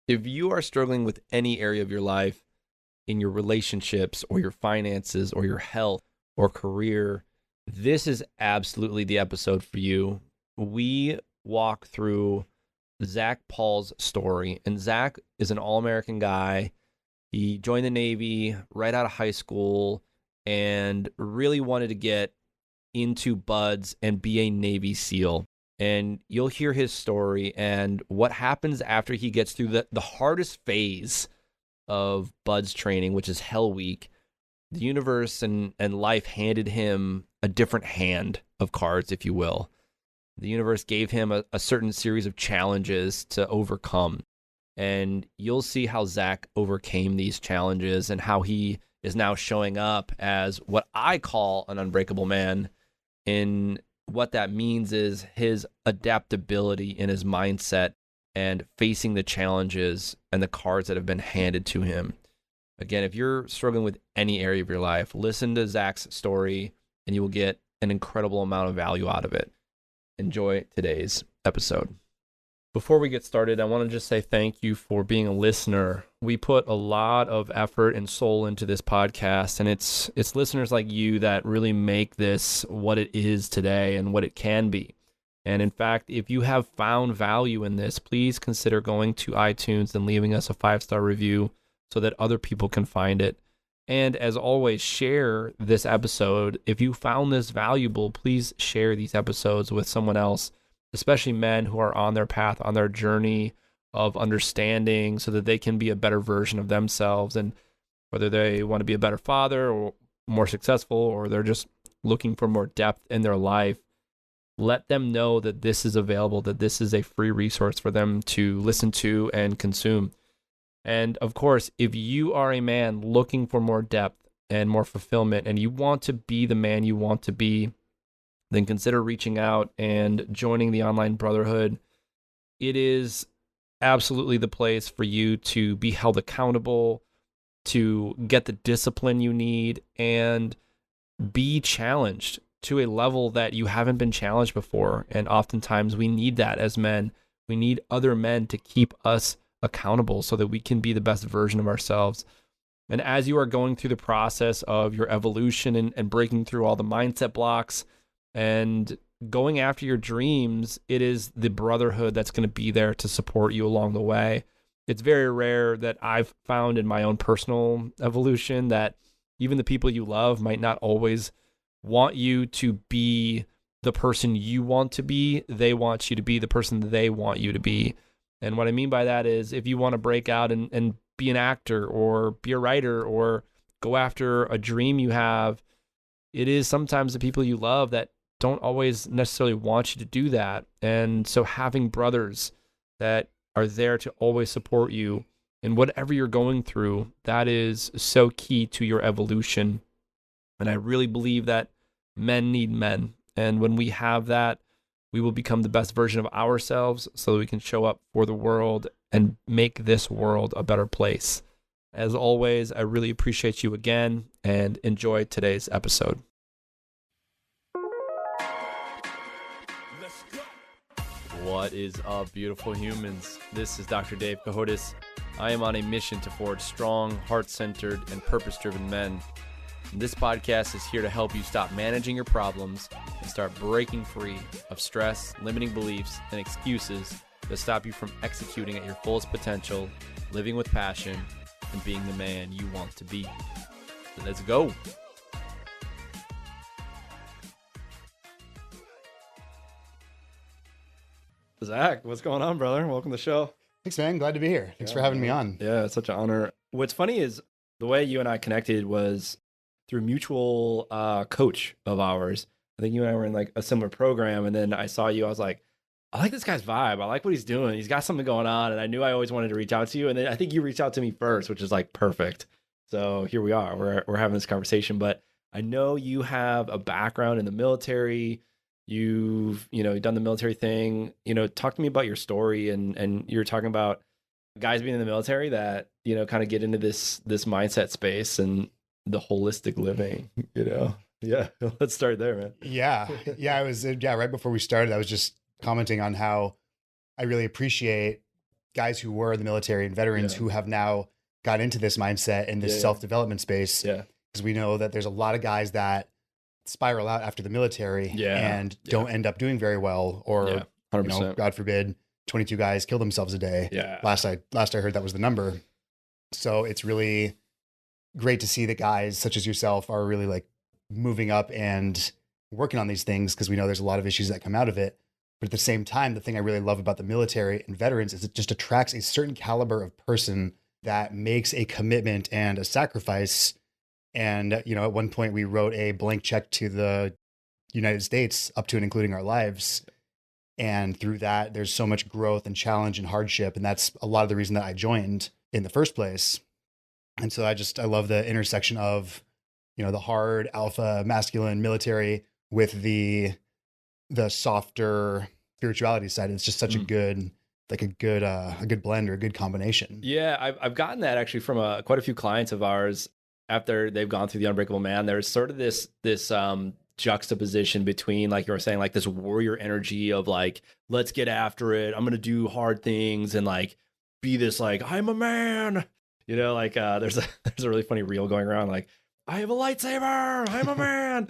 If you are struggling with any area of your life, in your relationships or your finances or your health or career, this is absolutely the episode for you. We walk through Zach Paul's story, and Zach is an all-American guy. He joined the Navy right out of high school and really wanted to get into BUD/S and be a Navy SEAL. And you'll hear his story and what happens after he gets through the hardest phase of BUD/S training, which is Hell Week. The universe and life handed him a different hand of cards, if you will. The universe gave him a certain series of challenges to overcome. And you'll see how Zach overcame these challenges and how he is now showing up as what I call an unbreakable man. And what that means is his adaptability in his mindset and facing the challenges and the cards that have been handed to him. Again, if you're struggling with any area of your life, listen to Zach's story and you will get an incredible amount of value out of it. Enjoy today's episode. Before we get started, I want to just say thank you for being a listener. We put a lot of effort and soul into this podcast, and it's listeners like you that really make this what it is today and what it can be. And in fact, if you have found value in this, please consider going to iTunes and leaving us a 5-star review so that other people can find it. And as always, share this episode. If you found this valuable, please share these episodes with someone else, especially men who are on their path, on their journey of understanding so that they can be a better version of themselves. And whether they want to be a better father or more successful, or they're just looking for more depth in their life, let them know that this is available, that this is a free resource for them to listen to and consume. And of course, if you are a man looking for more depth and more fulfillment, and you want to be the man you want to be, then consider reaching out and joining the online brotherhood. It is absolutely the place for you to be held accountable, to get the discipline you need, and be challenged to a level that you haven't been challenged before. And oftentimes we need that as men. We need other men to keep us accountable so that we can be the best version of ourselves. And as you are going through the process of your evolution and breaking through all the mindset blocks and going after your dreams, it is the brotherhood that's going to be there to support you along the way. It's very rare that I've found in my own personal evolution that even the people you love might not always want you to be the person you want to be. They want you to be the person they want you to be. And what I mean by that is if you want to break out and be an actor or be a writer or go after a dream you have, it is sometimes the people you love that don't always necessarily want you to do that. And so having brothers that are there to always support you in whatever you're going through, that is so key to your evolution. And I really believe that men need men. And when we have that, we will become the best version of ourselves so that we can show up for the world and make this world a better place. As always, I really appreciate you again and enjoy today's episode. What is up, beautiful humans? This is Dr. Dave Cahotis. I am on a mission to forge strong, heart-centered, and purpose-driven men. And this podcast is here to help you stop managing your problems and start breaking free of stress, limiting beliefs, and excuses that stop you from executing at your fullest potential, living with passion, and being the man you want to be. So let's go. Zach, what's going on, brother? Welcome to the show. Thanks, man. Glad to be here. Thanks for having me on. Yeah, it's such an honor. What's funny is the way you and I connected was through a mutual coach of ours. I think you and I were in like a similar program, and then I saw you. I was like, I like this guy's vibe. I like what he's doing. He's got something going on, and I knew I always wanted to reach out to you. And then I think you reached out to me first, which is like perfect. So here we are. We're having this conversation. But I know you have a background in the military. You've done the military thing. Talk to me about your story, and you're talking about guys being in the military that kind of get into this mindset space and the holistic living. Yeah, let's start there, man. Yeah. I was right before we started, I was just commenting on how I really appreciate guys who were in the military and veterans who have now got into this mindset and this self-development space. Yeah. Because we know that there's a lot of guys that spiral out after the military and don't end up doing very well, or 100%. God forbid, 22 guys kill themselves a day. Yeah. Last I heard that was the number. So it's really great to see that guys such as yourself are really like moving up and working on these things, because we know there's a lot of issues that come out of it. But at the same time, the thing I really love about the military and veterans is it just attracts a certain caliber of person that makes a commitment and a sacrifice. And, at one point we wrote a blank check to the United States up to and including our lives. And through that, there's so much growth and challenge and hardship. And that's a lot of the reason that I joined in the first place. And so I love the intersection of, the hard alpha masculine military with the softer spirituality side. It's just such a good blend or a good combination. Yeah. I've gotten that actually from quite a few clients of ours after they've gone through the Unbreakable Man. There's sort of this juxtaposition between, like you were saying, like this warrior energy of like, let's get after it. I'm going to do hard things and like be this, like, I'm a man, there's a really funny reel going around. Like, I have a lightsaber, I'm a man.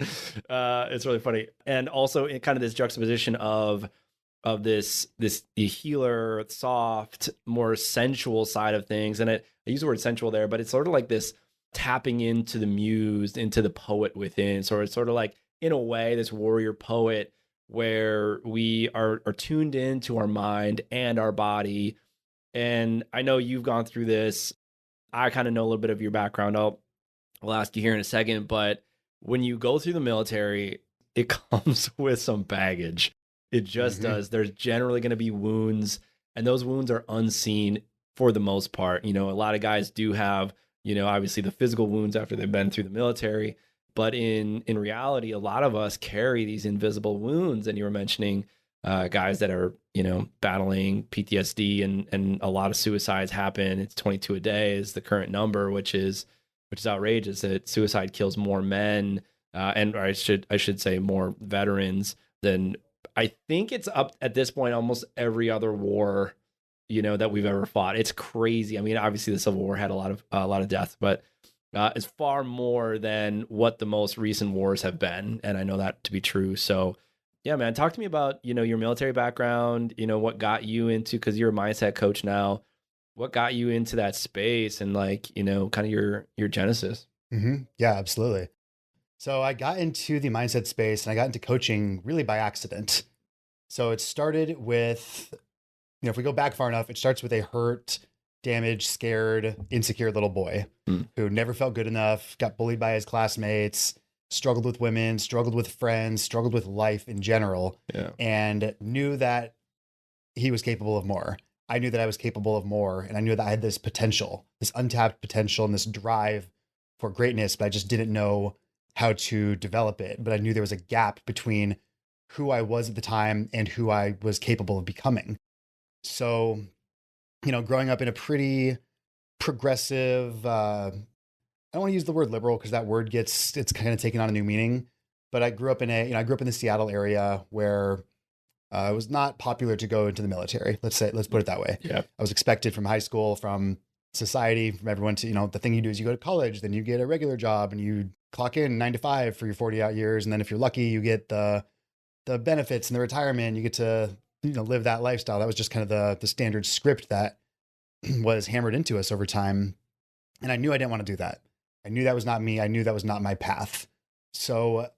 It's really funny. And also in kind of this juxtaposition of this the healer, soft, more sensual side of things. And I use the word sensual there, but it's sort of like this tapping into the muse, into the poet within. So it's sort of like, in a way, this warrior poet where we are tuned into our mind and our body. And I know you've gone through this. I kind of know a little bit of your background. I'll ask you here in a second, but when you go through the military, it comes with some baggage. It just does. There's generally going to be wounds, and those wounds are unseen for the most part. A lot of guys do have, obviously the physical wounds after they've been through the military, but in reality, a lot of us carry these invisible wounds. And you were mentioning guys that are, battling PTSD, and a lot of suicides happen. It's 22 a day is the current number, which is outrageous. That suicide kills more men, or I should say more veterans than, I think it's up at this point, almost every other war, that we've ever fought. It's crazy. I mean, obviously the Civil War had a lot of death, but it's far more than what the most recent wars have been. And I know that to be true. So yeah, man, talk to me about, your military background, what got you into, because you're a mindset coach now, what got you into that space, and like, kind of your genesis. Yeah, absolutely. So I got into the mindset space and I got into coaching really by accident. So it started with, if we go back far enough, it starts with a hurt, damaged, scared, insecure little boy who never felt good enough, got bullied by his classmates, struggled with women, struggled with friends, struggled with life in general, and knew that he was capable of more. I knew that I was capable of more, and I knew that I had this potential, this untapped potential, and this drive for greatness, but I just didn't know how to develop it. But I knew there was a gap between who I was at the time and who I was capable of becoming. So, growing up in a pretty progressive, I don't want to use the word liberal because that word it's kind of taken on a new meaning. But I grew up in the Seattle area where it was not popular to go into the military. Let's put it that way. Yeah. I was expected from high school, from society, from everyone to, the thing you do is you go to college, then you get a regular job and you clock in 9 to 5 for your 40 out years. And then if you're lucky, you get the benefits and the retirement, you get to, live that lifestyle. That was just kind of the standard script that was hammered into us over time. And I knew I didn't want to do that. I knew that was not me. I knew that was not my path. So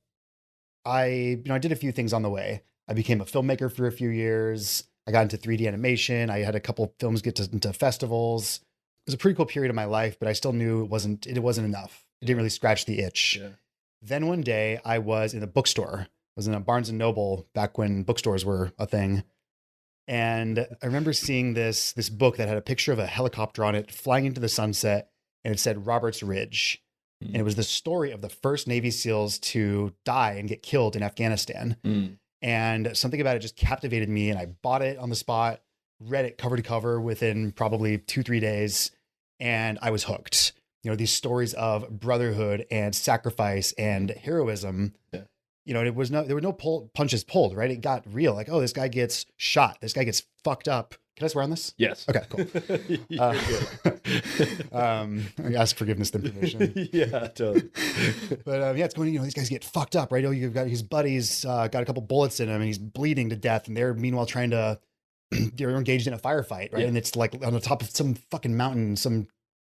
I did a few things on the way. I became a filmmaker for a few years. I got into 3D animation. I had a couple films get into festivals. It was a pretty cool period of my life, but I still knew it wasn't enough. It didn't really scratch the itch. Yeah. Then one day I was in a bookstore. I was in a Barnes and Noble back when bookstores were a thing. And I remember seeing this book that had a picture of a helicopter on it flying into the sunset, and it said Roberts Ridge. And it was the story of the first Navy SEALs to die and get killed in Afghanistan. And something about it just captivated me, and I bought it on the spot, read it cover to cover within probably 2-3 days, and I was hooked. These stories of brotherhood and sacrifice and heroism. Yeah. There were no punches pulled, right? It got real. Like, oh, this guy gets shot. This guy gets fucked up Can I swear on this? Yes. Okay, cool. I ask forgiveness then permission. Yeah, totally. But yeah, it's going, these guys get fucked up, right? Oh, you've got his buddies, got a couple bullets in him and he's bleeding to death. And they're meanwhile trying to, they're engaged in a firefight, right? Yeah. And it's like on the top of some fucking mountain, some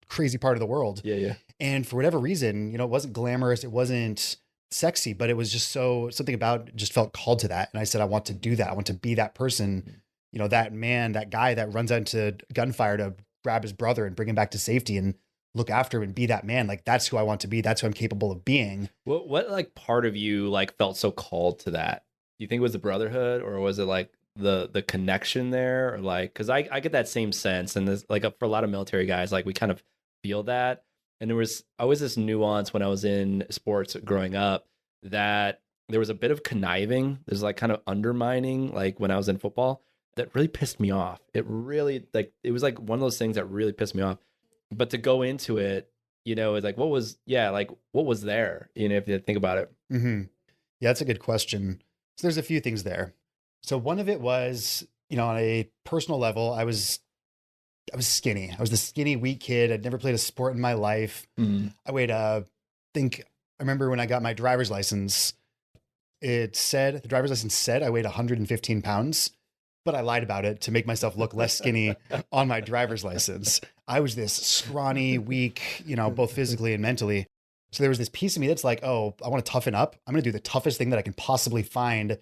crazy part of the world. Yeah. And for whatever reason, it wasn't glamorous. It wasn't sexy, but it was just something about it just felt called to that. And I said, I want to do that. I want to be that person, that man, that guy that runs out into gunfire to grab his brother and bring him back to safety and look after him and be that man. Like, that's who I want to be. That's who I'm capable of being. What like part of you like felt so called to that? Do you think it was the brotherhood, or was it like the connection there, or like, because I get that same sense, and there's like for a lot of military guys, like we kind of feel that. And there was always this nuance when I was in sports growing up that there was a bit of conniving. There's like kind of undermining, like when I was in football, that really pissed me off. It really it was like one of those things that really pissed me off. But to go into it, it's like, what was there, if you think about it. Mm-hmm. Yeah, that's a good question. So there's a few things there. So one of it was, on a personal level, I was skinny. I was the skinny, weak kid. I'd never played a sport in my life. I weighed, I remember when I got my driver's license, the driver's license said I weighed 115 pounds, but I lied about it to make myself look less skinny on my driver's license. I was this scrawny, weak, both physically and mentally. So there was this piece of me that's like, oh, I want to toughen up. I'm going to do the toughest thing that I can possibly find.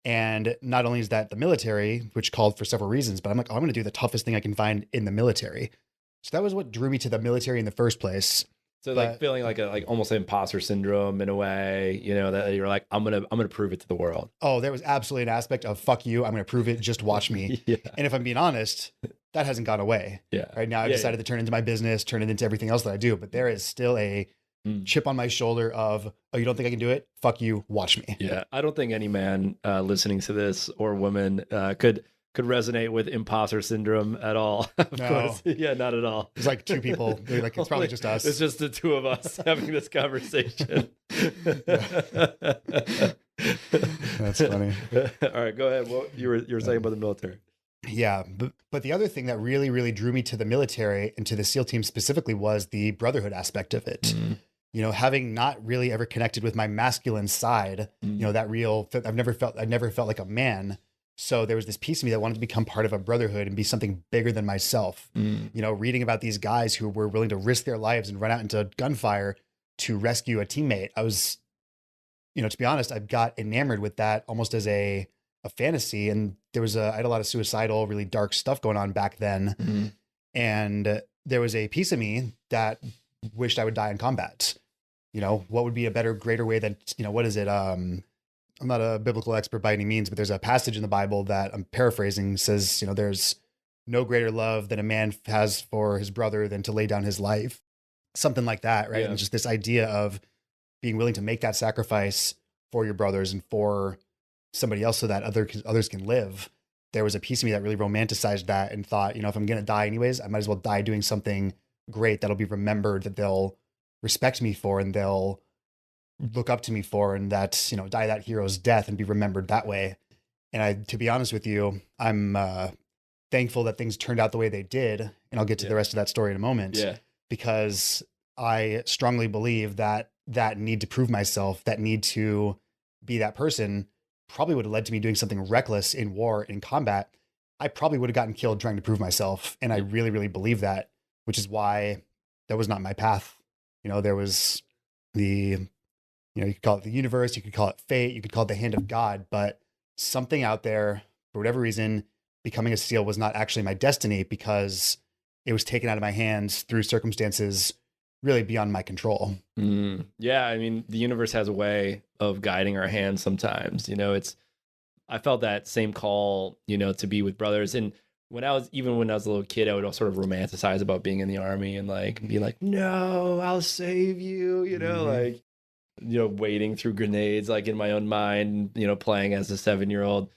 And not only is that the military, which called for several reasons, but I'm like, oh, I'm going to do the toughest thing I can find in the military. So that was what drew me to the military in the first place. So like feeling like almost imposter syndrome in a way, that you're like, I'm gonna prove it to the world. Oh, there was absolutely an aspect of fuck you, I'm gonna prove it, just watch me. Yeah. And if I'm being honest, that hasn't gone away. Yeah. Right now I've decided to turn it into my business, turn it into everything else that I do. But there is still a chip on my shoulder of, oh, you don't think I can do it? Fuck you, watch me. Yeah. I don't think any man listening to this or woman could resonate with imposter syndrome at all. Of course. Yeah, not at all. It's like two people. They're like, it's probably just us. It's just the two of us having this conversation. That's funny. All right, go ahead. What you were saying about the military. Yeah. But the other thing that really, really drew me to the military and to the SEAL team specifically was the brotherhood aspect of it. Having not really ever connected with my masculine side, that real, I've never felt like a man. So there was this piece of me that wanted to become part of a brotherhood and be something bigger than myself. Reading about these guys who were willing to risk their lives and run out into gunfire to rescue a teammate. I was, to be honest, I got enamored with that almost as a fantasy. And I had a lot of suicidal, really dark stuff going on back then. And there was a piece of me that wished I would die in combat. What would be a better, greater way than, what is it? I'm not a biblical expert by any means, but there's a passage in the Bible that I'm paraphrasing says, there's no greater love than a man has for his brother than to lay down his life. Something like that, right? Yeah. And just this idea of being willing to make that sacrifice for your brothers and for somebody else so that others can live. There was a piece of me that really romanticized that and thought, if I'm going to die anyways, I might as well die doing something great that'll be remembered, that they'll respect me for and they'll look up to me for, and that, die that hero's death and be remembered that way. And to be honest with you, I'm thankful that things turned out the way they did. And I'll get to the rest of that story in a moment. Yeah. Because I strongly believe that need to prove myself, that need to be that person probably would have led to me doing something reckless in war, in combat. I probably would have gotten killed trying to prove myself. And I really, really believe that, which is why that was not my path. There was you could call it the universe, you could call it fate, you could call it the hand of God, but something out there, for whatever reason, becoming a SEAL was not actually my destiny because it was taken out of my hands through circumstances really beyond my control. Yeah. I mean, the universe has a way of guiding our hands sometimes. I felt that same call, to be with brothers. And when I was a little kid, I would sort of romanticize about being in the army and be like, no, I'll save you, wading through grenades, in my own mind, playing as a 7-year-old,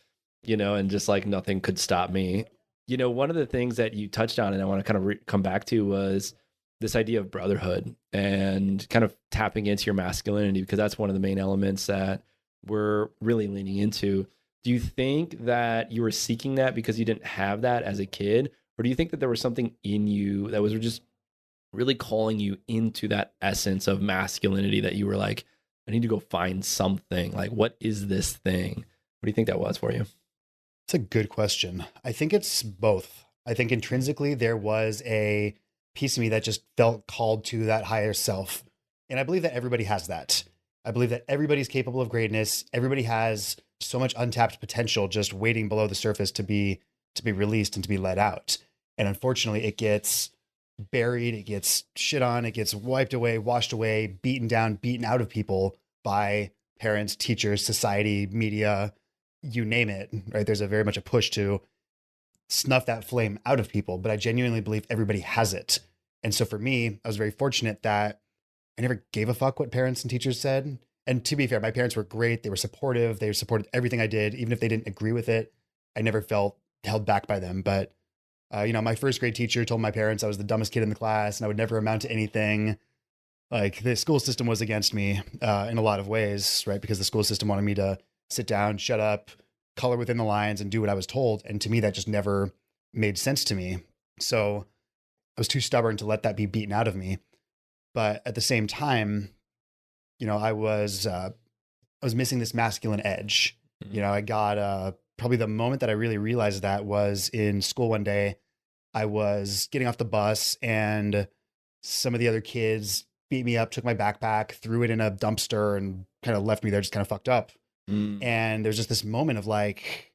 and just nothing could stop me. One of the things that you touched on and I want to kind of come back to was this idea of brotherhood and kind of tapping into your masculinity, because that's one of the main elements that we're really leaning into. Do you think that you were seeking that because you didn't have that as a kid? Or do you think that there was something in you that was just really calling you into that essence of masculinity that you were like, I need to go find something? Like, what is this thing? What do you think that was for you? It's a good question. I think it's both. I think intrinsically there was a piece of me that just felt called to that higher self. And I believe that everybody has that. I believe that everybody's capable of greatness. Everybody has so much untapped potential just waiting below the surface to be released and to be let out. And unfortunately, it gets buried, it gets shit on, it gets wiped away, washed away, beaten down, beaten out of people by parents, teachers, society, media, you name it, right? There's a very much a push to snuff that flame out of people, but I genuinely believe everybody has it. And so for me, I was very fortunate that I never gave a fuck what parents and teachers said. And to be fair, my parents were great. They were supportive. They supported everything I did, even if they didn't agree with it. I never felt held back by them. But my first grade teacher told my parents I was the dumbest kid in the class and I would never amount to anything. Like the school system was against me in a lot of ways, right? Because the school system wanted me to sit down, shut up, color within the lines, and do what I was told. And to me, that just never made sense to me. So I was too stubborn to let that be beaten out of me. But at the same time, I was missing this masculine edge. I got probably the moment that I really realized that was in school one day. I was getting off the bus and some of the other kids beat me up, took my backpack, threw it in a dumpster and kind of left me there just kind of fucked up. And there's just this moment of like,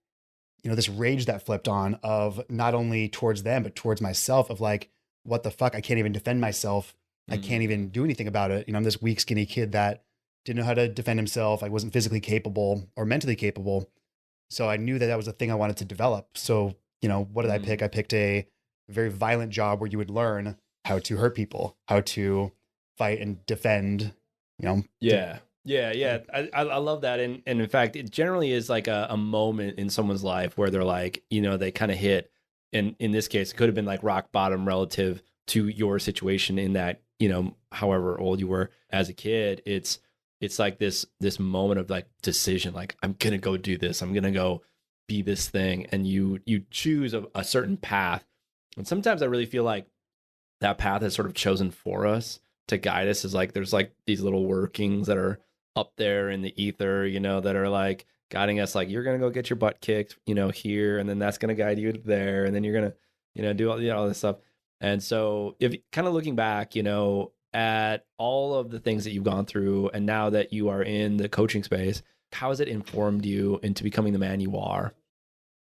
this rage that flipped on of not only towards them, but towards myself of like, what the fuck? I can't even defend myself. I can't even do anything about it. I'm this weak, skinny kid that didn't know how to defend himself. I wasn't physically capable or mentally capable. So I knew that that was a thing I wanted to develop. So, what did I pick? I picked a very violent job where you would learn how to hurt people, how to fight and defend, Yeah. Yeah. I love that. And in fact, it generally is like a moment in someone's life where they're like, they kind of hit. And in this case, it could have been like rock bottom relative to your situation in that, however old you were as a kid. It's like this moment of like decision, like I'm going to go do this. I'm going to go be this thing. And you choose a certain path. And sometimes I really feel like that path is sort of chosen for us to guide us. Is like, there's like these little workings that are up there in the ether, that are like guiding us. Like, you're going to go get your butt kicked, here. And then that's going to guide you there. And then you're going to, do all this stuff. And so if kind of looking back, at all of the things that you've gone through, and now that you are in the coaching space, how has it informed you into becoming the man you are?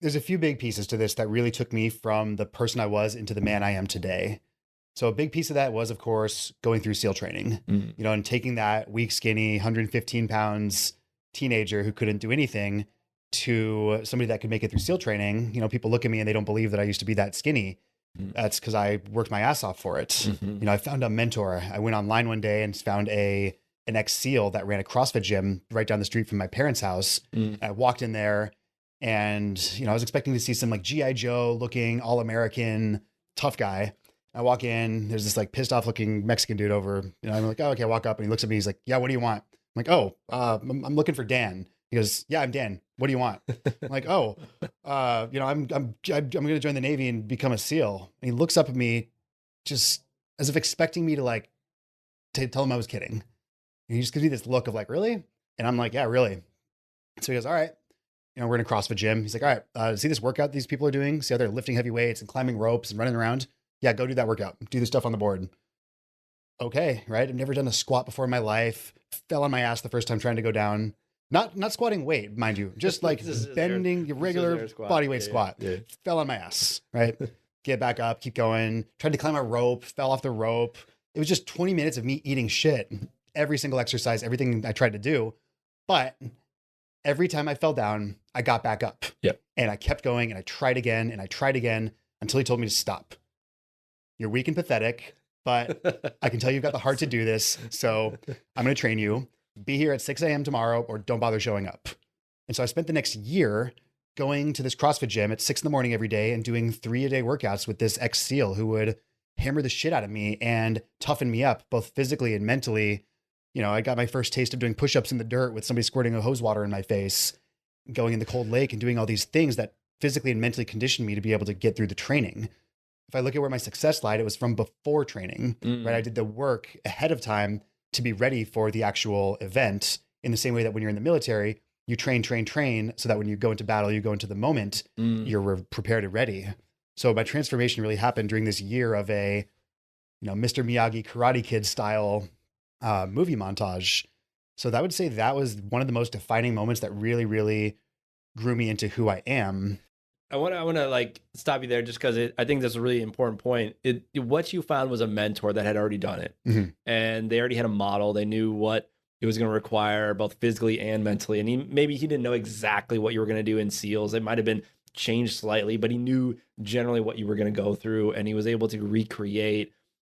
There's a few big pieces to this that really took me from the person I was into the man I am today. So a big piece of that was, of course, going through SEAL training, and taking that weak, skinny, 115 pounds teenager who couldn't do anything to somebody that could make it through SEAL training. People look at me and they don't believe that I used to be that skinny. That's because I worked my ass off for it. I found a mentor. I went online one day and found an ex-SEAL that ran a CrossFit gym right down the street from my parents' house. I walked in there and, I was expecting to see some like G.I. Joe looking all-American tough guy. I walk in, there's this like pissed off looking Mexican dude over, I'm like, oh, okay, I walk up and he looks at me. He's like, yeah, what do you want? I'm like, oh, I'm looking for Dan. He goes, yeah, I'm Dan. What do you want? I'm like, oh, I'm going to join the Navy and become a SEAL. And he looks up at me just as if expecting me to like, to tell him I was kidding. And he just gives me this look of like, really? And I'm like, yeah, really. So he goes, all right, we're in a CrossFit gym. He's like, all right, see this workout these people are doing? See how they're lifting heavy weights and climbing ropes and running around? Yeah, go do that workout. Do the stuff on the board. Okay, right? I've never done a squat before in my life. Fell on my ass the first time trying to go down. Not squatting weight, mind you. Just like bending your regular body weight squat. Yeah. Fell on my ass, right? Get back up, keep going. Tried to climb a rope, fell off the rope. It was just 20 minutes of me eating shit. Every single exercise, everything I tried to do. But every time I fell down, I got back up. Yep. And I kept going and I tried again and I tried again until he told me to stop. You're weak and pathetic, but I can tell you've got the heart to do this. So I'm going to train you. Be here at 6 a.m. tomorrow or don't bother showing up. And so I spent the next year going to this CrossFit gym at 6 a.m. every day and doing 3-a-day workouts with this ex-SEAL who would hammer the shit out of me and toughen me up, both physically and mentally. I got my first taste of doing push-ups in the dirt with somebody squirting a hose water in my face. going in the cold lake and doing all these things that physically and mentally conditioned me to be able to get through the training. If I look at where my success lied, it was from before training, right? I did the work ahead of time to be ready for the actual event, in the same way that when you're in the military, you train, so that when you go into battle, you go into the moment, you're prepared and ready. So my transformation really happened during this year of a, Mr. Miyagi Karate Kid style movie montage. So that would say that was one of the most defining moments that really, really grew me into who I am. I want to like stop you there just because I think that's a really important point. What you found was a mentor that had already done it, and they already had a model. They knew what it was going to require, both physically and mentally. And maybe he didn't know exactly what you were going to do in SEALs. It might have been changed slightly, but he knew generally what you were going to go through, and he was able to recreate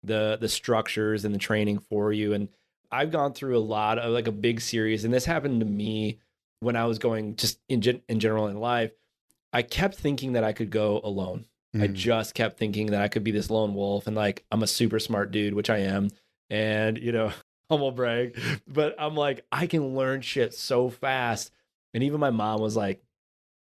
the structures and the training for you. And I've gone through a lot of like a big series, and this happened to me when I was going just in general in life. I kept thinking that I could go alone. I just kept thinking that I could be this lone wolf, and like, I'm a super smart dude, which I am. And, humble brag, but I'm like, I can learn shit so fast. And even my mom was like,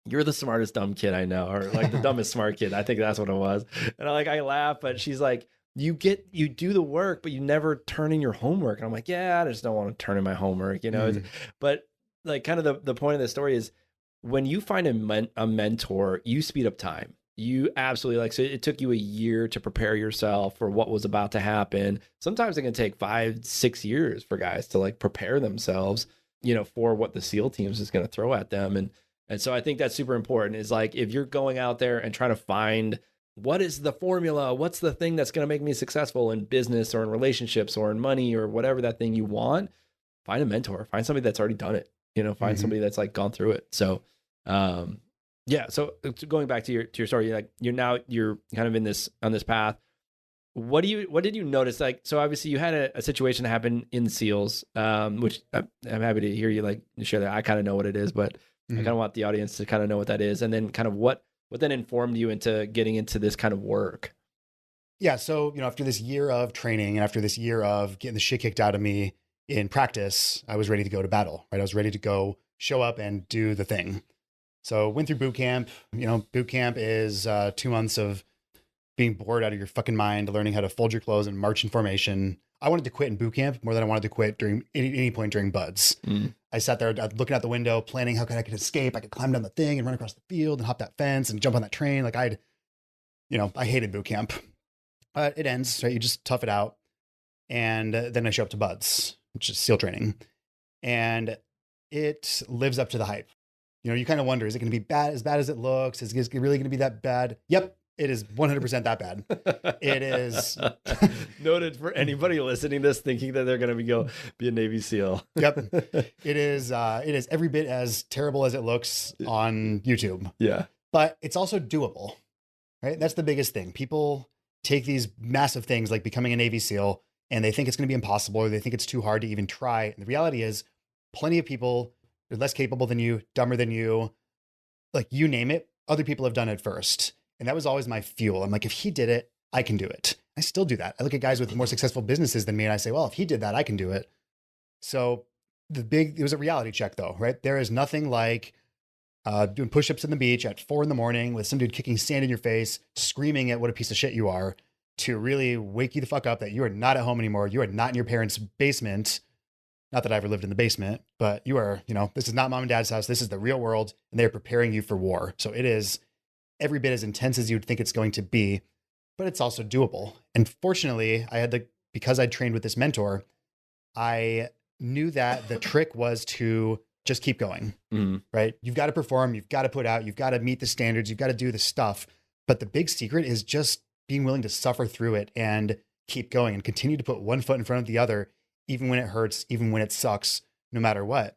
you're the smartest dumb kid I know, or like the dumbest smart kid. I think that's what it was. And I laugh, but she's like, you do the work, but you never turn in your homework. And I'm like, yeah, I just don't want to turn in my homework, But like, kind of the point of the story is, when you find a mentor, you speed up time. You absolutely so it took you a year to prepare yourself for what was about to happen. Sometimes it can take 5-6 years for guys to like prepare themselves, for what the SEAL teams is going to throw at them. And so I think that's super important, is like, if you're going out there and trying to find what is the formula, what's the thing that's going to make me successful in business or in relationships or in money or whatever that thing you want, find a mentor, find somebody that's already done it. Find somebody that's like gone through it. So, so going back to your story, like you're kind of on this path. What did you notice? Like, so obviously you had a situation happen in SEALs, which I'm happy to hear you like share that. I kind of know what it is, but I kind of want the audience to kind of know what that is. And then kind of what then informed you into getting into this kind of work. Yeah. So, after this year of training and after this year of getting the shit kicked out of me in practice, I was ready to go to battle, right? I was ready to go show up and do the thing. So went through boot camp. Boot camp is 2 months of being bored out of your fucking mind, learning how to fold your clothes and march in formation. I wanted to quit in boot camp more than I wanted to quit during any point during buds. I sat there looking out the window, planning how I could escape. I could climb down the thing and run across the field and hop that fence and jump on that train. Like I hated boot camp. It ends, right? You just tough it out. And then I show up to buds, which is SEAL training. And it lives up to the hype. You kind of wonder, is it going to be as bad as it looks? Is it really going to be that bad? Yep. It is 100% that bad. It is noted for anybody listening to this thinking that they're going to be a Navy SEAL. Yep. It is every bit as terrible as it looks on YouTube. Yeah. But it's also doable, right? That's the biggest thing. People take these massive things like becoming a Navy SEAL and they think it's going to be impossible, or they think it's too hard to even try. And the reality is plenty of people are less capable than you, dumber than you, like you name it. Other people have done it first. And that was always my fuel. I'm like, if he did it, I can do it. I still do that. I look at guys with more successful businesses than me and I say, well, if he did that, I can do it. So it was a reality check though, right? There is nothing like doing push-ups on the beach at 4 a.m. with some dude kicking sand in your face, screaming at what a piece of shit you are, to really wake you the fuck up that you are not at home anymore. You are not in your parents' basement. Not that I ever lived in the basement, but you are, this is not mom and dad's house. This is the real world, and they're preparing you for war. So it is every bit as intense as you'd think it's going to be, but it's also doable. And fortunately, because I'd trained with this mentor, I knew that the trick was to just keep going, right? You've got to perform, you've got to put out, you've got to meet the standards, you've got to do the stuff. But the big secret is just being willing to suffer through it and keep going and continue to put one foot in front of the other, even when it hurts, even when it sucks, no matter what.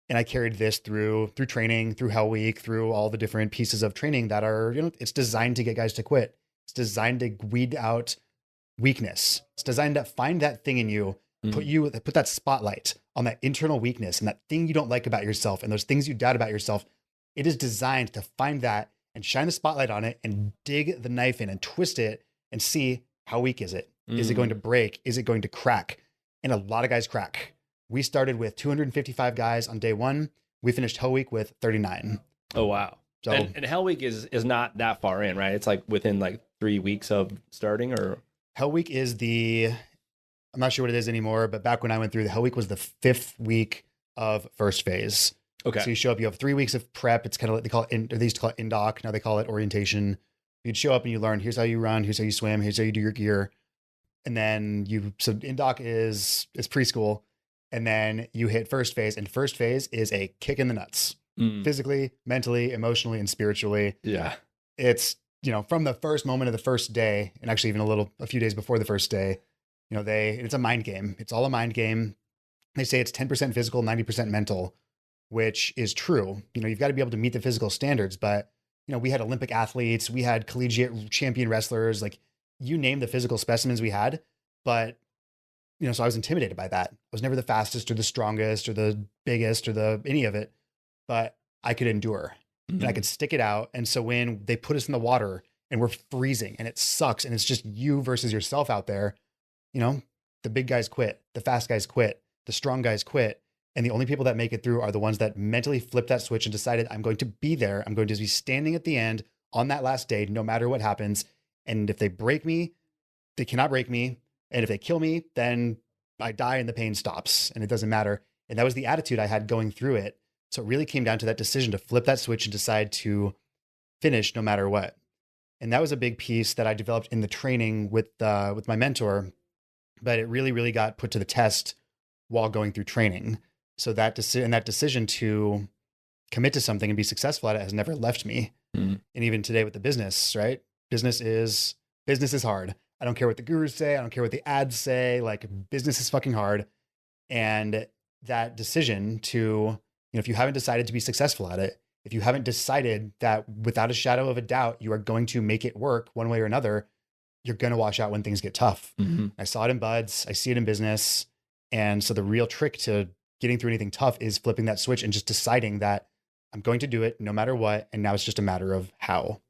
And I carried this through training, through Hell Week, through all the different pieces of training that are, it's designed to get guys to quit. It's designed to weed out weakness. It's designed to find that thing in you, put that spotlight on that internal weakness and that thing you don't like about yourself and those things you doubt about yourself. It is designed to find that and shine the spotlight on it and dig the knife in and twist it and see, how weak is it? Is it going to break? Is it going to crack? And a lot of guys crack. We started with 255 guys on day one. We finished Hell Week with 39. Oh, wow. So, and Hell Week is not that far in, right? It's like within like 3 weeks of starting, or Hell Week is I'm not sure what it is anymore, but back when I went through, the Hell Week was the 5th week of first phase. okay. So you show up, you have 3 weeks of prep. It's kind of like they used to call it indoc. Now they call it orientation. You'd show up and you learn, here's how you run, here's how you swim, here's how you do your gear. And then so indoc is preschool. And then you hit first phase, and first phase is a kick in the nuts, physically, mentally, emotionally, and spiritually. Yeah. It's, from the first moment of the first day, and actually even a few days before the first day, it's a mind game. It's all a mind game. They say it's 10% physical, 90% mental, which is true. You've got to be able to meet the physical standards, but we had Olympic athletes, we had collegiate champion wrestlers, like you name the physical specimens we had, but so I was intimidated by that. I was never the fastest or the strongest or the biggest or any of it, but I could endure and I could stick it out. And so when they put us in the water and we're freezing and it sucks and it's just you versus yourself out there, the big guys quit, the fast guys quit, the strong guys quit. And the only people that make it through are the ones that mentally flipped that switch and decided, I'm going to be there. I'm going to be standing at the end on that last day, no matter what happens. And if they break me, they cannot break me. And if they kill me, then I die and the pain stops and it doesn't matter. And that was the attitude I had going through it. So it really came down to that decision to flip that switch and decide to finish no matter what. And that was a big piece that I developed in the training with my mentor, but it really, really got put to the test while going through training. So that decision to commit to something and be successful at it has never left me. And even today with the business, right? Business is hard. I don't care what the gurus say. I don't care what the ads say. Like, business is fucking hard. And that decision to, if you haven't decided to be successful at it, if you haven't decided that without a shadow of a doubt, you are going to make it work one way or another, you're going to wash out when things get tough. I saw it in buds. I see it in business. And so the real trick to getting through anything tough is flipping that switch and just deciding that I'm going to do it no matter what. And now it's just a matter of how.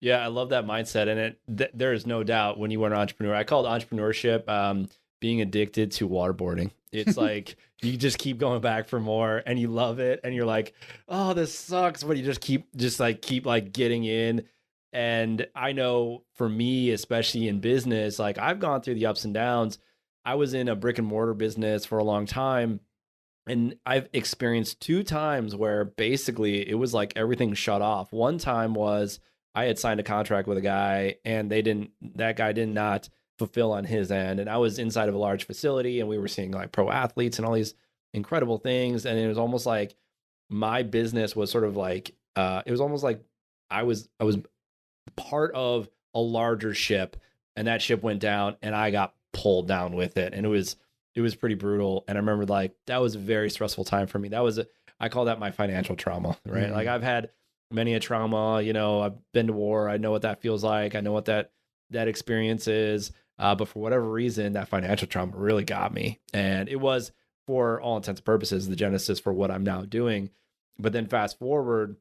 Yeah, I love that mindset. And there is no doubt when you are an entrepreneur, I call it entrepreneurship being addicted to waterboarding. It's like you just keep going back for more and you love it. And you're like, oh, this sucks. But you just keep getting in. And I know for me, especially in business, like I've gone through the ups and downs. I was in a brick and mortar business for a long time. And I've experienced 2 times where basically it was like everything shut off. One time was I had signed a contract with a guy and that guy did not fulfill on his end. And I was inside of a large facility and we were seeing like pro athletes and all these incredible things. And it was almost like my business was sort of like, it was almost like I was part of a larger ship and that ship went down and I got pulled down with it. And it was pretty brutal. And I remember like, that was a very stressful time for me. I call that my financial trauma, right? Like I've had many a trauma, I've been to war. I know what that feels like. I know what that experience is. But for whatever reason, that financial trauma really got me. And it was, for all intents and purposes, the genesis for what I'm now doing. But then fast forward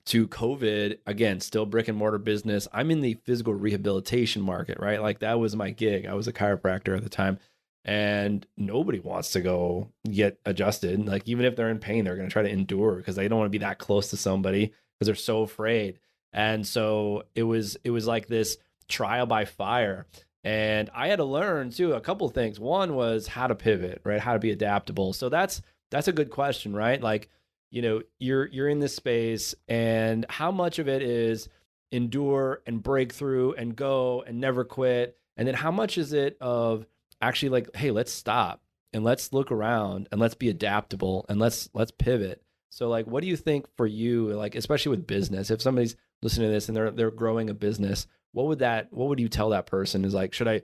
to COVID, again, still brick and mortar business. I'm in the physical rehabilitation market, right? Like that was my gig. I was a chiropractor at the time. And nobody wants to go get adjusted. Like even if they're in pain, they're going to try to endure because they don't want to be that close to somebody because they're so afraid. And so it was like this trial by fire. And I had to learn too a couple of things. One was how to pivot, right? How to be adaptable. So that's a good question, right? Like, you're in this space, and how much of it is endure and break through and go and never quit, and then how much is it of actually like, hey, let's stop and let's look around and let's be adaptable and let's pivot. So like, what do you think for you, like, especially with business, if somebody's listening to this and they're growing a business, what would you tell that person? Is like, should I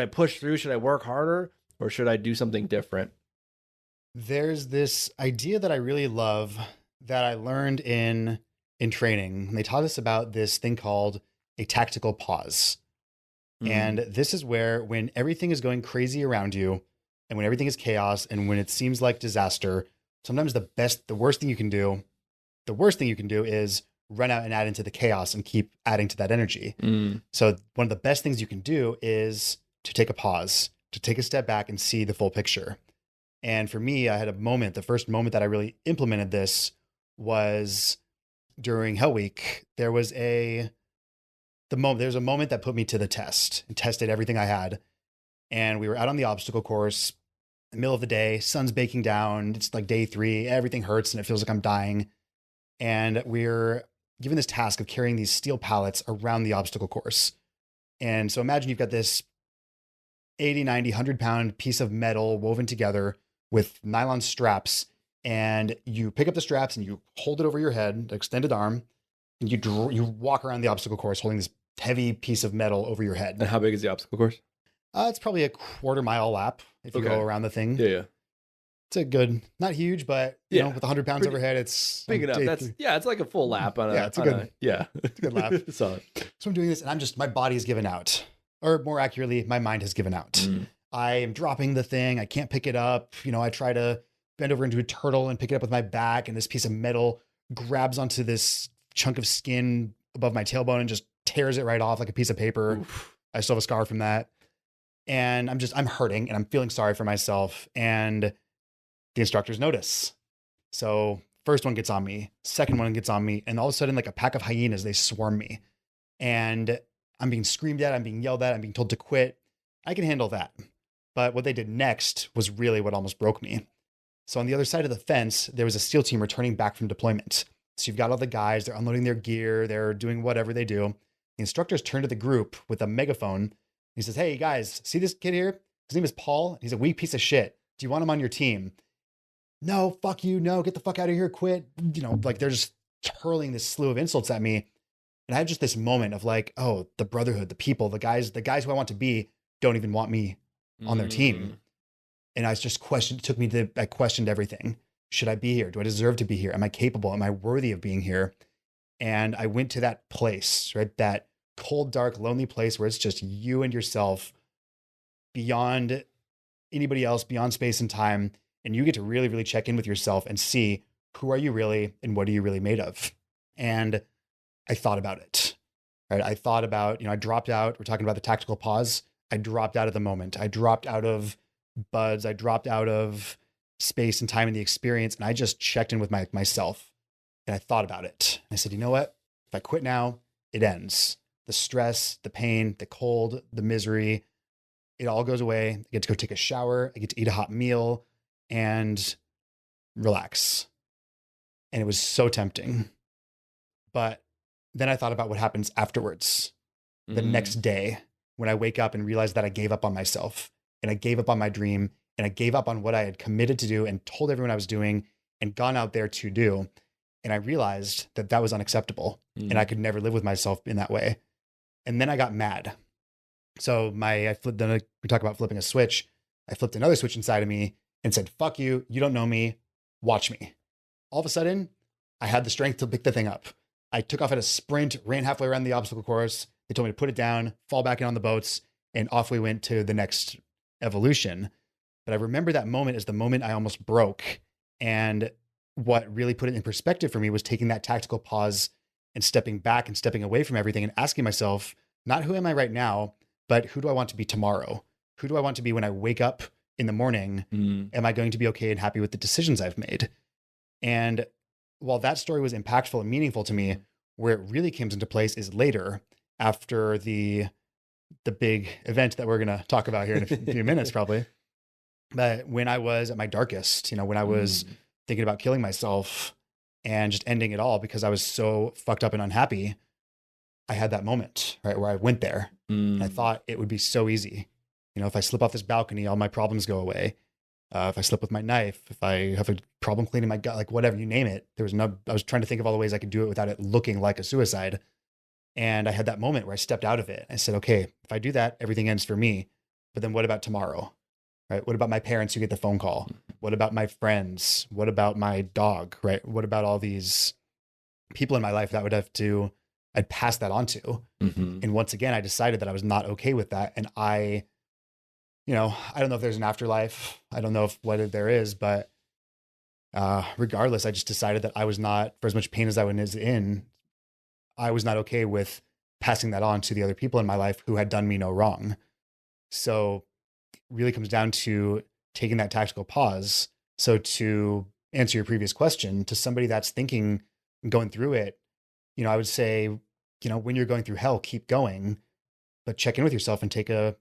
push through? Should I work harder or should I do something different? There's this idea that I really love that I learned in training. They taught us about this thing called a tactical pause. And this is where, when everything is going crazy around you and when everything is chaos and when it seems like disaster, sometimes the worst thing you can do is run out and add into the chaos and keep adding to that energy. So one of the best things you can do is to take a pause, to take a step back and see the full picture. And for me, I had a moment, the first moment that I really implemented this was during Hell Week. There was a moment that put me to the test and tested everything I had. And we were out on the obstacle course, in the middle of the day, sun's baking down. It's like day 3, everything hurts and it feels like I'm dying. And we're given this task of carrying these steel pallets around the obstacle course. And so imagine you've got this 80, 90, 100-pound piece of metal woven together with nylon straps, and you pick up the straps and you hold it over your head, extended arm, and you walk around the obstacle course holding this heavy piece of metal over your head. And how big is the obstacle course? It's probably a quarter-mile lap if you go around the thing. Yeah. It's a good, not huge, but you know, with 100 pounds overhead, it's big enough. It's like a full lap on a. Yeah, it's a good. It's a good lap. Solid. So I'm doing this, and my body's given out, or more accurately, my mind has given out. I am dropping the thing. I can't pick it up. You know, I try to bend over into a turtle and pick it up with my back, and this piece of metal grabs onto this chunk of skin above my tailbone and just tears it right off like a piece of paper. Oof. I still have a scar from that. And I'm hurting and I'm feeling sorry for myself. And the instructors notice. So first one gets on me, second one gets on me. And all of a sudden, like a pack of hyenas, they swarm me. And I'm being screamed at, I'm being yelled at, I'm being told to quit. I can handle that. But what they did next was really what almost broke me. So on the other side of the fence, there was a SEAL team returning back from deployment. So you've got all the guys, they're unloading their gear, they're doing whatever they do. The instructors turn to the group with a megaphone. He says, "Hey guys, see this kid here? His name is Paul. He's a weak piece of shit. Do you want him on your team?" "No, fuck you. No, get the fuck out of here. Quit." You know, like they're just hurling this slew of insults at me. And I had just this moment of like, oh, the brotherhood, the people, the guys who I want to be don't even want me on their team. And I just I questioned everything. Should I be here? Do I deserve to be here? Am I capable? Am I worthy of being here? And I went to that place, right? That cold, dark, lonely place where it's just you and yourself beyond anybody else, beyond space and time. And you get to really, really check in with yourself and see who are you really and what are you really made of? And I thought about it, right? I thought about, I dropped out. We're talking about the tactical pause. I dropped out of the moment. I dropped out of buds. I dropped out of space and time and the experience. And I just checked in with myself and I thought about it. I said, you know what? If I quit now, it ends. The stress, the pain, the cold, the misery, it all goes away. I get to go take a shower. I get to eat a hot meal and relax. And it was so tempting. But then I thought about what happens afterwards, the next day, when I wake up and realize that I gave up on myself and I gave up on my dream and I gave up on what I had committed to do and told everyone I was doing and gone out there to do. And I realized that that was unacceptable and I could never live with myself in that way. And then I got mad. So we talk about flipping a switch. I flipped another switch inside of me and said, "Fuck you. You don't know me. Watch me." All of a sudden, I had the strength to pick the thing up. I took off at a sprint, ran halfway around the obstacle course. They told me to put it down, fall back in on the boats, and off we went to the next evolution. But I remember that moment as the moment I almost broke. And what really put it in perspective for me was taking that tactical pause and stepping back and stepping away from everything and asking myself, not who am I right now, but who do I want to be tomorrow? Who do I want to be when I wake up in the morning? Am I going to be okay and happy with the decisions I've made? And while that story was impactful and meaningful to me, where it really comes into place is later, after the big event that we're going to talk about here in a few minutes, probably. But when I was at my darkest, when I was thinking about killing myself and just ending it all because I was so fucked up and unhappy, I had that moment, right, where I went there and I thought it would be so easy. If I slip off this balcony, all my problems go away. If I slip with my knife, if I have a problem cleaning my gut, like whatever, you name it. I was trying to think of all the ways I could do it without it looking like a suicide. And I had that moment where I stepped out of it. I said, okay, if I do that, everything ends for me. But then what about tomorrow? Right? What about my parents who get the phone call? What about my friends? What about my dog? Right? What about all these people in my life that I'd pass that on to? And once again, I decided that I was not okay with that. And I don't know if there's an afterlife. I don't know what there is, but regardless, I just decided that I was not, for as much pain as I was in, I was not okay with passing that on to the other people in my life who had done me no wrong. So it really comes down to taking that tactical pause. So to answer your previous question, to somebody that's thinking and going through it, I would say, when you're going through hell, keep going, but check in with yourself and take a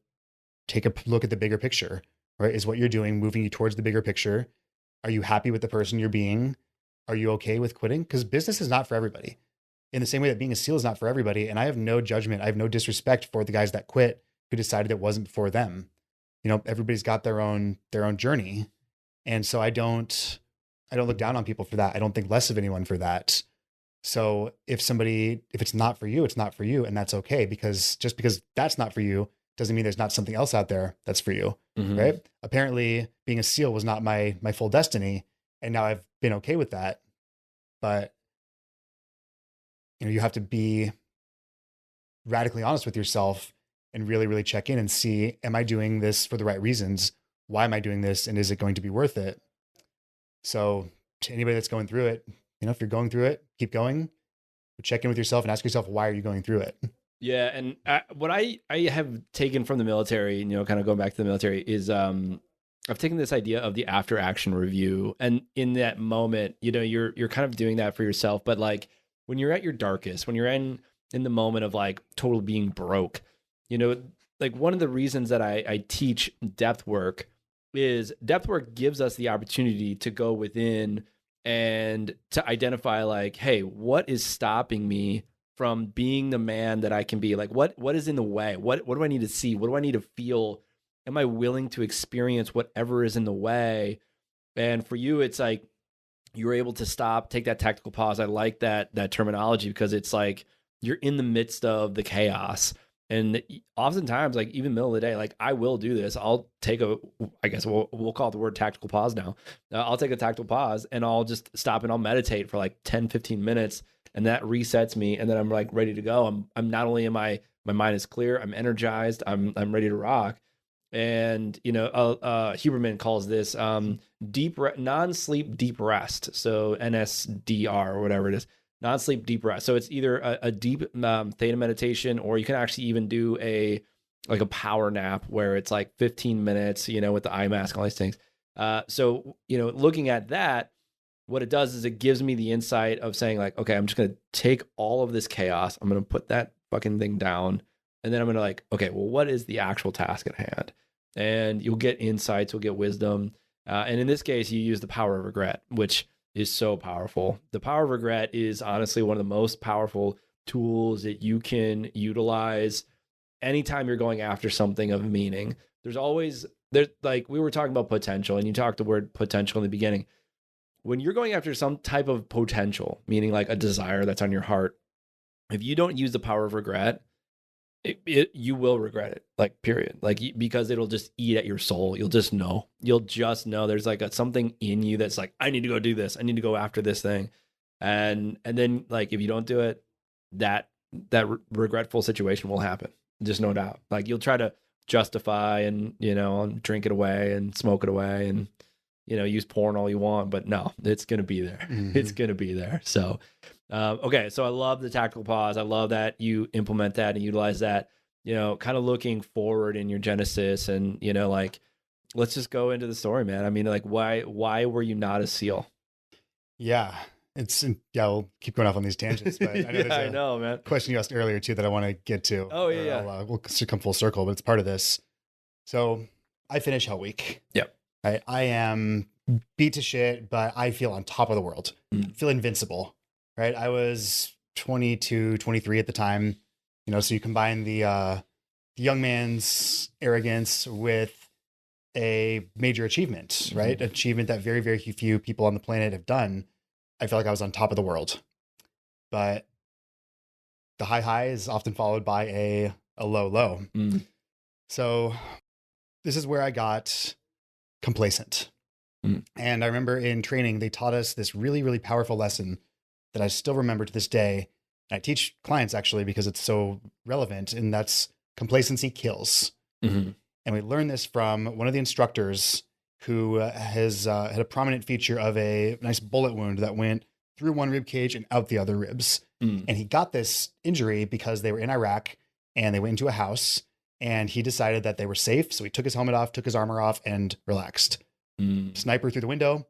look at the bigger picture, right? Is what you're doing moving you towards the bigger picture? Are you happy with the person you're being? Are you okay with quitting? Because business is not for everybody. In the same way that being a SEAL is not for everybody. And I have no judgment. I have no disrespect for the guys that quit who decided it wasn't for them. Everybody's got their own journey. And so I don't look down on people for that. I don't think less of anyone for that. So if it's not for you, it's not for you. And that's okay, because just because that's not for you doesn't mean there's not something else out there that's for you. Mm-hmm. Right. Apparently being a SEAL was not my full destiny. And now I've been okay with that. But you have to be radically honest with yourself and really, really check in and see, am I doing this for the right reasons? Why am I doing this? And is it going to be worth it? So to anybody that's going through it, if you're going through it, keep going, check in with yourself and ask yourself, why are you going through it? Yeah. And what I have taken from the military, kind of going back to the military, is I've taken this idea of the after action review. And in that moment, you're kind of doing that for yourself. But like when you're at your darkest, when you're in the moment of like total being broke, like one of the reasons that I teach depth work is depth work gives us the opportunity to go within and to identify like, hey, what is stopping me from being the man that I can be? Like, what is in the way? What do I need to see? What do I need to feel? Am I willing to experience whatever is in the way? And for you, it's like you're able to stop, take that tactical pause. I like that terminology, because it's like you're in the midst of the chaos. And oftentimes, like even middle of the day, like I will do this. I'll take I guess we'll call it the word tactical pause now. I'll take a tactical pause and I'll just stop and I'll meditate for like 10, 15 minutes. And that resets me. And then I'm like ready to go. I'm not only am my mind is clear, I'm energized, I'm ready to rock. And, Huberman calls this non-sleep deep rest. So NSDR or whatever it is. Non-sleep deep rest. So it's either a deep theta meditation, or you can actually even do a power nap where it's like 15 minutes, with the eye mask, all these things. So, looking at that, what it does is it gives me the insight of saying like, okay, I'm just going to take all of this chaos. I'm going to put that fucking thing down. And then I'm going to like, okay, well, what is the actual task at hand? And you'll get insights, you'll get wisdom. And in this case, you use the power of regret, which is so powerful. The power of regret is honestly one of the most powerful tools that you can utilize anytime you're going after something of meaning. There's like we were talking about potential, and you talked the word potential in the beginning. When you're going after some type of potential, meaning like a desire that's on your heart, if you don't use the power of regret, you will regret it, like period. Like, because it'll just eat at your soul. You'll just know there's like something in you that's like, I need to go do this. I need to go after this thing. And then like, if you don't do it, that regretful situation will happen. Just no doubt. Like you'll try to justify and, drink it away and smoke it away and, use porn all you want, but no, it's going to be there. Mm-hmm. It's going to be there. So, okay. So I love the tactical pause. I love that you implement that and utilize that, kind of looking forward in your genesis and, like, let's just go into the story, man. I mean, like why were you not a SEAL? Yeah, we'll keep going off on these tangents, but I know, man. Question you asked earlier too, that I want to get to. Oh yeah. We'll come full circle, but it's part of this. So I finish Hell Week. Yep. I am beat to shit, but I feel on top of the world. I feel invincible, right? I was 22, 23 at the time, so you combine the young man's arrogance with a major achievement, right? Mm-hmm. Achievement that very, very few people on the planet have done. I feel like I was on top of the world, but the high is often followed by a low. So this is where I got complacent. And I remember in training, they taught us this really, really powerful lesson that I still remember to this day. And I teach clients actually because it's so relevant, and that's complacency kills. Mm-hmm. And we learned this from one of the instructors who has had a prominent feature of a nice bullet wound that went through one rib cage and out the other ribs. And he got this injury because they were in Iraq and they went into a house, and he decided that they were safe. So he took his helmet off, took his armor off, and relaxed. Sniper through the window,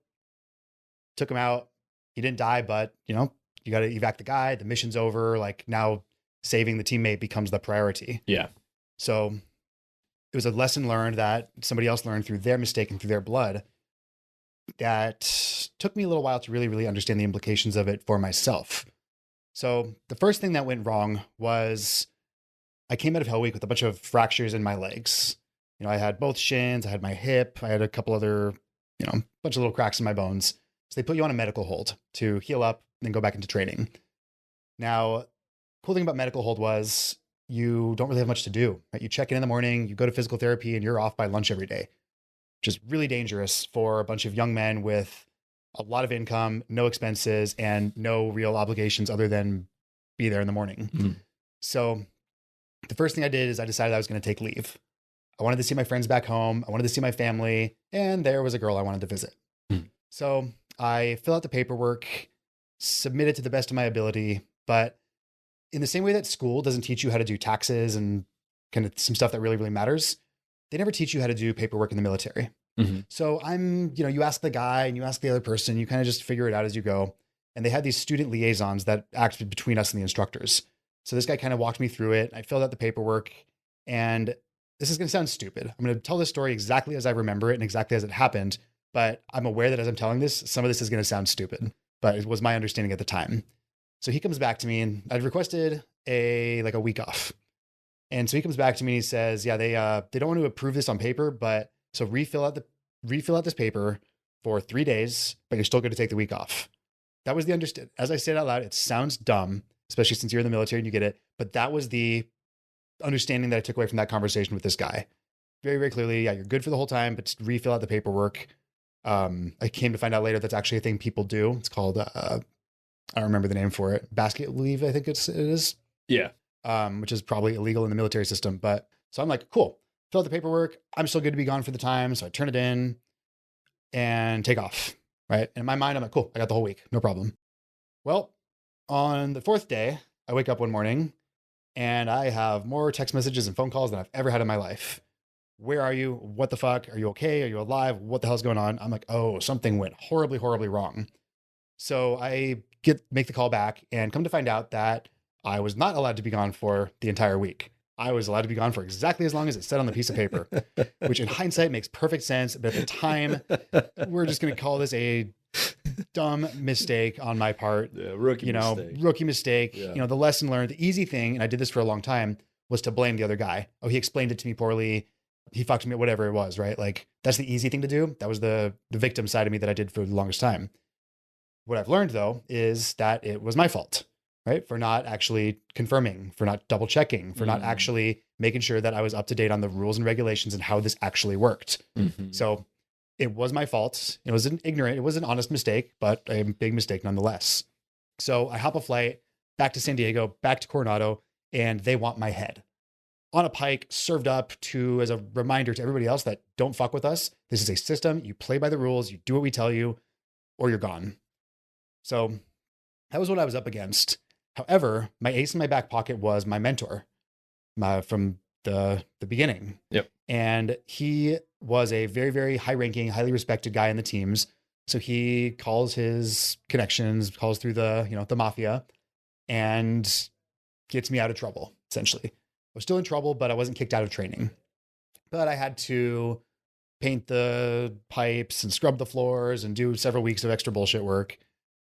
took him out. He didn't die, but you got to evac the guy. The mission's over. Like now saving the teammate becomes the priority. Yeah. So it was a lesson learned that somebody else learned through their mistake and through their blood that took me a little while to really, really understand the implications of it for myself. So the first thing that went wrong was I came out of Hell Week with a bunch of fractures in my legs. I had both shins, I had my hip, I had a couple other, bunch of little cracks in my bones. So they put you on a medical hold to heal up and then go back into training. Now, cool thing about medical hold was you don't really have much to do, right? You check in the morning, you go to physical therapy, and you're off by lunch every day, which is really dangerous for a bunch of young men with a lot of income, no expenses, and no real obligations other than be there in the morning. Mm-hmm. So the first thing I did is I decided I was going to take leave. I wanted to see my friends back home. I wanted to see my family. And there was a girl I wanted to visit. Mm-hmm. So I fill out the paperwork, submit it to the best of my ability. But in the same way that school doesn't teach you how to do taxes and kind of some stuff that really, really matters, they never teach you how to do paperwork in the military. Mm-hmm. So you ask the guy and you ask the other person, you kind of just figure it out as you go. And they had these student liaisons that acted between us and the instructors. So this guy kind of walked me through it. I filled out the paperwork, and this is going to sound stupid. I'm going to tell this story exactly as I remember it and exactly as it happened. But I'm aware that as I'm telling this, some of this is going to sound stupid, but it was my understanding at the time. So he comes back to me, and I'd requested a week off. And so he comes back to me and he says, yeah, they don't want to approve this on paper, but so refill out this paper for 3 days, but you're still going to take the week off. That was the understand. As I say it out loud, it sounds dumb, especially since you're in the military and you get it. But that was the understanding that I took away from that conversation with this guy. Very, very clearly, yeah, you're good for the whole time, but just refill out the paperwork. I came to find out later that's actually a thing people do. It's called, I don't remember the name for it. Basket leave, I think it is. Yeah. Which is probably illegal in the military system. But so I'm like, cool, fill out the paperwork. I'm still good to be gone for the time. So I turn it in and take off. Right. And in my mind, I'm like, cool, I got the whole week. No problem. Well, on the 4th day, I wake up one morning and I have more text messages and phone calls than I've ever had in my life. Where are you? What the fuck? Are you okay? Are you alive? What the hell's going on? I'm like, oh, something went horribly, horribly wrong. So I make the call back and come to find out that I was not allowed to be gone for the entire week. I was allowed to be gone for exactly as long as it said on the piece of paper, which in hindsight makes perfect sense. But at the time, we're just going to call this a dumb mistake on my part. Yeah, rookie mistake. Yeah. The lesson learned, the easy thing, and I did this for a long time, was to blame the other guy. Oh, he explained it to me poorly. He fucked me, whatever it was, right? Like, that's the easy thing to do. That was the victim side of me that I did for the longest time. What I've learned, though, is that it was my fault, right? For not actually confirming, for not double checking, for not actually making sure that I was up to date on the rules and regulations and how this actually worked. Mm-hmm. So it was my fault. It was an honest mistake, but a big mistake nonetheless. So I hop a flight back to San Diego, back to Coronado, and they want my head on a pike, served up as a reminder to everybody else that don't fuck with us. This is a system. You play by the rules. You do what we tell you, or you're gone. So that was what I was up against. However, my ace in my back pocket was my mentor from the beginning. Yep. And he was a very, very high-ranking, highly respected guy in the teams. So he calls his connections, calls through the mafia, and gets me out of trouble, essentially. I was still in trouble, but I wasn't kicked out of training. But I had to paint the pipes and scrub the floors and do several weeks of extra bullshit work.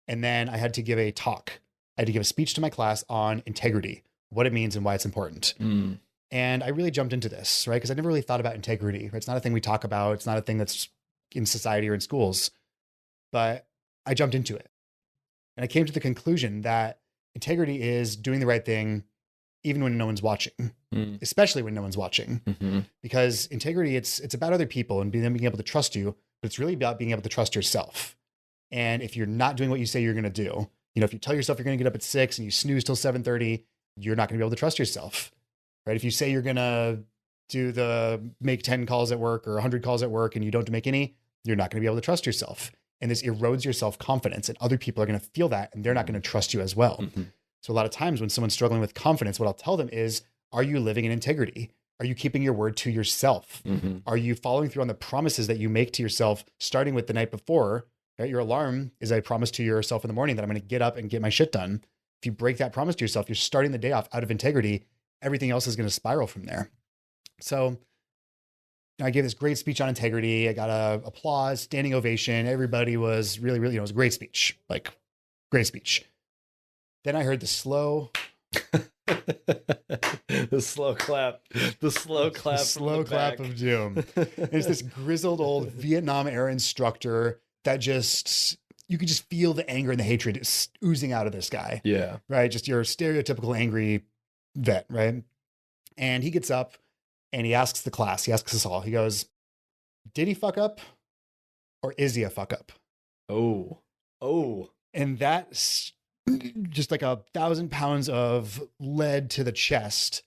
And then I had to give a talk. I had to give a speech to my class on integrity, what it means and why it's important. Mm. And I really jumped into this, right? Because I never really thought about integrity. Right? It's not a thing we talk about. It's not a thing that's in society or in schools. But I jumped into it. And I came to the conclusion that integrity is doing the right thing even when no one's watching, especially when no one's watching. Mm-hmm. Because integrity, it's about other people and them being able to trust you, but it's really about being able to trust yourself. And if you're not doing what you say you're going to do, if you tell yourself you're going to get up at 6 and you snooze till 7:30, you're not going to be able to trust yourself, right? If you say you're going to make 10 calls at work or 100 calls at work and you don't make any, you're not going to be able to trust yourself. And this erodes your self-confidence, and other people are going to feel that and they're not going to trust you as well. Mm-hmm. So a lot of times when someone's struggling with confidence, what I'll tell them is, are you living in integrity? Are you keeping your word to yourself? Mm-hmm. Are you following through on the promises that you make to yourself, starting with the night before? Right? Your alarm is a promise to yourself in the morning that I'm going to get up and get my shit done. If you break that promise to yourself, you're starting the day off out of integrity. Everything else is going to spiral from there. So I gave this great speech on integrity. I got applause, standing ovation. Everybody was really, really, it was a great speech, like great speech. Then I heard the slow clap, the slow clap of doom. There's this grizzled old Vietnam era instructor that just, you could just feel the anger and the hatred just oozing out of this guy. Yeah. Right. Just your stereotypical angry vet. Right. And he gets up and he asks the class, he asks us all, he goes, did he fuck up or is he a fuck up? Oh. And that's just like 1,000 pounds of lead to the chest.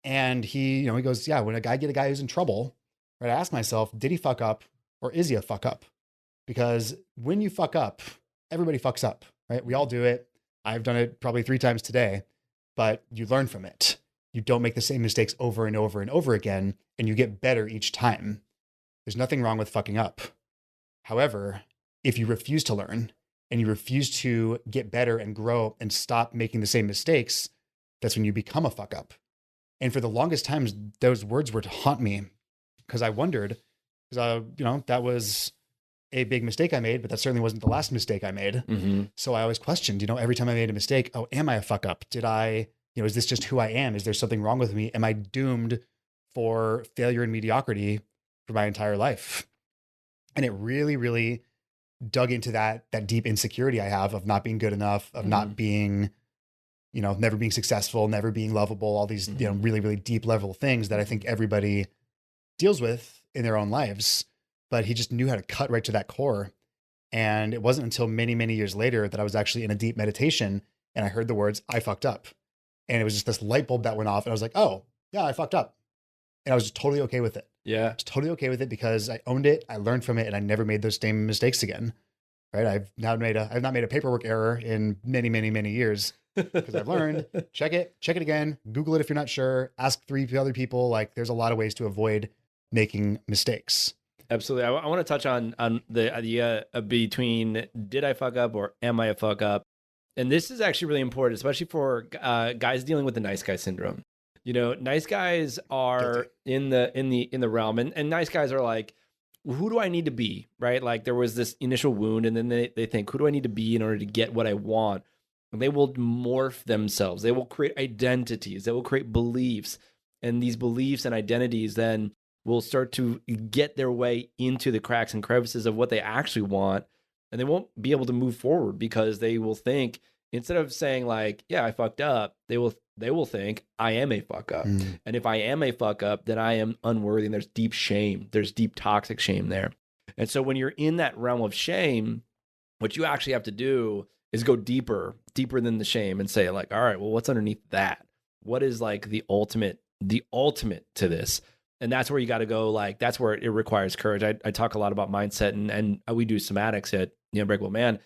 And he goes, yeah, when I get a guy who's in trouble, right, I ask myself, did he fuck up or is he a fuck up? Because when you fuck up, everybody fucks up, right? We all do it. I've done it probably 3 times today, but you learn from it. You don't make the same mistakes over and over and over again, and you get better each time. There's nothing wrong with fucking up. However, if you refuse to learn and you refuse to get better and grow and stop making the same mistakes, that's when you become a fuck up. And for the longest times, those words were to haunt me because I wondered, because that was a big mistake I made, but that certainly wasn't the last mistake I made. Mm-hmm. So I always questioned, every time I made a mistake, oh, am I a fuck up? Did I, is this just who I am? Is there something wrong with me? Am I doomed for failure and mediocrity for my entire life? And it really, really dug into that deep insecurity I have of not being good enough, of not being, never being successful, never being lovable, all these, really, really deep level things that I think everybody deals with in their own lives. But he just knew how to cut right to that core. And it wasn't until many, many years later that I was actually in a deep meditation and I heard the words, I fucked up. And it was just this light bulb that went off. And I was like, oh, yeah, I fucked up. And I was just totally okay with it. Yeah. I was totally okay with it because I owned it. I learned from it and I never made those same mistakes again. Right. I've not made a paperwork error in many, many, many years because I've learned, check it again, Google it if you're not sure, ask 3 other people. Like there's a lot of ways to avoid making mistakes. Absolutely. I want to touch on the idea between did I fuck up or am I a fuck up? And this is actually really important, especially for guys dealing with the nice guy syndrome. Nice guys are in the realm, and nice guys are like, who do I need to be, right? Like there was this initial wound, and then they think, who do I need to be in order to get what I want? And they will morph themselves. They will create identities. They will create beliefs, and these beliefs and identities then will start to get their way into the cracks and crevices of what they actually want, and they won't be able to move forward because they will think, instead of saying like, yeah, I fucked up, they will think I am a fuck up. And if I am a fuck up, then I am unworthy. And there's deep shame. There's deep toxic shame there. And so when you're in that realm of shame, what you actually have to do is go deeper than the shame and say like, all right, well, what's underneath that? What is like the ultimate to this? And that's where you got to go. Like, that's where it requires courage. I talk a lot about mindset and we do somatics at the Unbreakable Man.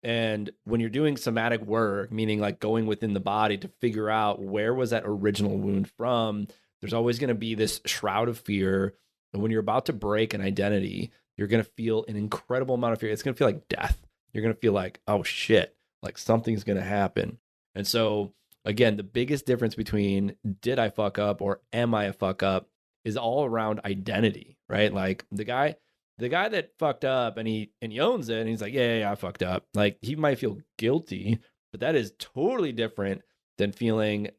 And when you're doing somatic work, meaning like going within the body to figure out where was that original wound from, there's always going to be this shroud of fear. And when you're about to break an identity, you're going to feel an incredible amount of fear. It's going to feel like death. You're going to feel like, oh shit, like something's going to happen. And so again, the biggest difference between did I fuck up or am I a fuck up is all around identity, right? Like the guy that fucked up and he owns it and he's like, yeah, I fucked up. Like he might feel guilty, but that is totally different than feeling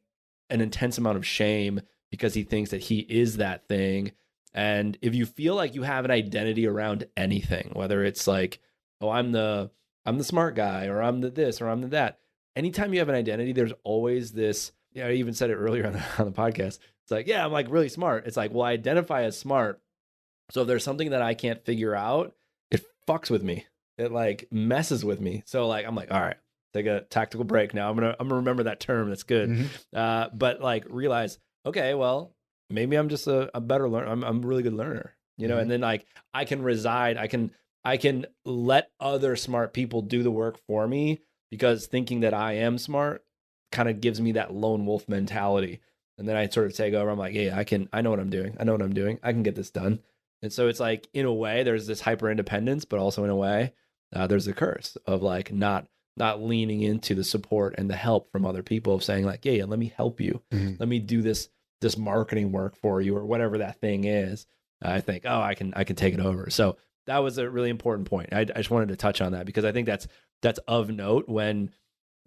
an intense amount of shame because he thinks that he is that thing. And if you feel like you have an identity around anything, whether it's like, oh, I'm the smart guy, or I'm the this, or I'm the that. Anytime you have an identity, there's always this, I even said it earlier on the podcast. It's like, yeah, I'm like really smart. It's like, well, I identify as smart. So if there's something that I can't figure out, it fucks with me. It like messes with me. So like, I'm like, all right, take a tactical break now. I'm gonna remember that term. That's good. But like realize, okay, well, maybe I'm just a better learner. I'm a really good learner, and then like I can let other smart people do the work for me, because thinking that I am smart kind of gives me that lone wolf mentality. And then I sort of take over. I'm like, yeah, I know what I'm doing. I know what I'm doing. I can get this done. And so it's like, in a way, there's this hyper independence, but also in a way, there's the curse of like not leaning into the support and the help from other people, of saying like, yeah, let me help you. Mm-hmm. Let me do this marketing work for you, or whatever that thing is. I think, oh, I can take it over. So that was a really important point. I just wanted to touch on that, because I think that's of note when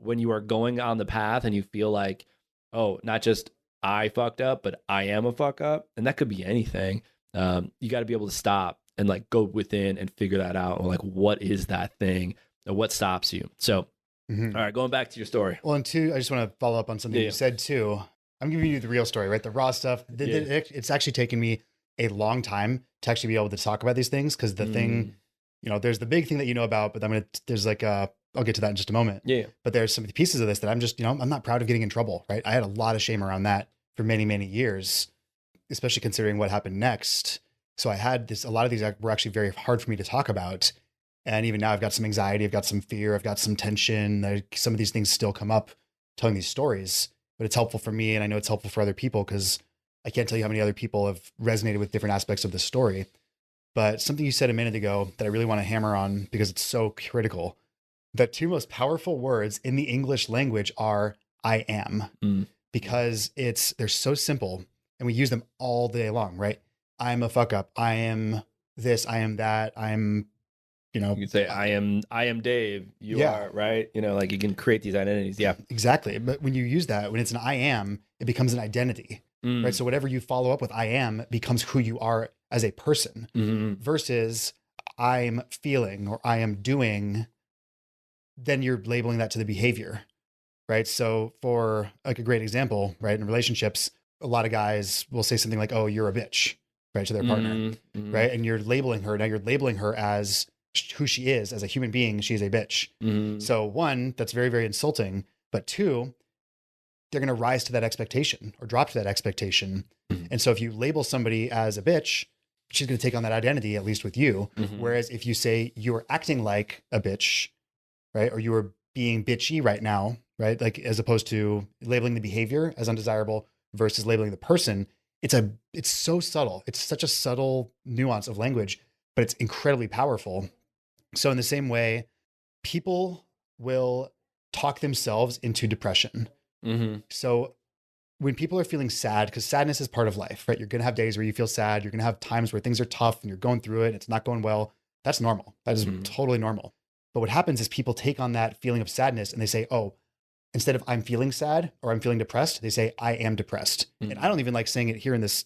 you are going on the path and you feel like, oh, not just I fucked up, but I am a fuck up. And that could be anything. You got to be able to stop and like go within and figure that out. Or like, what is that thing? Or what stops you? So, all right, going back to your story. Well, and two, I just want to follow up on something you said too. I'm giving you the real story, right? The raw stuff. It's actually taken me a long time to actually be able to talk about these things, because the thing, there's the big thing that you know about, but there's like I'll get to that in just a moment. Yeah. But there's some pieces of this that I'm just, I'm not proud of getting in trouble, right? I had a lot of shame around that for many, many years, especially considering what happened next. So I had a lot of these were actually very hard for me to talk about. And even now I've got some anxiety, I've got some fear, I've got some tension. Some of these things still come up telling these stories, but it's helpful for me. And I know it's helpful for other people, because I can't tell you how many other people have resonated with different aspects of the story. But something you said a minute ago that I really want to hammer on, because it's so critical. The two most powerful words in the English language are I am, because they're so simple and we use them all day long, right? I'm a fuck up. I am this, I am that, you could say I am Dave. You are, right? Like you can create these identities. Yeah, exactly. But when you use that, when it's an I am, it becomes an identity, right? So whatever you follow up with I am becomes who you are as a person, versus I'm feeling or I am doing, then you're labeling that to the behavior, right? So for like a great example, right, in relationships, a lot of guys will say something like, oh, you're a bitch, right, to their partner, right? And you're labeling her as who she is as a human being. She is a bitch. So one, that's very, very insulting. But two, they're going to rise to that expectation or drop to that expectation. And so if you label somebody as a bitch, she's going to take on that identity, at least with you. Whereas if you say you're acting like a bitch, right, or you are being bitchy right now, right, like as opposed to labeling the behavior as undesirable versus labeling the person, it's so subtle. It's such a subtle nuance of language, but it's incredibly powerful. So in the same way, people will talk themselves into depression. So when people are feeling sad, because sadness is part of life, right? You're going to have days where you feel sad. You're going to have times where things are tough and you're going through it. It's not going well. That's normal. That is totally normal. But what happens is people take on that feeling of sadness and they say, oh, instead of I'm feeling sad or I'm feeling depressed, they say I am depressed. And I don't even like saying it here in this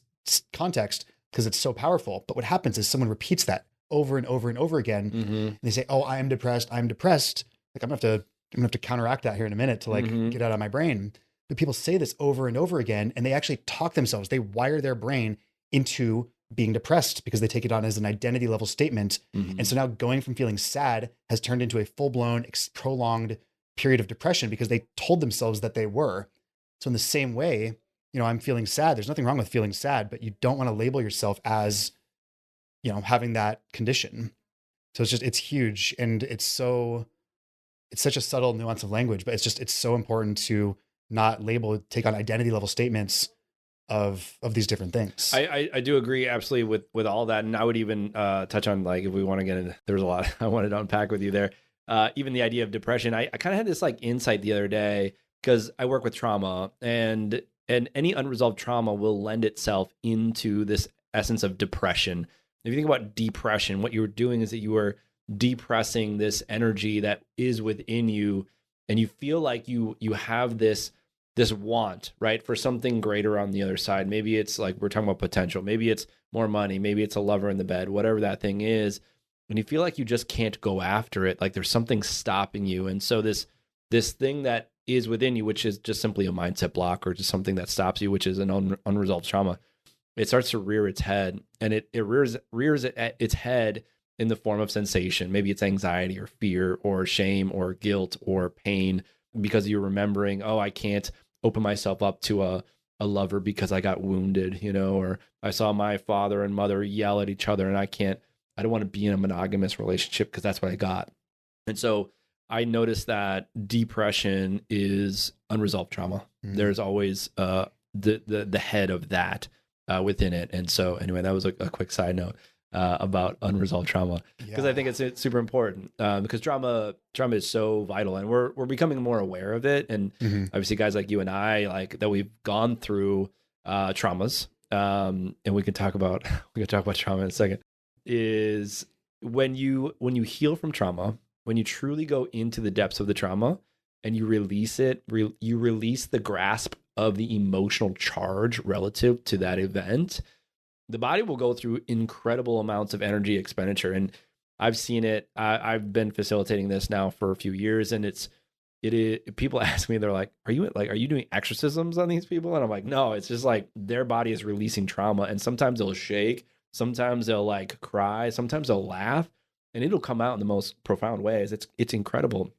context because it's so powerful. But what happens is someone repeats that over and over and over again. And they say, oh, I am depressed. I'm depressed. Like I'm gonna have to counteract that here in a minute to like get out of my brain. But people say this over and over again, and they actually talk themselves. They wire their brain into being depressed because they take it on as an identity level statement. And so now going from feeling sad has turned into a full-blown, prolonged period of depression because they told themselves that they were. So in the same way, I'm feeling sad. There's nothing wrong with feeling sad, but you don't want to label yourself as, having that condition. So it's huge. And it's such a subtle nuance of language, but it's so important to not take on identity level statements of these different things. I do agree absolutely with all that. And I would even touch on, like, if we want to get into, there's a lot I wanted to unpack with you there. Even the idea of depression. I kind of had this like insight the other day because I work with trauma, and any unresolved trauma will lend itself into this essence of depression. If you think about depression, what you're doing is that you are depressing this energy that is within you, and you feel like you have this want, right, for something greater on the other side. Maybe it's like we're talking about potential. Maybe it's more money. Maybe it's a lover in the bed, whatever that thing is. And you feel like you just can't go after it. Like there's something stopping you. And so this thing that is within you, which is just simply a mindset block or just something that stops you, which is an unresolved trauma, it starts to rear its head, and it rears its head in the form of sensation. Maybe it's anxiety or fear or shame or guilt or pain because you're remembering, oh, I can't open myself up to a lover because I got wounded, or I saw my father and mother yell at each other and I don't want to be in a monogamous relationship because that's what I got. And so I noticed that depression is unresolved trauma. There's always the head of that within it. And so anyway, that was a quick side note about unresolved trauma, because I think it's super important because trauma is so vital, and we're becoming more aware of it. And obviously guys like you and I, like that, we've gone through traumas, and we can talk about trauma in a second. Is when you heal from trauma, when you truly go into the depths of the trauma and you release it, you release the grasp of the emotional charge relative to that event, the body will go through incredible amounts of energy expenditure. And I've seen it. I've been facilitating this now for a few years, and it is, people ask me, they're like, are you doing exorcisms on these people? And I'm like, no, it's just like their body is releasing trauma. And sometimes they'll shake, sometimes they'll like cry, sometimes they'll laugh, and it'll come out in the most profound ways. It's incredible.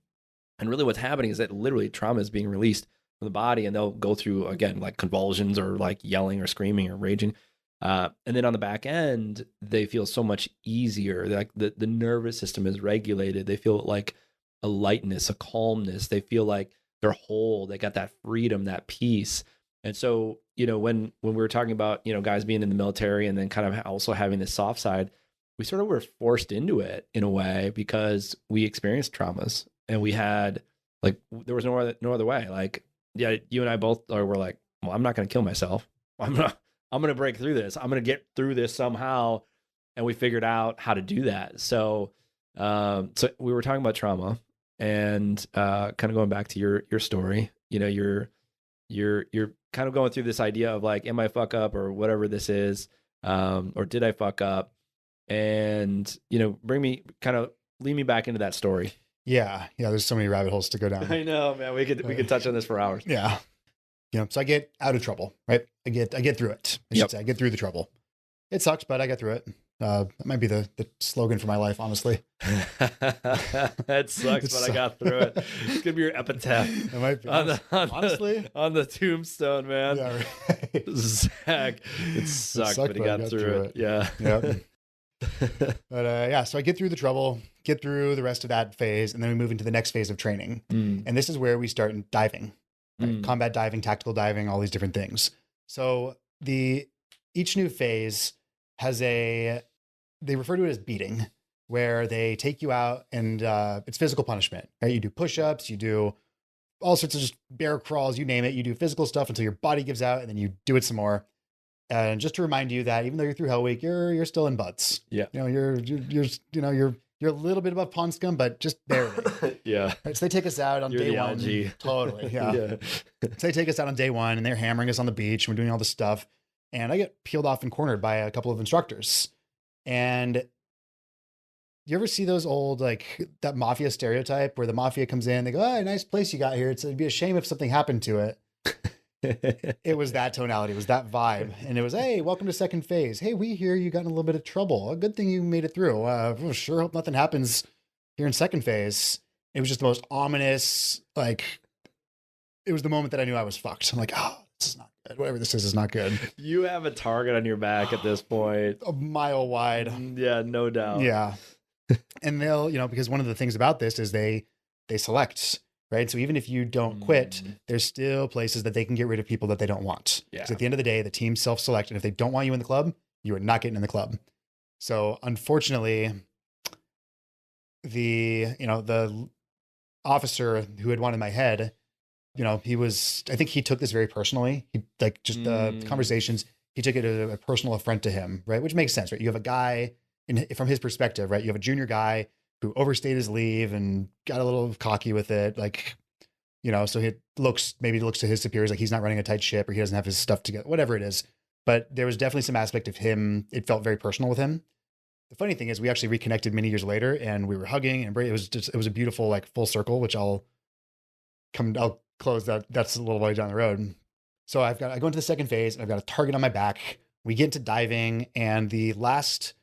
And really what's happening is that literally trauma is being released from the body, and they'll go through, again, like convulsions or like yelling or screaming or raging. And then on the back end, they feel so much easier. Like the nervous system is regulated. They feel like a lightness, a calmness. They feel like they're whole. They got that freedom, that peace. And so, when we were talking about, guys being in the military and then kind of also having this soft side, we sort of were forced into it in a way because we experienced traumas, and we had, like, there was no other way. Like, yeah, you and I both were like, well, I'm not going to kill myself. I'm going to break through this. I'm going to get through this somehow. And we figured out how to do that. So we were talking about trauma, and kind of going back to your story, you're kind of going through this idea of like, am I fuck up or whatever this is? Or did I fuck up? And, lead me back into that story. Yeah. There's so many rabbit holes to go down. I know, man. We could touch on this for hours. Yeah. So I get out of trouble, right? I get through it. I should say I get through the trouble. It sucks, but I get through it. That might be the slogan for my life, honestly. That sucks, but I got through it. It's gonna be your epitaph. It might be, honestly, on the tombstone, man. Yeah, right. Zach, it sucked, but he got through it. Yeah. Yep. But so I get through the trouble, get through the rest of that phase, and then we move into the next phase of training. And this is where we start diving. Right? Combat diving, tactical diving, all these different things. So each new phase has they refer to it as beating, where they take you out and it's physical punishment, right? You do push-ups, you do all sorts of just bear crawls, you name it. You do physical stuff until your body gives out, and then you do it some more. And just to remind you that even though you're through Hell Week, you're still in butts. Yeah. You're a little bit above pond scum, but just barely. Yeah. Right, so they take us out on day one. Algae. Totally. Yeah. So they take us out on day one, and they're hammering us on the beach, and we're doing all this stuff. And I get peeled off and cornered by a couple of instructors. And you ever see those old, like that mafia stereotype where the mafia comes in, they go, "Oh, nice place you got here. It'd be a shame if something happened to it." It was that tonality, it was that vibe. And it was, "Hey, welcome to second phase. Hey, we hear you got in a little bit of trouble. A good thing you made it through. Sure hope nothing happens here in second phase." It was just the most ominous, like, it was the moment that I knew I was fucked. I'm like, oh, this is not good. Whatever this is not good. You have a target on your back at this point. A mile wide. Yeah, no doubt. Yeah. And they'll, because one of the things about this is they select, right? So even if you don't quit, there's still places that they can get rid of people that they don't want. Yeah. So at the end of the day, the team self-select. And if they don't want you in the club, you are not getting in the club. So unfortunately, the officer who had wanted my head, I think he took this very personally. He, like, just the conversations, he took it as a personal affront to him, right? Which makes sense, right? You have a guy, from his perspective, right? You have a junior guy who overstayed his leave and got a little cocky with it. Like, so he looks to his superiors like he's not running a tight ship, or he doesn't have his stuff together, whatever it is. But there was definitely some aspect of him. It felt very personal with him. The funny thing is we actually reconnected many years later, and we were hugging, and it was a beautiful, like, full circle, which I'll close that. That's a little way down the road. So I go into the second phase, and I've got a target on my back. We get into diving, and the last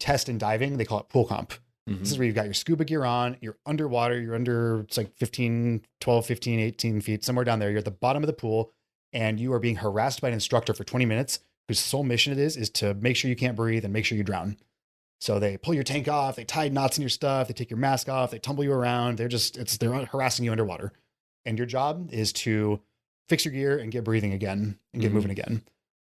test in diving, they call it pool comp. Mm-hmm. This is where you've got your scuba gear on, you're underwater, you're under, it's like 12, 15, 18 feet, somewhere down there. You're at the bottom of the pool, and you are being harassed by an instructor for 20 minutes, whose sole mission is to make sure you can't breathe and make sure you drown. So they pull your tank off, they tie knots in your stuff, they take your mask off, they tumble you around. They're harassing you underwater. And your job is to fix your gear and get breathing again and get moving again.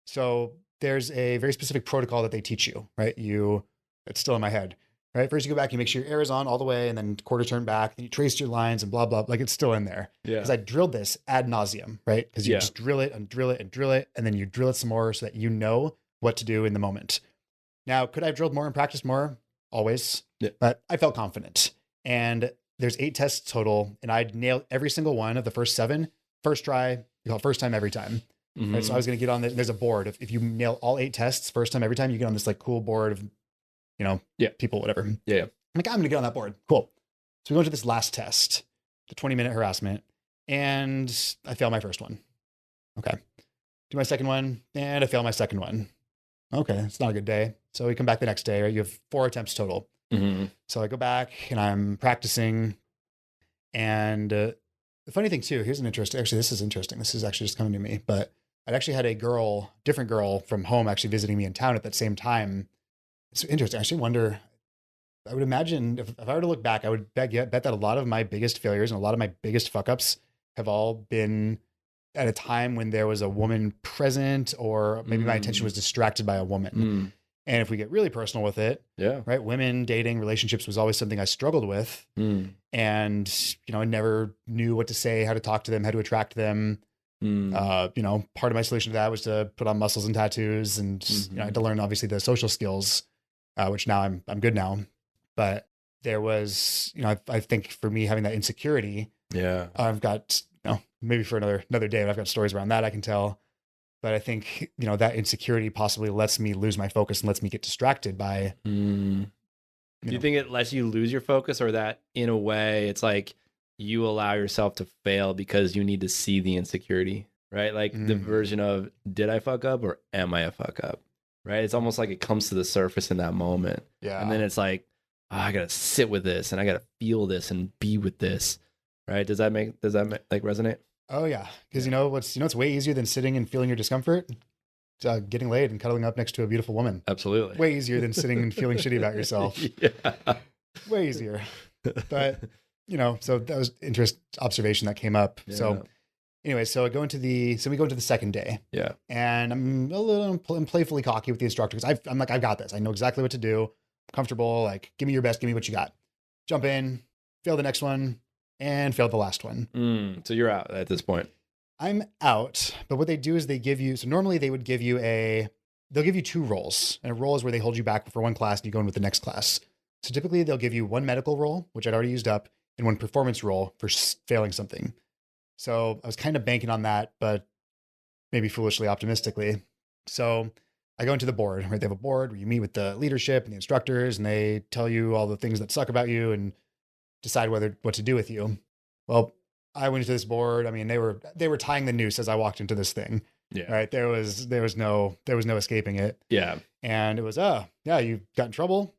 So there's a very specific protocol that they teach you, right? It's still in my head, right? First you go back, you make sure your air is on all the way and then quarter turn back, then you trace your lines and blah, blah, like it's still in there. Yeah. Because I drilled this ad nauseum, right? Because you just drill it and drill it and drill it. And then you drill it some more so that you know what to do in the moment. Now, could I have drilled more and practiced more? Always. Yeah. But I felt confident. And there's 8 tests total. And I'd nailed every single one of the first 7. First try, first time every time. Right? So I was going to get on there's a board. If you nail all 8 tests first time every time, you get on this like cool board of, people, whatever. Yeah. I'm like, I'm going to get on that board. Cool. So we go into this last test, the 20-minute harassment. And I fail my first one. Okay. Do my second one. And I fail my second one. Okay. It's not a good day. So we come back the next day, right? You have 4 attempts total. So I go back and I'm practicing. And the funny thing too, this is interesting. This is actually just coming to me, but I'd actually had different girl from home actually visiting me in town at that same time. It's interesting. I actually wonder, I would imagine if I were to look back, I would bet that a lot of my biggest failures and a lot of my biggest fuck ups have all been at a time when there was a woman present, or maybe my attention was distracted by a woman. And if we get really personal with it, right? Women, dating, relationships was always something I struggled with. And, I never knew what to say, how to talk to them, how to attract them. Part of my solution to that was to put on muscles and tattoos. And I had to learn obviously the social skills, which now I'm good now. But there was, I think for me having that insecurity, I've got, maybe for another day, I've got stories around that I can tell. But I think, that insecurity possibly lets me lose my focus and lets me get distracted by. Do you think it lets you lose your focus, or that in a way it's like you allow yourself to fail because you need to see the insecurity, right? Like the version of, did I fuck up or am I a fuck up? Right? It's almost like it comes to the surface in that moment. Yeah. And then it's like, I got to sit with this and I got to feel this and be with this. Right? Does that like resonate? Oh yeah. Because what's way easier than sitting and feeling your discomfort? Getting laid and cuddling up next to a beautiful woman. Absolutely. Way easier than sitting and feeling shitty about yourself. Way easier. But, so that was interesting observation that came up. Yeah. So anyway, we go into the second day. Yeah. And I'm playfully cocky with the instructor because I'm like, I've got this. I know exactly what to do. I'm comfortable. Like, give me your best. Give me what you got. Jump in, fail the next one, and failed the last one. So you're out at this point. I'm out, but what they do is normally they would give you they'll give you 2 roles, and a role is where they hold you back for one class and you go in with the next class. So typically they'll give you 1 medical role, which I'd already used up, and 1 performance role for failing something. So I was kind of banking on that, but maybe foolishly optimistically. So I go into the board, right? They have a board where you meet with the leadership and the instructors, and they tell you all the things that suck about you and decide what to do with you. Well, I went into this board. I mean, they were tying the noose as I walked into this thing. Yeah. Right. There was no escaping it. Yeah. And it was, you got in trouble.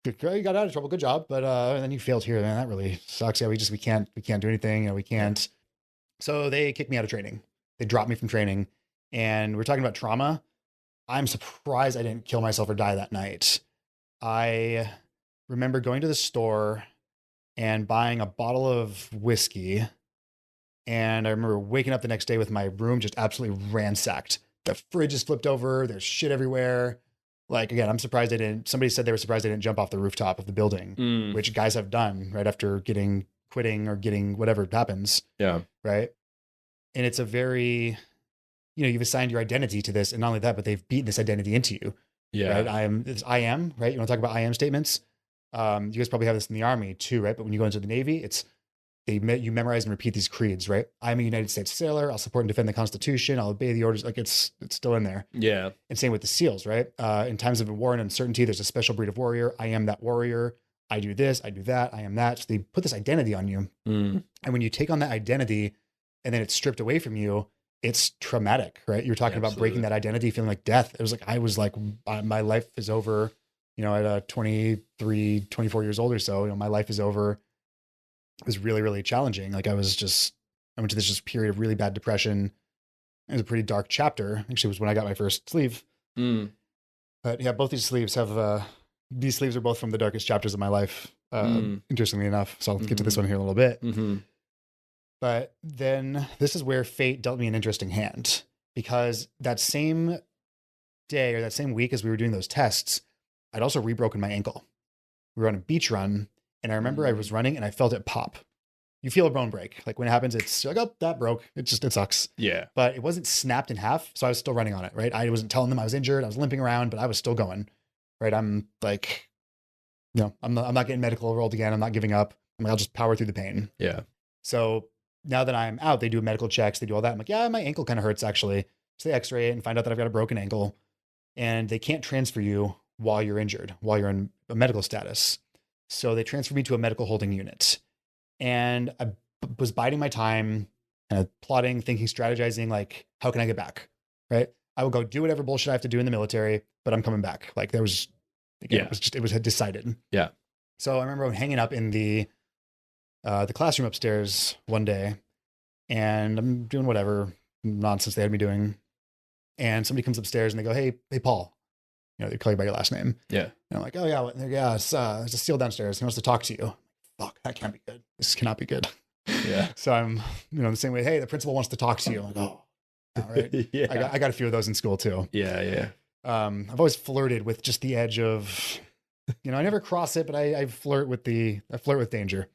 You got out of trouble. Good job. But and then you failed here. Man, that really sucks. Yeah, we can't do anything. We can't. So they kicked me out of training. They dropped me from training. And we're talking about trauma. I'm surprised I didn't kill myself or die that night. I remember going to the store and buying a bottle of whiskey. And I remember waking up the next day with my room just absolutely ransacked. The fridge is flipped over. There's shit everywhere. Like, again, I'm surprised somebody said they were surprised I didn't jump off the rooftop of the building, which guys have done right after quitting or getting whatever happens. Yeah. Right. And it's a very, you've assigned your identity to this. And not only that, but they've beaten this identity into you. Yeah. Right. I am, right? You want to talk about I am statements? You guys probably have this in the Army too, right? But when you go into the Navy, you memorize and repeat these creeds, right? I'm a United States sailor. I'll support and defend the Constitution. I'll obey the orders. Like it's still in there. Yeah. And same with the SEALs, right? In times of war and uncertainty, there's a special breed of warrior. I am that warrior. I do this. I do that. I am that. So they put this identity on you. And when you take on that identity and then it's stripped away from you, it's traumatic, right? You're talking about breaking that identity, feeling like death. I was like, my life is over, at 23, 24 years old or so, my life is over. It was really, really challenging. Like I went to this just period of really bad depression. It was a pretty dark chapter. Actually, it was when I got my first sleeve. But yeah, both these sleeves are both from the darkest chapters of my life. Interestingly enough. So I'll get to this one here in a little bit. But then this is where fate dealt me an interesting hand, because that same day or that same week as we were doing those tests, I'd also rebroken my ankle. We were on a beach run, and I remember I was running and I felt it pop. You feel a bone break. Like when it happens, it's like, oh, that broke. It sucks. Yeah. But it wasn't snapped in half. So I was still running on it, right? I wasn't telling them I was injured. I was limping around, but I was still going, right? I'm like, I'm not getting medical rolled again. I'm not giving up. I'm like, I'll just power through the pain. Yeah. So now that I'm out, they do medical checks. They do all that. I'm like, yeah, my ankle kind of hurts actually. So they x-ray it and find out that I've got a broken ankle, and they can't transfer you while you're injured, while you're in a medical status. So they transferred me to a medical holding unit, and I was biding my time, kind of plotting, thinking, strategizing, like, how can I get back? Right. I will go do whatever bullshit I have to do in the military, but I'm coming back. Like there was, again, it was decided. Yeah. So I remember hanging up in the classroom upstairs one day, and I'm doing whatever nonsense they had me doing. And somebody comes upstairs and they go, hey, Paul, they call you by your last name. Yeah. And I'm like, oh yeah. There's a SEAL downstairs. He wants to talk to you. Fuck, that can't be good. This cannot be good. Yeah. So I'm, the same way, hey, the principal wants to talk to you. I'm like, oh, all right. Yeah. I got a few of those in school too. Yeah. Yeah. I've always flirted with just the edge of, I never cross it, but I flirt with danger.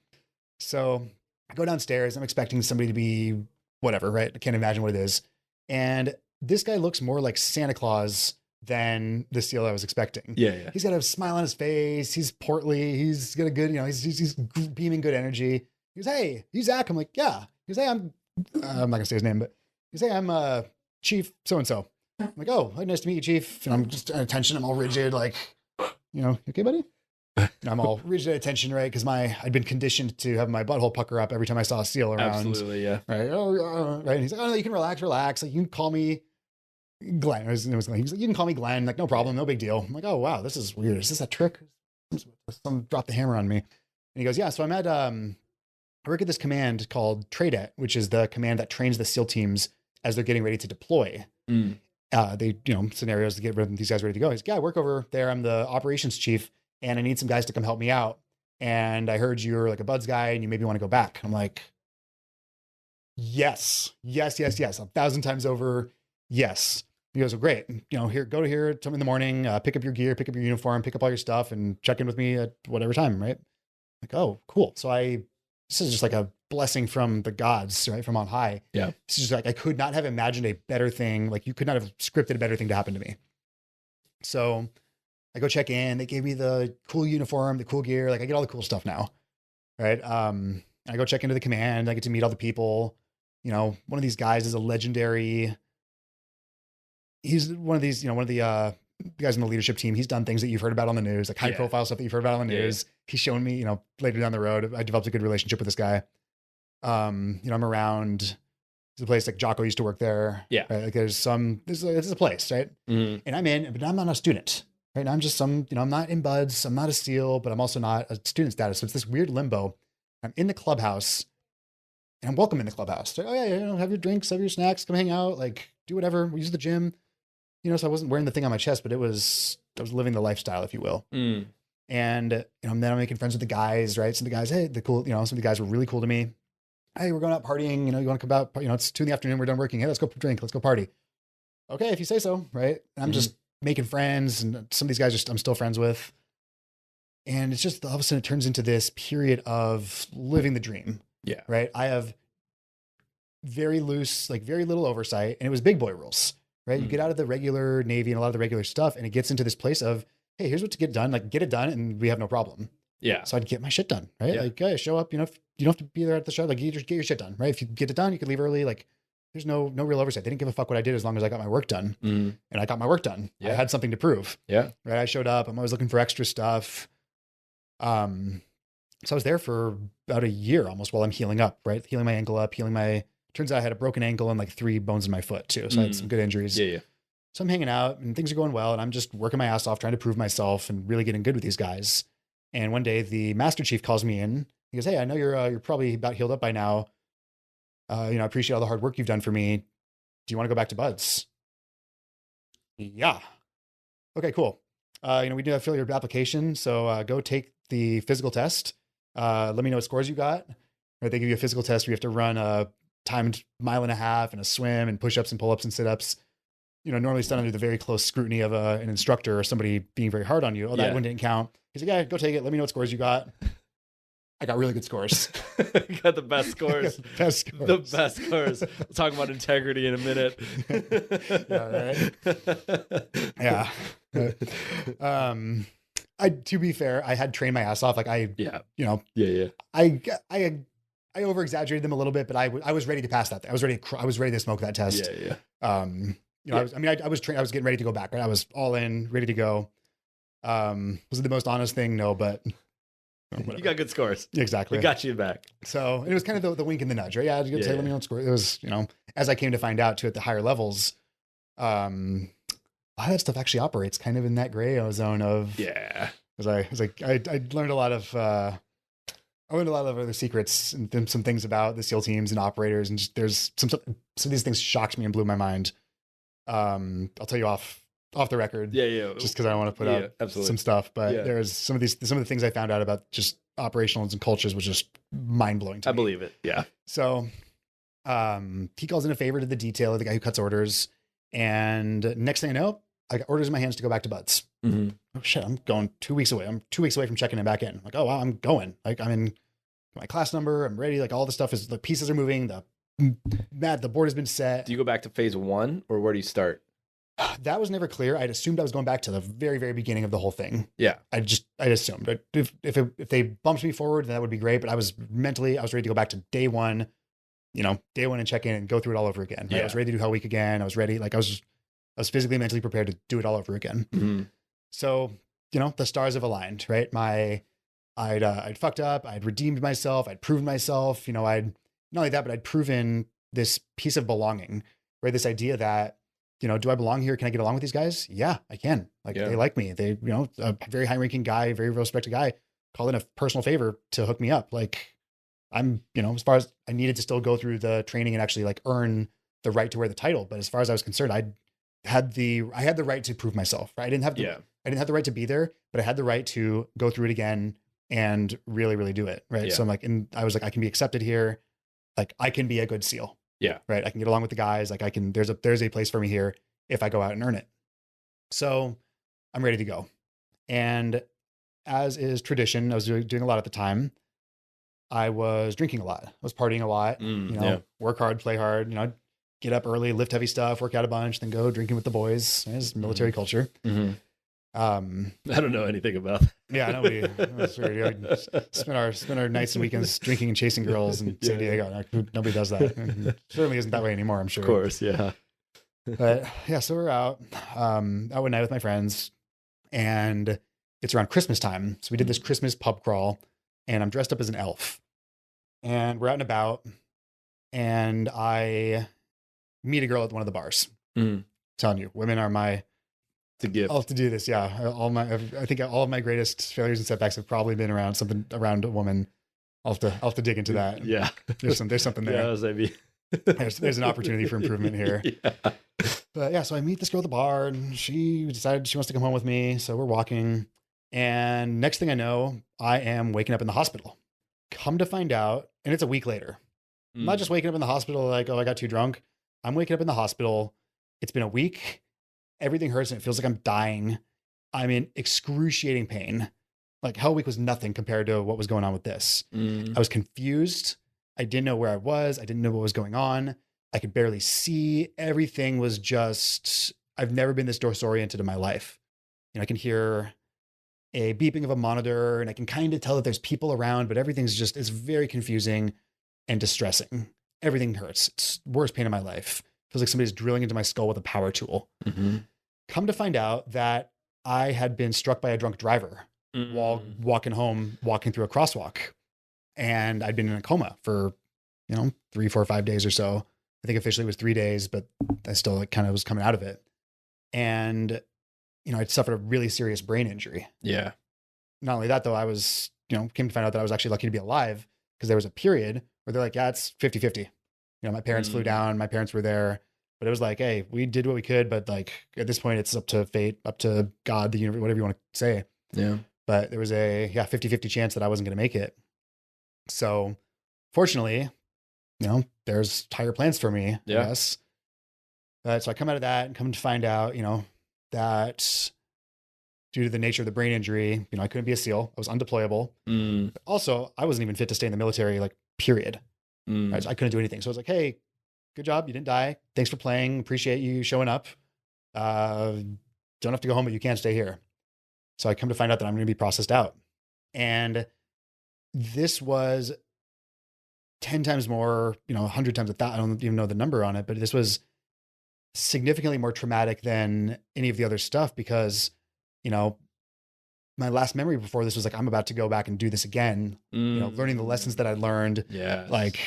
So I go downstairs. I'm expecting somebody to be whatever, right? I can't imagine what it is. And this guy looks more like Santa Claus than the SEAL I was expecting. Yeah. Yeah. He's got a smile on his face. He's portly. He's got a good, he's beaming good energy. He goes, hey, you Zach? I'm like, yeah. He goes, hey, I'm not gonna say his name, but he goes, hey, I'm Chief so-and-so. I'm like, oh, nice to meet you, Chief. And I'm just at attention. I'm all rigid, like, you okay, buddy? And I'm all rigid at attention, right? Because I'd been conditioned to have my butthole pucker up every time I saw a SEAL around. Absolutely, yeah. Right. Right. And he's like, oh, no, you can relax. Like, you can call me Glenn. His name was Glenn. He was like, you can call me Glenn. Like, no problem. No big deal. I'm like, oh, wow, this is weird. Is this a trick? Someone dropped the hammer on me. And he goes, yeah. So I'm at, I work at this command called TRADET, which is the command that trains the SEAL teams as they're getting ready to deploy. They, scenarios to get these guys ready to go. He's like, yeah, I work over there. I'm the operations chief, and I need some guys to come help me out. And I heard you're like a buds guy and you maybe want to go back. I'm like, yes, 1,000 times over. Yes. He goes, well, great. Here, go to here, tell me in the morning, pick up your gear, pick up your uniform, pick up all your stuff, and check in with me at whatever time. Right. Like, oh, cool. So this is just like a blessing from the gods, right? From on high. Yeah. It's just like, I could not have imagined a better thing. Like you could not have scripted a better thing to happen to me. So I go check in. They gave me the cool uniform, the cool gear. Like I get all the cool stuff now. Right. I go check into the command. I get to meet all the people. One of these guys is a legendary. He's one of these, one of the guys in the leadership team. He's done things that you've heard about on the news, like high profile stuff that you've heard about on the news. He's shown me, later down the road, I developed a good relationship with this guy. I'm around, there's a place like Jocko used to work there. Yeah. Right? Like there's a place, right? Mm-hmm. And I'm in, but I'm not a student, right? I'm just I'm not in buds. I'm not a SEAL, but I'm also not a student status. So it's this weird limbo. I'm in the clubhouse and I'm welcome in the clubhouse. Like, oh yeah, have your drinks, have your snacks, come hang out, like do whatever. We use the gym. So I wasn't wearing the thing on my chest, but I was living the lifestyle, if you will. Mm. And, then I'm making friends with the guys, right? Some of the guys, hey, some of the guys were really cool to me. Hey, we're going out partying. You want to come out? It's 2 PM. We're done working. Hey, let's go drink. Let's go party. Okay. If you say so, right? And I'm just making friends, and some of these guys I'm still friends with. And it's just all of a sudden it turns into this period of living the dream. Yeah. Right. I have very loose, like very little oversight, and it was big boy rules. Right. You get out of the regular Navy and a lot of the regular stuff, and it gets into this place of, hey, here's what to get done. Like get it done and we have no problem. Yeah. So I'd get my shit done. Right. Yeah. Like, hey, show up, if you don't have to be there at the show, like you just get your shit done. Right. If you get it done, you can leave early. Like there's no real oversight. They didn't give a fuck what I did as long as I got my work done. And I got my work done. Yeah. I had something to prove. Yeah. Right. I showed up. I'm always looking for extra stuff. So I was there for about a year almost while I'm healing up, right? Healing my ankle up, turns out I had a broken ankle and like 3 bones in my foot too. So I had some good injuries. Yeah. So I'm hanging out and things are going well. And I'm just working my ass off, trying to prove myself and really getting good with these guys. And one day the Master Chief calls me in. He goes, hey, I know you're probably about healed up by now. I appreciate all the hard work you've done for me. Do you want to go back to Buds? Yeah. Okay, cool. We do have to fill your application. So go take the physical test. Let me know what scores you got. right? They give you a physical test where you have to run a timed 1.5 miles and a swim and push-ups and pull-ups and sit-ups. Normally it's done under the very close scrutiny of an instructor or somebody being very hard on you. Oh, that one didn't count. He's like, yeah, go take it. Let me know what scores you got. I got really good scores. Got the best scores. The best scores. The best scores. We'll talk about integrity in a minute. Yeah, right. Yeah. To be fair, I had trained my ass off. Like I over exaggerated them a little bit, but I was ready to pass that. I was ready to smoke that test. I was trained. I was getting ready to go back. Right, I was all in, ready to go. Was it the most honest thing? No, but you got good scores. Exactly. We got you back. So it was kind of the wink and the nudge, right? Yeah, I was going to say, let me know what score. It was, as I came to find out too at the higher levels, a lot of that stuff actually operates kind of in that gray zone of, I learned a lot of, other secrets and some things about the SEAL teams and operators. And just, there's some of these things shocked me and blew my mind. I'll tell you off the record. Just because I don't want to put out some stuff, but there's some of the things I found out about just operationals and cultures was just mind blowing to me. I believe it. Yeah. So, he calls in a favor to the detail of the guy who cuts orders. And next thing I know, I got orders in my hands to go back to Buds. Mm-hmm. Oh shit, I'm going 2 weeks away. I'm 2 weeks away from checking it back in. Like, oh wow, I'm going. Like I'm in my class number. I'm ready. Like all the stuff is, the pieces are moving. The board has been set. Do you go back to phase 1 or where do you start? That was never clear. I'd assumed I was going back to the very, very beginning of the whole thing. Yeah. I assumed if they bumped me forward, then that would be great. But I was ready to go back to day one and check in and go through it all over again. Yeah. I was ready to do Hell Week again. I was ready. Like I was physically, mentally prepared to do it all over again. Mm-hmm. So, the stars have aligned, right? I'd fucked up. I'd redeemed myself. I'd proven myself. I'd not only that, but I'd proven this piece of belonging, right? This idea that, do I belong here? Can I get along with these guys? Yeah, I can. They like me. They, a very high ranking guy, very respected guy, called in a personal favor to hook me up. Like I'm, as far as I needed to still go through the training and actually like earn the right to wear the title. But as far as I was concerned, I had the right to prove myself. Right? I didn't have the right to be there, but I had the right to go through it again and really, really do it. Right. Yeah. So I'm like, and I was like, I can be accepted here. Like I can be a good SEAL. Yeah. Right. I can get along with the guys. Like there's a place for me here if I go out and earn it. So I'm ready to go. And as is tradition, I was doing a lot at the time. I was drinking a lot. I was partying a lot, work hard, play hard, get up early, lift heavy stuff, work out a bunch, then go drinking with the boys. It's military culture. Mm-hmm. I don't know anything about that. Yeah, I know we spend our nights and weekends drinking and chasing girls in San Diego. Nobody does that. Certainly isn't that way anymore, I'm sure. Of course, yeah. But yeah, so we're out one night with my friends, and it's around Christmas time. So we did this Christmas pub crawl, and I'm dressed up as an elf, and we're out and about, and I meet a girl at one of the bars. Mm. Telling you, women are to give. I'll have to do this. Yeah. I think all of my greatest failures and setbacks have probably been around a woman. I'll have to dig into that. Yeah. There's something there. Yeah, maybe. There's an opportunity for improvement here. Yeah. But yeah, so I meet this girl at the bar, and she decided she wants to come home with me. So we're walking, and next thing I know, I am waking up in the hospital. Come to find out, and it's a week later. I'm not just waking up in the hospital like, oh, I got too drunk. I'm waking up in the hospital. It's been a week. Everything hurts and it feels like I'm dying. I'm in excruciating pain. Like Hell Week was nothing compared to what was going on with this. I was confused. I didn't know where I was. I didn't know what was going on. I could barely see. Everything was just, I've never been this disoriented in my life. I can hear a beeping of a monitor, and I can kind of tell that there's people around, but everything's just, it's very confusing and distressing. Everything hurts. It's the worst pain in my life. Feels like somebody's drilling into my skull with a power tool. Mm-hmm. Come to find out that I had been struck by a drunk driver while walking through a crosswalk. And I'd been in a coma for, 3, 4, 5 days or so. I think officially it was 3 days, but I still kind of was coming out of it. And, I'd suffered a really serious brain injury. Yeah. Not only that though, I was, came to find out that I was actually lucky to be alive, because there was a period where they're like, yeah, it's 50-50. My parents flew down, my parents were there, but it was like, hey, we did what we could, but like at this point it's up to fate, up to God, the universe, whatever you want to say. Yeah. But there was a 50-50 chance that I wasn't going to make it. So fortunately, there's higher plans for me, I guess. So I come out of that and come to find out, that due to the nature of the brain injury, I couldn't be a SEAL. I was undeployable. But also, I wasn't even fit to stay in the military, like, period. Right? So I couldn't do anything. So I was like, hey, good job. You didn't die. Thanks for playing. Appreciate you showing up. Don't have to go home, but you can't stay here. So I come to find out that I'm going to be processed out. And this was 10 times more, 100 times 1,000. I don't even know the number on it, but this was significantly more traumatic than any of the other stuff because, my last memory before this was like, I'm about to go back and do this again, learning the lessons that I learned. Yeah. Like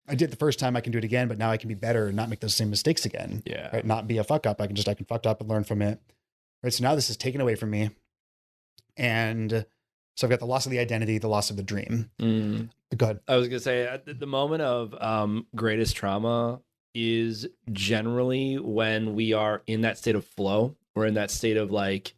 I did the first time, I can do it again, but now I can be better and not make those same mistakes again. Yeah. Right. Not be a fuck up. I can fuck up and learn from it. Right. So now this is taken away from me. And so I've got the loss of the identity, the loss of the dream. Go ahead. I was going to say at the moment of greatest trauma is generally when we are in that state of flow or in that state of like,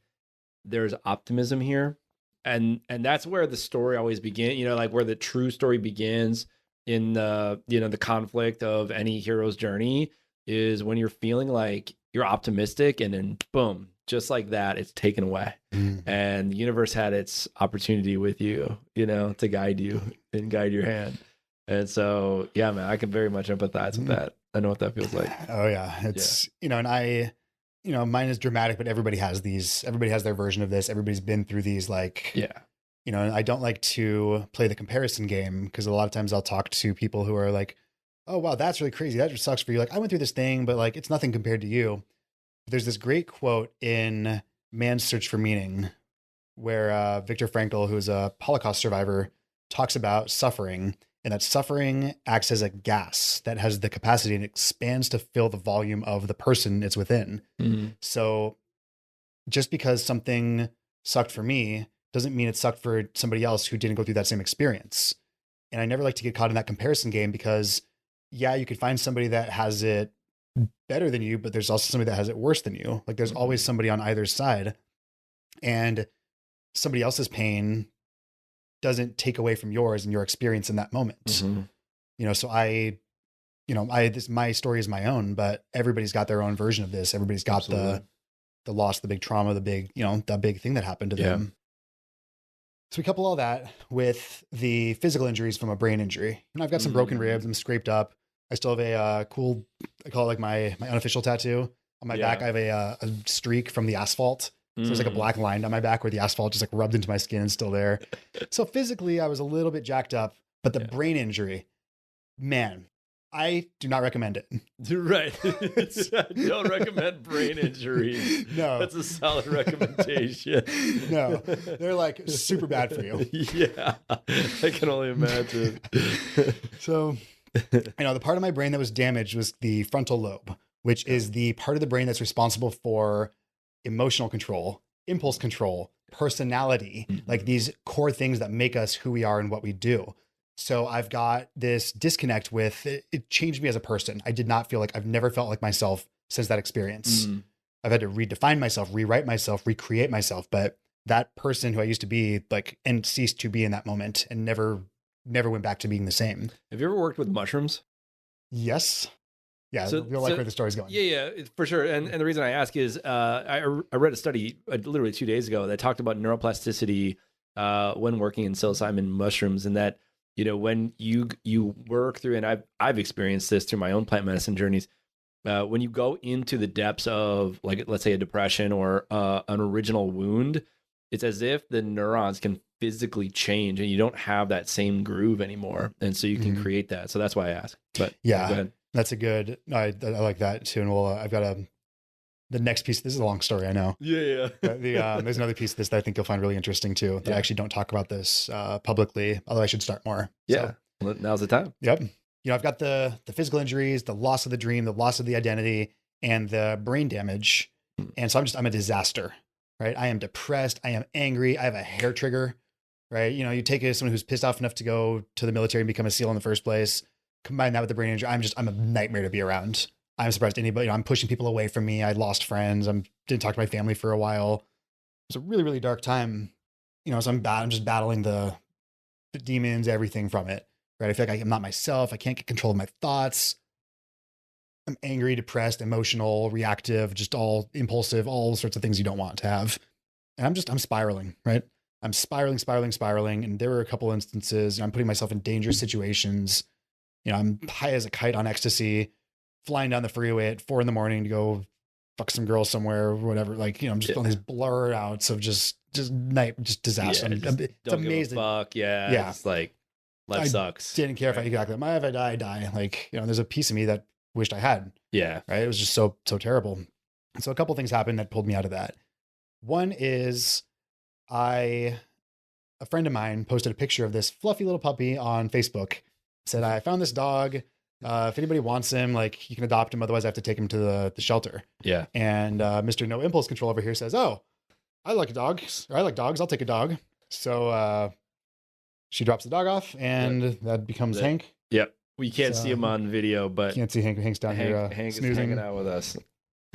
there's optimism here. And that's where the story always begins, like where the true story begins in the, the conflict of any hero's journey is when you're feeling like you're optimistic and then boom, just like that, it's taken away. And the universe had its opportunity with you, to guide you and guide your hand. And so, yeah, man, I can very much empathize with that. I know what that feels like. Oh yeah. It's, and I, mine is dramatic, but everybody has their version of this. Everybody's been through these, like, and I don't like to play the comparison game because a lot of times I'll talk to people who are like, oh, wow, that's really crazy. That just sucks for you. Like, I went through this thing, but like, it's nothing compared to you. There's this great quote in Man's Search for Meaning where Viktor Frankl, who's a Holocaust survivor, talks about suffering, and that suffering acts as a gas that has the capacity and expands to fill the volume of the person it's within. So just because something sucked for me doesn't mean it sucked for somebody else who didn't go through that same experience. And I never like to get caught in that comparison game because, yeah, you could find somebody that has it better than you, but there's also somebody that has it worse than you. Like there's always somebody on either side, and somebody else's pain doesn't take away from yours and your experience in that moment. So my story is my own, but everybody's got their own version of this. Everybody's got the loss, the big trauma, the big thing that happened to them. So we couple all that with the physical injuries from a brain injury. I've got some broken ribs. I'm scraped up. I still have a cool, I call it like my unofficial tattoo on my back. I have a streak from the asphalt. So there's like a black line down my back where the asphalt just like rubbed into my skin and still there. So physically I was a little bit jacked up, but the brain injury, man, I do not recommend it. Right. I don't recommend brain injuries. No. That's a solid recommendation. No, they're like super bad for you. Yeah, I can only imagine. So, the part of my brain that was damaged was the frontal lobe, which is the part of the brain that's responsible for emotional control, impulse control, personality, like these core things that make us who we are and what we do. So I've got this disconnect with it. It changed me as a person. I did not feel like I've never felt like myself since that experience. I've had to redefine myself, rewrite myself, recreate myself. But that person who I used to be, like, and ceased to be in that moment and never went back to being the same. Have you ever worked with mushrooms? Yes. Yeah, you'll like where the story's going. Yeah, for sure. And the reason I ask is I read a study literally 2 days ago that talked about neuroplasticity when working in psilocybin mushrooms, and that when you work through, and I've experienced this through my own plant medicine journeys, when you go into the depths of, like, let's say a depression or an original wound, it's as if the neurons can physically change and you don't have that same groove anymore, and so you can create that. So that's why I ask. But yeah, go ahead. That's a good. I like that too. And I've got the next piece. This is a long story, I know. Yeah. There's another piece of this that I think you'll find really interesting too. That I actually don't talk about this publicly, although I should start more. Yeah. Well, now's the time. Yep. I've got the physical injuries, the loss of the dream, the loss of the identity, and the brain damage. And so I'm a disaster, right? I am depressed. I am angry. I have a hair trigger, right? You take someone who's pissed off enough to go to the military and become a SEAL in the first place. Combine that with the brain injury, I'm a nightmare to be around. I'm surprised anybody, I'm pushing people away from me. I lost friends. Didn't talk to my family for a while. It was a really, really dark time. So I'm just battling the demons, everything from it. right? I feel like I'm not myself. I can't get control of my thoughts. I'm angry, depressed, emotional, reactive, just all impulsive, all sorts of things you don't want to have. And I'm spiraling, right? I'm spiraling. And there were a couple instances, and I'm putting myself in dangerous situations. I'm high as a kite on ecstasy, flying down the freeway at 4 a.m. to go fuck some girl somewhere or whatever. Like, I'm just on these blur outs of just disaster. It's amazing. Fuck. Yeah. Yeah. It's like, life sucks. Didn't care if I got them. If I die, I die. Like, there's a piece of me that wished I had. Yeah. Right. It was just so terrible. So a couple things happened that pulled me out of that. One is a friend of mine posted a picture of this fluffy little puppy on Facebook. Said, I found this dog. If anybody wants him, like, you can adopt him. Otherwise I have to take him to the shelter. Yeah. And Mr. No Impulse Control over here says, oh, I like dogs. Or I like dogs. I'll take a dog. So she drops the dog off, and that becomes Hank. Yep. We can't see him on video, but can't see Hank. Hank's down here. Hank snoozing. is hanging out with us.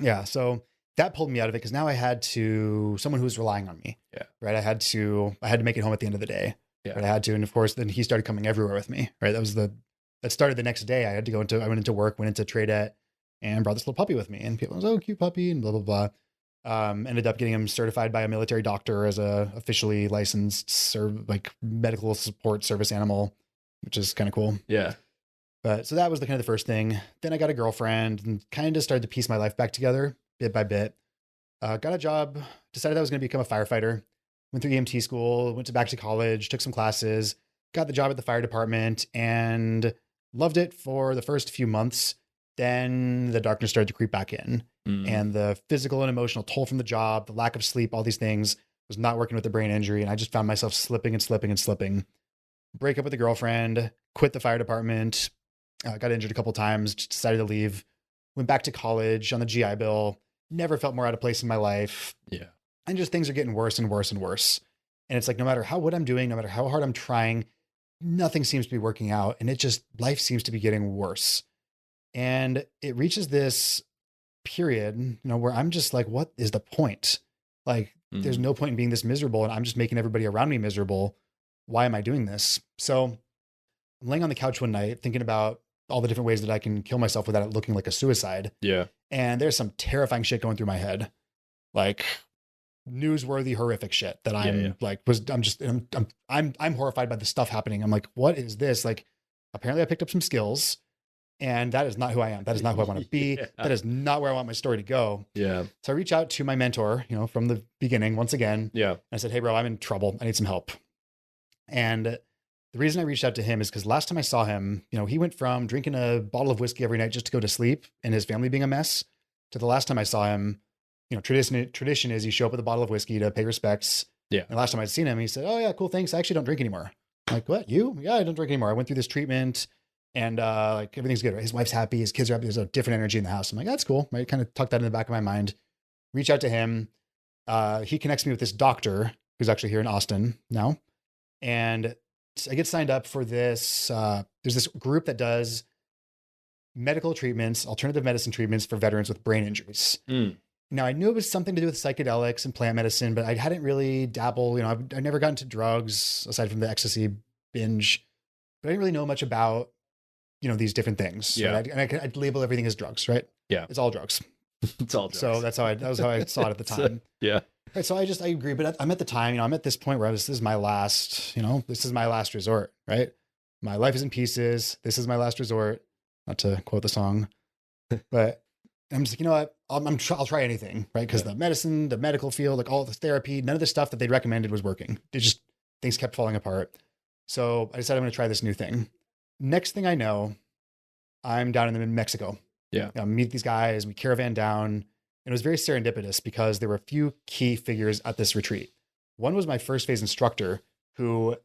Yeah. So that pulled me out of it because now I had someone who was relying on me. Yeah. Right. I had to make it home at the end of the day. Yeah. Right? I had to. And of course, then he started coming everywhere with me. Right. That started the next day. I went into work, went into Tradette, and brought this little puppy with me. And people was, oh, cute puppy, and blah, blah, blah. Ended up getting him certified by a military doctor as a officially licensed medical support service animal, which is kind of cool. Yeah. But so that was the first thing. Then I got a girlfriend and kind of started to piece my life back together bit by bit. Got a job, decided I was going to become a firefighter, went through EMT school, went back to college, took some classes, got the job at the fire department, and loved it for the first few months. Then the darkness started to creep back in, and the physical and emotional toll from the job, the lack of sleep, all these things was not working with the brain injury. And I just found myself slipping. Break up with a girlfriend, quit the fire department, got injured a couple of times, just decided to leave, went back to college on the GI Bill, never felt more out of place in my life. Yeah. And just things are getting worse and worse and worse. And it's like, no matter what I'm doing, no matter how hard I'm trying, nothing seems to be working out. And life seems to be getting worse. And it reaches this period, where I'm just like, what is the point? Like, there's no point in being this miserable, and I'm just making everybody around me miserable. Why am I doing this? So I'm laying on the couch one night thinking about all the different ways that I can kill myself without it looking like a suicide. Yeah. And there's some terrifying shit going through my head. Like newsworthy, horrific shit that I'm horrified by the stuff happening. I'm like, what is this? Like, apparently I picked up some skills, and that is not who I am. That is not who I want to be. Yeah. That is not where I want my story to go. Yeah. So I reach out to my mentor, from the beginning, once again. Yeah. And I said, hey bro, I'm in trouble. I need some help. And the reason I reached out to him is because last time I saw him, he went from drinking a bottle of whiskey every night just to go to sleep and his family being a mess, to the last time I saw him, tradition is you show up with a bottle of whiskey to pay respects. Yeah. And the last time I'd seen him, he said, oh yeah, cool, thanks. I actually don't drink anymore. I'm like, what? You? Yeah, I don't drink anymore. I went through this treatment, and everything's good. Right? His wife's happy. His kids are happy. There's a different energy in the house. I'm like, that's cool. Right? Kind of tuck that in the back of my mind. Reach out to him. He connects me with this doctor who's actually here in Austin now. And I get signed up for this. There's this group that does medical treatments, alternative medicine treatments for veterans with brain injuries. Now, I knew it was something to do with psychedelics and plant medicine, but I hadn't really dabbled. I never got into drugs aside from the ecstasy binge, but I didn't really know much about, these different things. Yeah. Right? And I'd label everything as drugs, right? Yeah. It's all drugs. It's all drugs. So that was how I saw it at the time. Yeah. Right. So I agree. But I'm at the time, I'm at this point where this is my last resort, right? My life is in pieces. This is my last resort. Not to quote the song, but I'm just like, you know what? I'll try anything, right? Because the medicine, the medical field, like all the therapy, none of the stuff that they recommended was working. Things kept falling apart. So I decided I'm going to try this new thing. Next thing I know, I'm down in Mexico. Yeah. I meet these guys, we caravan down. And it was very serendipitous because there were a few key figures at this retreat. One was my first phase instructor, who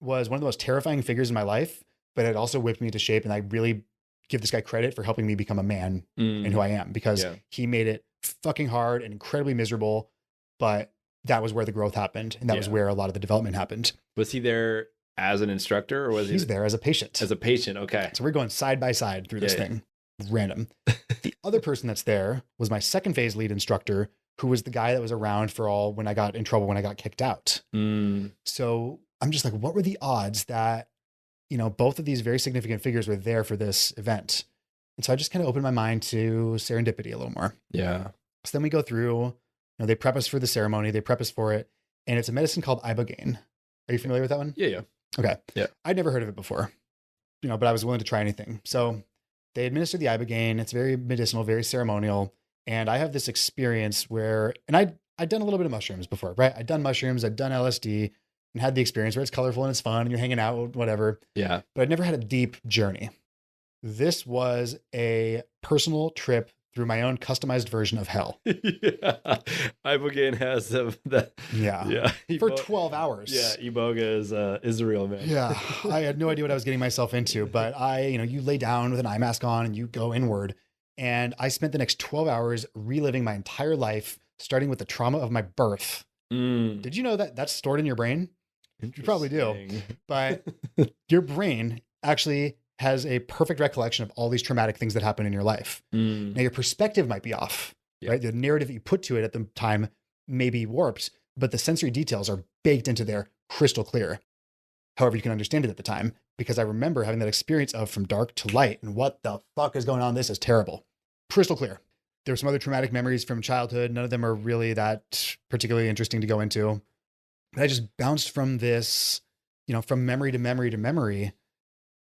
was one of the most terrifying figures in my life, but it also whipped me into shape. And I really give this guy credit for helping me become a man in who I am, because he made it fucking hard and incredibly miserable. But that was where the growth happened. And that was where a lot of the development happened. Was he there as an instructor, or was He's there as a patient? As a patient. Okay. So we're going side by side through this thing. Random. The other person that's there was my second phase lead instructor, who was the guy that was around for when I got in trouble, when I got kicked out. So I'm just like, what were the odds that both of these very significant figures were there for this event. And so I just kind of opened my mind to serendipity a little more. Yeah. So then we go through, they prep us for the ceremony, they prep us for it. And it's a medicine called ibogaine. Are you familiar with that one? Yeah. Okay. Yeah. I'd never heard of it before, but I was willing to try anything. So they administer the ibogaine. It's very medicinal, very ceremonial. And I have this experience where, and I'd done a little bit of mushrooms before, right? I'd done mushrooms, I'd done LSD and had the experience where it's colorful and it's fun and you're hanging out, whatever. Yeah. But I'd never had a deep journey. This was a personal trip through my own customized version of hell. Yeah. Ibogaine has the yeah. For 12 hours. Yeah. Iboga is the real man. Yeah. I had no idea what I was getting myself into, but you lay down with an eye mask on and you go inward. And I spent the next 12 hours reliving my entire life, starting with the trauma of my birth. Did you know that that's stored in your brain? You probably do. But your brain actually has a perfect recollection of all these traumatic things that happen in your life. Now, your perspective might be off, right? The narrative that you put to it at the time may be warped, but the sensory details are baked into there crystal clear. However, you can understand it at the time, because I remember having that experience of from dark to light and what the fuck is going on? This is terrible. Crystal clear. There were some other traumatic memories from childhood. None of them are really that particularly interesting to go into. But I just bounced from this, from memory to memory to memory.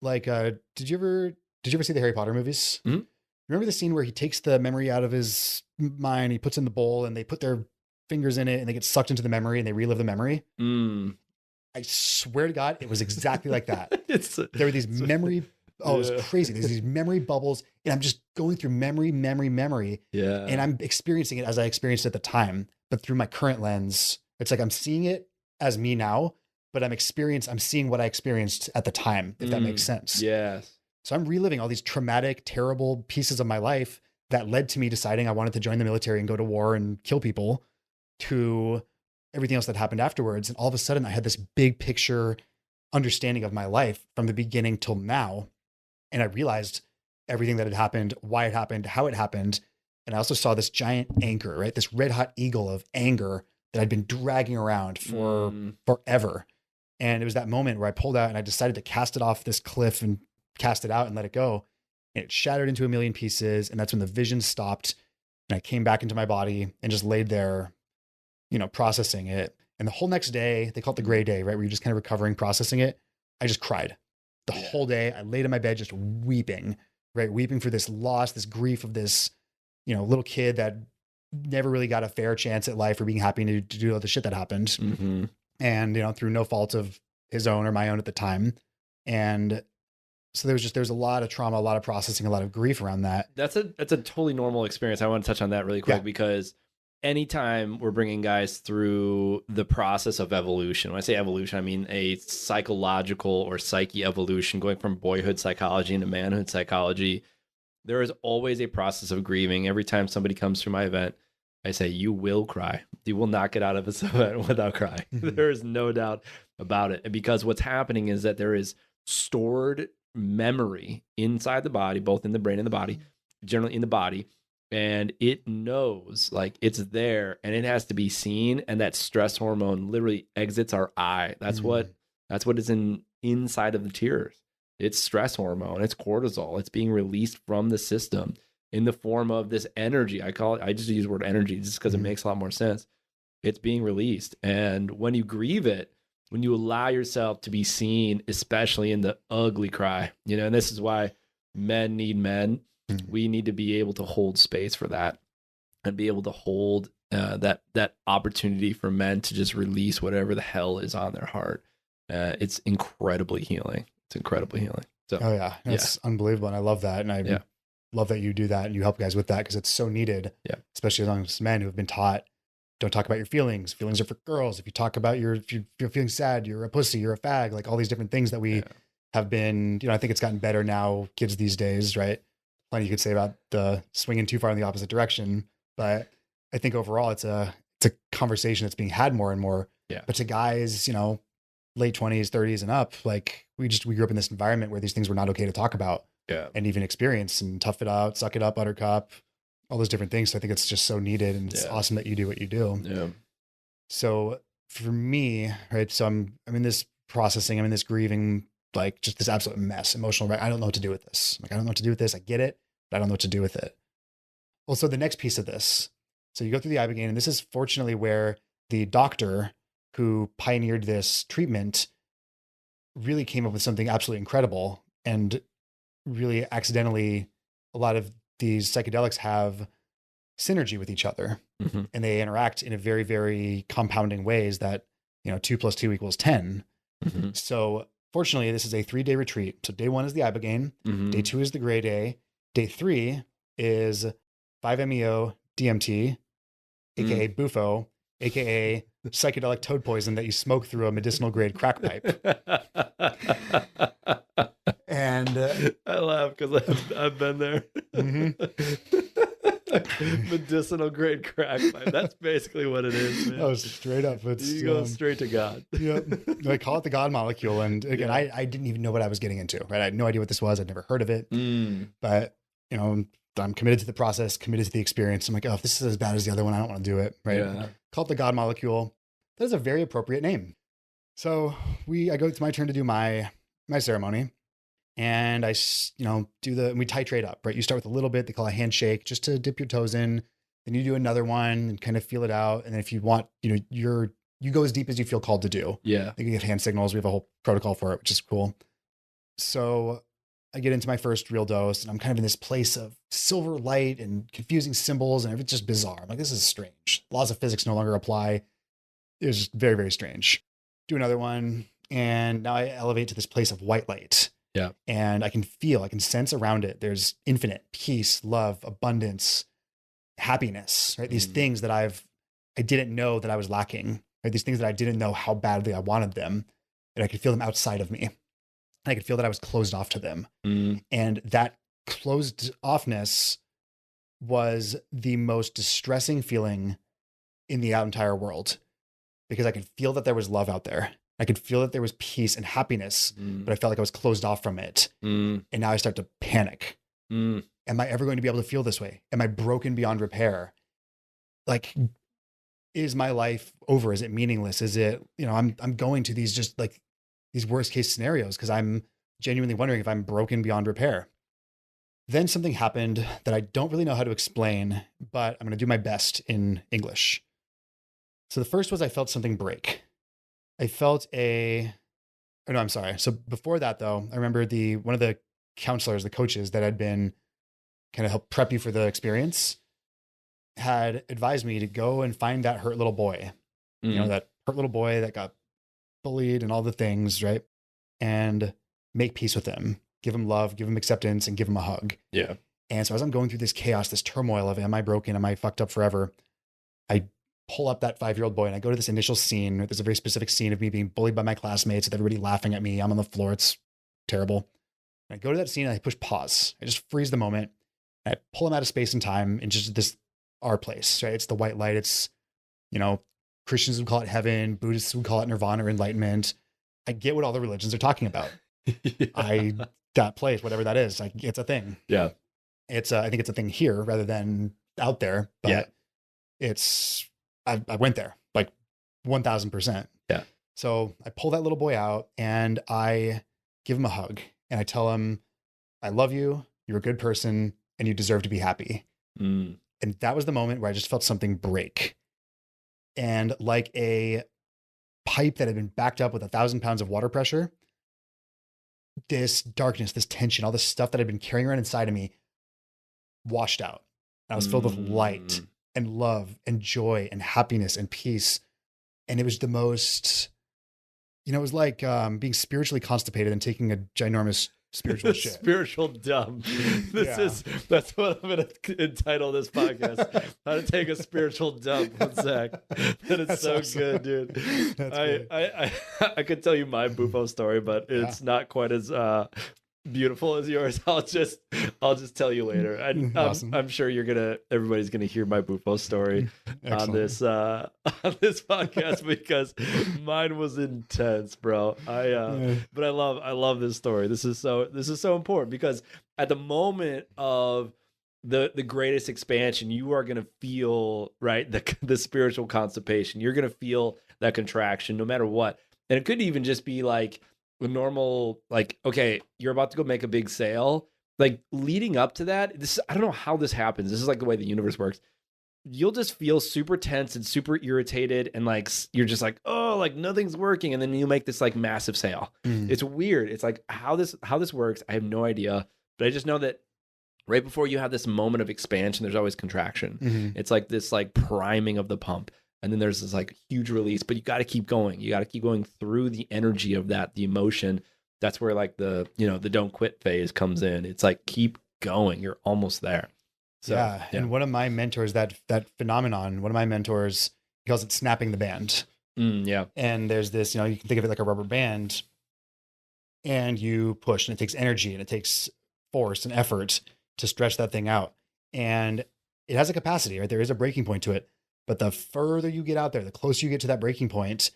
Like, did you ever see the Harry Potter movies? Mm-hmm. Remember the scene where he takes the memory out of his mind, he puts in the bowl and they put their fingers in it and they get sucked into the memory and they relive the memory? I swear to God, it was exactly like that. There were these memory, it was crazy. There's these memory bubbles and I'm just going through memory. Yeah. And I'm experiencing it as I experienced it at the time, but through my current lens. It's like I'm seeing it as me now, but I'm seeing what I experienced at the time, if that makes sense. Yes. So I'm reliving all these traumatic, terrible pieces of my life that led to me deciding I wanted to join the military and go to war and kill people, to everything else that happened afterwards. And all of a sudden I had this big picture understanding of my life from the beginning till now. And I realized everything that had happened, why it happened, how it happened. And I also saw this giant anchor, right? This red hot eagle of anger that I'd been dragging around for forever. And it was that moment where I pulled out and I decided to cast it off this cliff and cast it out and let it go. And it shattered into a million pieces. And that's when the vision stopped. And I came back into my body and just laid there, processing it. And the whole next day, they call it the gray day, right? Where you're just kind of recovering, processing it. I just cried the whole day. I laid in my bed, just weeping, right? Weeping for this loss, this grief of this, little kid that never really got a fair chance at life or being happy to do all the shit that happened. Mm-hmm. And, through no fault of his own or my own at the time. And so there's a lot of trauma, a lot of processing, a lot of grief around that. That's a totally normal experience. I want to touch on that really quick because anytime we're bringing guys through the process of evolution, when I say evolution, I mean a psychological or psyche evolution, going from boyhood psychology into manhood psychology, there is always a process of grieving. Every time somebody comes through my event, I say, you will cry. You will not get out of this event without crying. Mm-hmm. There is no doubt about it. And because what's happening is that there is stored memory inside the body, both in the brain and the body, generally in the body, and it knows like it's there and it has to be seen. And that stress hormone literally exits our eye. That's what is inside of the tears. It's stress hormone. It's cortisol. It's being released from the system in the form of this energy. I just use the word energy just because it makes a lot more sense. It's being released. And when you grieve it, when you allow yourself to be seen, especially in the ugly cry, and this is why men need men. We need to be able to hold space for that and be able to hold that opportunity for men to just release whatever the hell is on their heart. It's incredibly healing. It's incredibly healing. So, that's unbelievable. And I love that. And I love that you do that and you help guys with that because it's so needed, especially amongst men who have been taught, don't talk about your feelings. Feelings are for girls. If you talk about if you're feeling sad, you're a pussy, you're a fag, like all these different things that we have been, I think it's gotten better now, kids these days, right? Plenty you could say about the swinging too far in the opposite direction. But I think overall it's a conversation that's being had more and more. Yeah. But to guys, late 20s, 30s and up, like we grew up in this environment where these things were not okay to talk about and even experience and tough it out, suck it up, buttercup, all those different things. So I think it's just so needed and it's awesome that you do what you do. Yeah. So for me, right. So I'm in this processing, I'm in this grieving like just this absolute mess, emotional wreck. I don't know what to do with this. Like, I don't know what to do with this. I get it, but I don't know what to do with it. Well, so the next piece of this, so you go through the Ibogaine, and this is fortunately where the doctor who pioneered this treatment really came up with something absolutely incredible. And really accidentally, a lot of these psychedelics have synergy with each other, and they interact in a very, very compounding ways that, 2 + 2 = 10. So fortunately, this is a 3-day retreat. So day 1 is the Ibogaine. Day 2 is the Gray Day. Day 3 is 5-MeO DMT, aka Bufo, aka psychedelic toad poison that you smoke through a medicinal grade crack pipe. And I laugh because I've been there. Medicinal grade crack pipe. That's basically what it is, man. Oh, straight up. You go straight to God. Yep. I call it the God molecule. And again, I didn't even know what I was getting into, right? I had no idea what this was. I'd never heard of it. But, I'm committed to the process, committed to the experience. I'm like, oh, if this is as bad as the other one, I don't want to do it, right? Yeah. Call it the God molecule. That is a very appropriate name. So it's my turn to do my ceremony. And I, we titrate up, right? You start with a little bit, they call a handshake, just to dip your toes in. Then you do another one and kind of feel it out. And then if you want, you go as deep as you feel called to do. Yeah. You can get hand signals. We have a whole protocol for it, which is cool. So I get into my first real dose, and I'm kind of in this place of silver light and confusing symbols, and it's just bizarre. I'm like, this is strange. Laws of physics no longer apply. It was just very, very strange. Do another one, and now I elevate to this place of white light. Yeah. And I can sense around it. There's infinite peace, love, abundance, happiness, right? These things that I didn't know that I was lacking, right? These things that I didn't know how badly I wanted them, and I could feel them outside of me. I could feel that I was closed off to them. And that closed offness was the most distressing feeling in the entire world, because I could feel that there was love out there. I could feel that there was peace and happiness, but I felt like I was closed off from it. And now I start to panic. Am I ever going to be able to feel this way? Am I broken beyond repair? Like, is my life over? Is it meaningless? Is it, I'm going to these just like these worst case scenarios because I'm genuinely wondering if I'm broken beyond repair. Then something happened that I don't really know how to explain, but I'm going to do my best in English. So the first was I felt something break. I felt I'm sorry. So before that though, I remember one of the counselors, the coaches that had been kind of help prep you for the experience had advised me to go and find that hurt little boy, that hurt little boy that got bullied and all the things, right? And make peace with him, give him love, give him acceptance, and give him a hug. Yeah. And so as I'm going through this chaos, this turmoil of, am I broken? Am I fucked up forever? I pull up that 5-year-old boy and I go to this initial scene. There's a very specific scene of me being bullied by my classmates with everybody laughing at me. I'm on the floor. It's terrible. And I go to that scene and I push pause. I just freeze the moment. And I pull him out of space and time and just our place, right? It's the white light. It's, Christians would call it heaven. Buddhists would call it nirvana or enlightenment. I get what all the religions are talking about. That place, whatever that is, it's a thing. Yeah. I think it's a thing here rather than out there, but I went there like 1000%. Yeah. So I pull that little boy out and I give him a hug and I tell him, I love you. You're a good person and you deserve to be happy. And that was the moment where I just felt something break. And like a pipe that had been backed up with 1,000 pounds of water pressure, this darkness, this tension, all this stuff that I'd been carrying around inside of me washed out. And I was filled with light and love and joy and happiness and peace. And it was the most, it was like being spiritually constipated and taking a ginormous spiritual shit. Spiritual dump. That's what I'm going to entitle this podcast. How to take a spiritual dump with Zach. That is so awesome. Good, dude. I could tell you my Bufo story, but it's not quite as beautiful as yours. I'll just tell you later. Awesome. I'm sure everybody's gonna hear my Bufo story on this podcast because mine was intense, bro. But I love this story. This is so important because at the moment of the greatest expansion, you are gonna feel the spiritual constipation. You're gonna feel that contraction no matter what, and it could even just be like normal, like, okay, you're about to go make a big sale. Like leading up to that, I don't know how this happens. This is like the way the universe works. You'll just feel super tense and super irritated, and like you're just like, oh, like nothing's working, and then you make this like massive sale. It's weird. It's like how this works. I have no idea, but I just know that right before you have this moment of expansion, there's always contraction. It's like this like priming of the pump, and then there's this like huge release. But you got to keep going. You got to keep going through the energy of that, the emotion. That's where like the the don't quit phase comes in. It's like keep going. You're almost there. So, yeah. And one of my mentors, that phenomenon, one of my mentors, he calls it snapping the band. Yeah. And there's this, you can think of it like a rubber band, and you push, and it takes energy and it takes force and effort to stretch that thing out. And it has a capacity, right? There is a breaking point to it. But the further you get out there, the closer you get to that breaking point,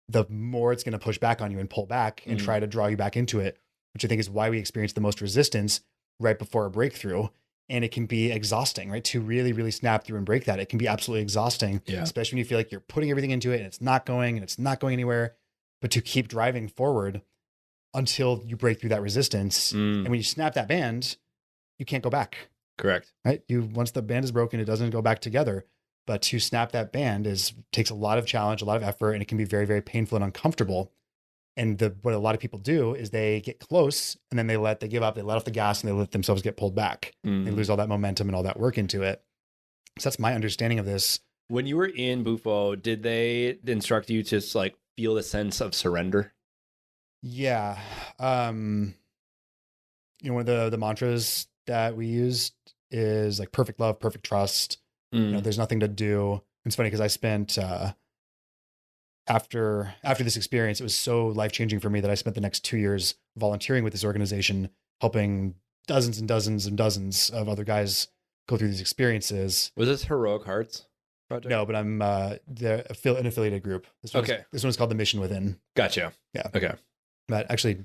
the more it's going to push back on you and pull back and try to draw you back into it, which I think is why we experience the most resistance right before a breakthrough. And it can be exhausting, right? To really, really snap through and break that. It can be absolutely exhausting, especially when you feel like you're putting everything into it and it's not going anywhere. But to keep driving forward until you break through that resistance. And when you snap that band, you can't go back. Correct. Right? Once the band is broken, it doesn't go back together. But to snap that band takes a lot of challenge, a lot of effort, and it can be very, very painful and uncomfortable. And what a lot of people do is they get close and then they give up, they let off the gas, and they let themselves get pulled back. They lose all that momentum and all that work into it. So that's my understanding of this. When you were in Bufo, did they instruct you to just like feel the sense of surrender? Yeah. One of the mantras that we used is like perfect love, perfect trust. There's nothing to do. It's funny because I spent after this experience, it was so life-changing for me that I spent the next 2 years volunteering with this organization, helping dozens and dozens and dozens of other guys go through these experiences. Was this Heroic Hearts project? No, but I'm an affiliated group. This one's called the Mission Within. Gotcha. Yeah. Okay. But actually,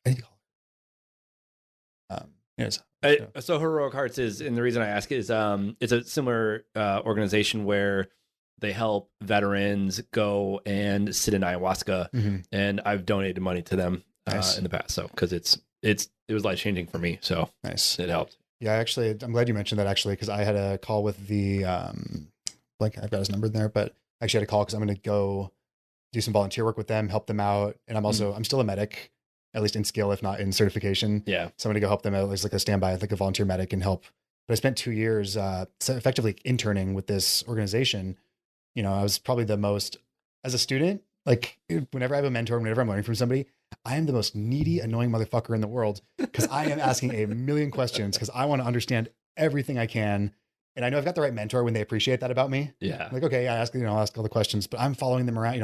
I need to call so Heroic Hearts is, and the reason I ask is it's a similar organization where they help veterans go and sit in ayahuasca, and I've donated money to them in the past. So because it was life changing for me, so nice, it helped. Yeah, actually, I'm glad you mentioned that actually, because I had a call with the like I've got his number in there, but I actually had a call because I'm going to go do some volunteer work with them, help them out, and I'm still a medic, at least in skill, if not in certification. Yeah. So I'm going to go help them out as like a standby, like a volunteer medic, and help. But I spent 2 years effectively interning with this organization. I was probably the most, as a student, like whenever I have a mentor, whenever I'm learning from somebody, I am the most needy, annoying motherfucker in the world because I am asking a million questions because I want to understand everything I can. And I know I've got the right mentor when they appreciate that about me. Yeah. Like, okay, I'll ask all the questions, but I'm following them around,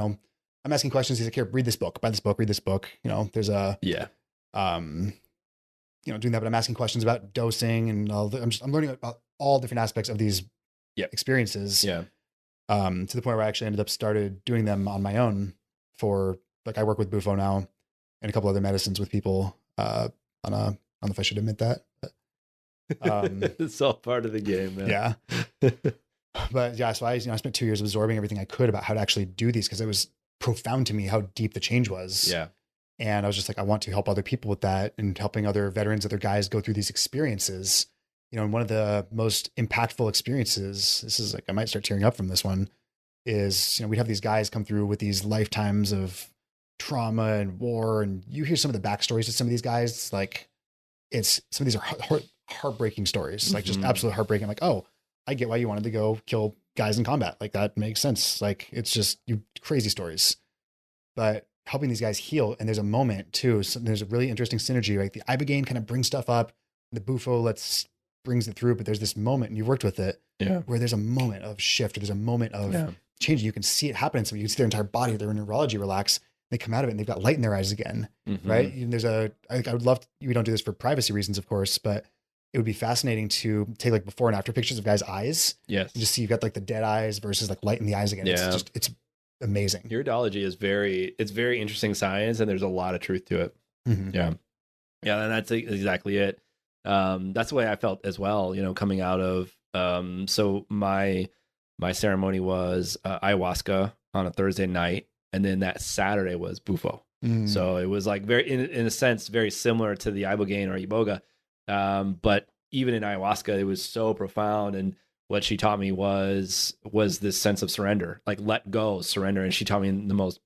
I'm asking questions. He's like, here, read this book, buy this book, read this book. There's a, doing that, but I'm asking questions about dosing and I'm learning about all different aspects of these experiences. Yeah. To the point where I actually started doing them on my own for, like, I work with Bufo now and a couple other medicines with people. I don't know if I should admit that, but, it's all part of the game, man. Yeah. But yeah, so I spent 2 years absorbing everything I could about how to actually do these, because it was profound to me how deep the change was. Yeah. And I was just like, I want to help other people with that, and helping other veterans, other guys go through these experiences. And one of the most impactful experiences, this is like, I might start tearing up from this one, is, we'd have these guys come through with these lifetimes of trauma and war. And you hear some of the backstories of some of these guys. Like, some of these are heartbreaking stories, like just absolute heartbreaking. Like, oh, I get why you wanted to go kill guys in combat. Like, that makes sense. Like, it's just crazy stories, but helping these guys heal. And there's a moment too. So there's a really interesting synergy, right? The Ibogaine kind of brings stuff up. The Bufo brings it through, but there's this moment, and you've worked with it, where there's a moment of shift, or there's a moment of change. You can see it happen. So you can see their entire body, their neurology relax. They come out of it and they've got light in their eyes again. Right. And I would love we don't do this for privacy reasons, of course, but it would be fascinating to take like before and after pictures of guys' eyes. Yes. And just see you've got like the dead eyes versus like light in the eyes again. Yeah. It's amazing. Iridology is very interesting science, and there's a lot of truth to it. Yeah. Yeah. And that's exactly it. That's the way I felt as well, coming out of, so my ceremony was ayahuasca on a Thursday night. And then that Saturday was Bufo. Mm. So it was like very, in a sense, very similar to the ibogaine or iboga. But even in ayahuasca, it was so profound. And what she taught me was this sense of surrender, like let go, surrender. And she taught me in the most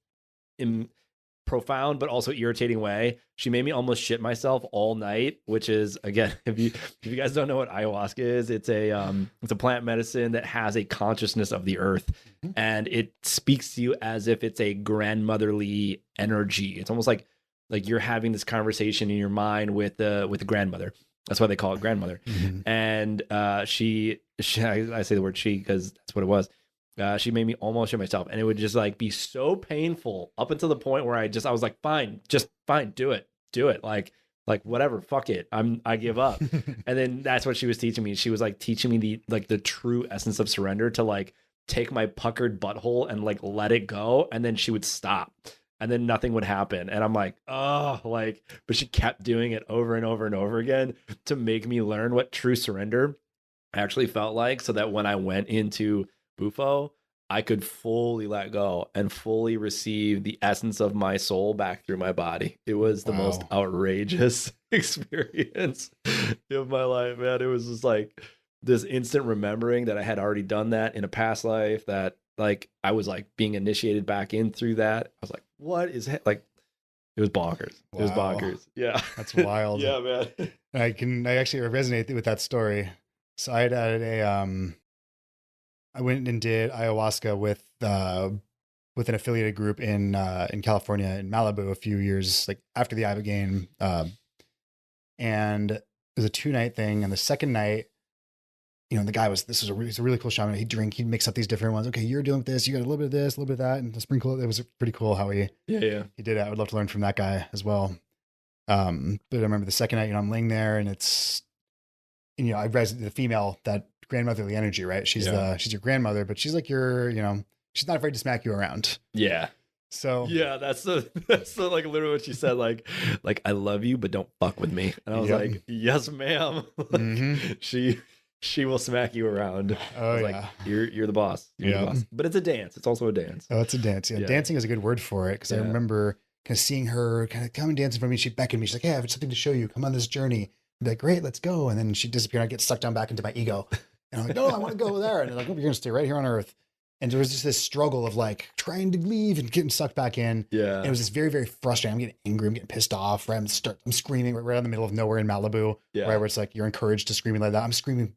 profound but also irritating way. She made me almost shit myself all night, which is, again, if you guys don't know what ayahuasca is, it's a plant medicine that has a consciousness of the earth, and it speaks to you as if it's a grandmotherly energy. It's almost like you're having this conversation in your mind with the grandmother. That's why they call it grandmother. And she I say the word she because that's what it was. She made me almost shit myself, and it would just like be so painful up until the point where I was like, fine, do it, like whatever, fuck it, I give up. And then that's what she was teaching me. She was like teaching me the true essence of surrender, to like take my puckered butthole and like let it go, and then she would stop, and then nothing would happen. And I'm like, oh, like, but she kept doing it over and over and over again to make me learn what true surrender actually felt like, so that when I went into Bufo, I could fully let go and fully receive the essence of my soul back through my body. It was the most outrageous experience of my life, man. It was just like this instant remembering that I had already done that in a past life, that like I was like being initiated back in through that. I was like, what is like, it was bonkers. Wow. It was bonkers. Yeah. That's wild. Yeah, man. I actually resonate with that story. So I had I went and did ayahuasca with an affiliated group in California, in Malibu, a few years like after the ibogaine, and it was a 2-night thing. And the second night, the guy he's a really cool shaman. He'd mix up these different ones. Okay, you're dealing with this. You got a little bit of this, a little bit of that, and the sprinkle. It was pretty cool how he did it. I would love to learn from that guy as well. But I remember the second night, I'm laying there, and it's, I read the female, that grandmotherly energy, right? She's your grandmother, but she's like she's not afraid to smack you around. Yeah. So yeah, that's the like literally what she said, like I love you, but don't fuck with me. And I was like, yes, ma'am. Like, she will smack you around. Oh, like, you're the boss. You're the boss. But it's a dance. It's also a dance. Oh, it's a dance. Yeah. Dancing is a good word for it, because I remember kind of seeing her kind of come and dancing for me. She beckoned me. She's like, hey, I have something to show you. Come on this journey. I'd be like, great, let's go. And then she'd disappear, and I'd get sucked down back into my ego. And I'm like, no, I want to go there. And they're like, oh, you're going to stay right here on Earth. And there was just this struggle of like trying to leave and getting sucked back in. Yeah. And it was just very, very frustrating. I'm getting angry. I'm getting pissed off. Right? I'm screaming right in the middle of nowhere in Malibu. Yeah. Right, where it's like you're encouraged to scream like that. I'm screaming.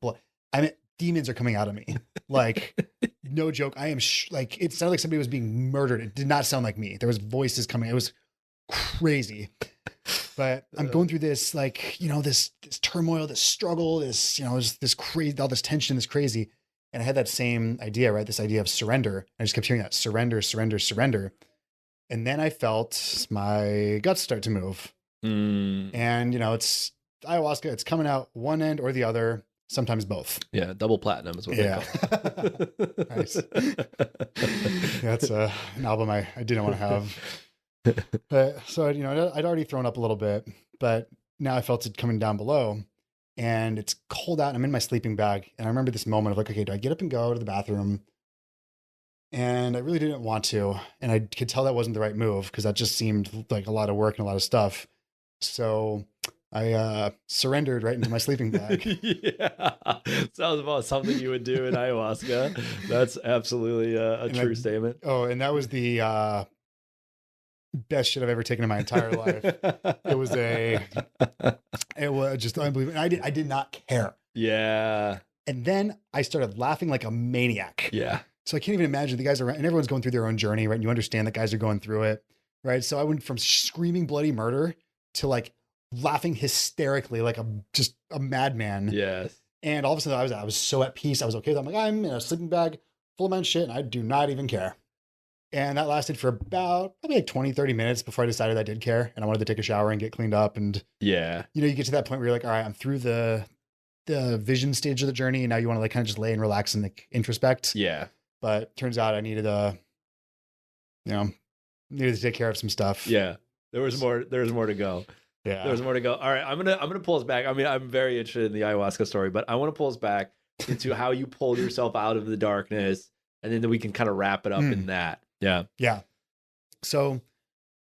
Demons are coming out of me. Like, no joke. I am like, it sounded like somebody was being murdered. It did not sound like me. There was voices coming. It was crazy. But I'm going through this, like, this turmoil, this struggle, this crazy, all this tension, this crazy. And I had that same idea, right? This idea of surrender. I just kept hearing that surrender, surrender, surrender. And then I felt my guts start to move. And, it's ayahuasca. It's coming out one end or the other, sometimes both. Yeah. Double platinum is what they call it. Nice. That's an album I didn't want to have. But so, I'd already thrown up a little bit, but now I felt it coming down below, and it's cold out, and I'm in my sleeping bag. And I remember this moment of like, okay, do I get up and go to the bathroom? And I really didn't want to. And I could tell that wasn't the right move, because that just seemed like a lot of work and a lot of stuff. So I surrendered right into my sleeping bag. Yeah. Sounds about something you would do in ayahuasca. That's absolutely a true statement. Oh, and that was the best shit I've ever taken in my entire life. It was just unbelievable. And I did not care. Yeah. And then I started laughing like a maniac. Yeah. So I can't even imagine the guys around, and everyone's going through their own journey, right? And you understand that guys are going through it, right? So I went from screaming bloody murder to like laughing hysterically like just a madman. Yes. And all of a sudden I was so at peace. I was okay with it. I'm like, I'm in a sleeping bag full of my own shit, and I do not even care. And that lasted for about probably like 20, 30 minutes before I decided I did care, and I wanted to take a shower and get cleaned up. And you get to that point where you're like, all right, I'm through the vision stage of the journey, and now you want to like kind of just lay and relax and like introspect. Yeah. But turns out I needed to take care of some stuff. Yeah. There was more to go. Yeah. There was more to go. All right. I'm gonna pull us back. I mean, I'm very interested in the ayahuasca story, but I want to pull us back into how you pulled yourself out of the darkness, and then we can kind of wrap it up in that. Yeah. Yeah. So,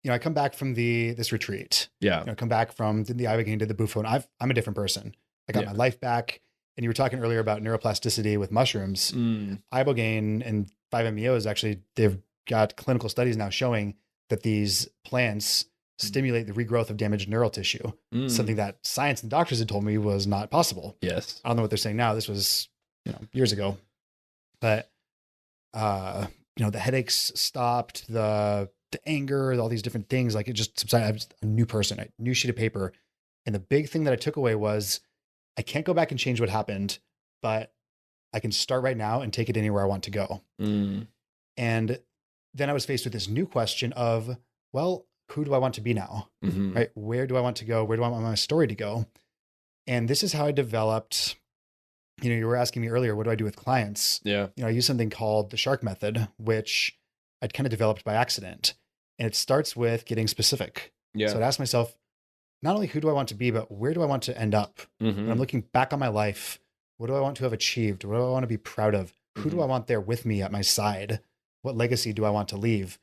I come back from this retreat. Yeah. I come back from the ibogaine, did the bufo, and I'm a different person. I got my life back. And you were talking earlier about neuroplasticity with mushrooms. Ibogaine and 5-MeO actually, they've got clinical studies now showing that these plants stimulate the regrowth of damaged neural tissue. Something that science and doctors had told me was not possible. Yes. I don't know what they're saying now. This was, years ago. But the headaches stopped, the anger, all these different things, like it just subsided. I was a new person, a new sheet of paper. And the big thing that I took away was I can't go back and change what happened, but I can start right now and take it anywhere I want to go. And then I was faced with this new question of, well, who do I want to be now? Right? Where do I want to go? Where do I want my story to go? And this is how I developed, you were asking me earlier, what do I do with clients? Yeah. I use something called the SHARK method, which I'd kind of developed by accident. And it starts with getting specific. Yeah. So I'd ask myself, not only who do I want to be, but where do I want to end up? When I'm looking back on my life, what do I want to have achieved? What do I want to be proud of? Who do I want there with me at my side? What legacy do I want to leave?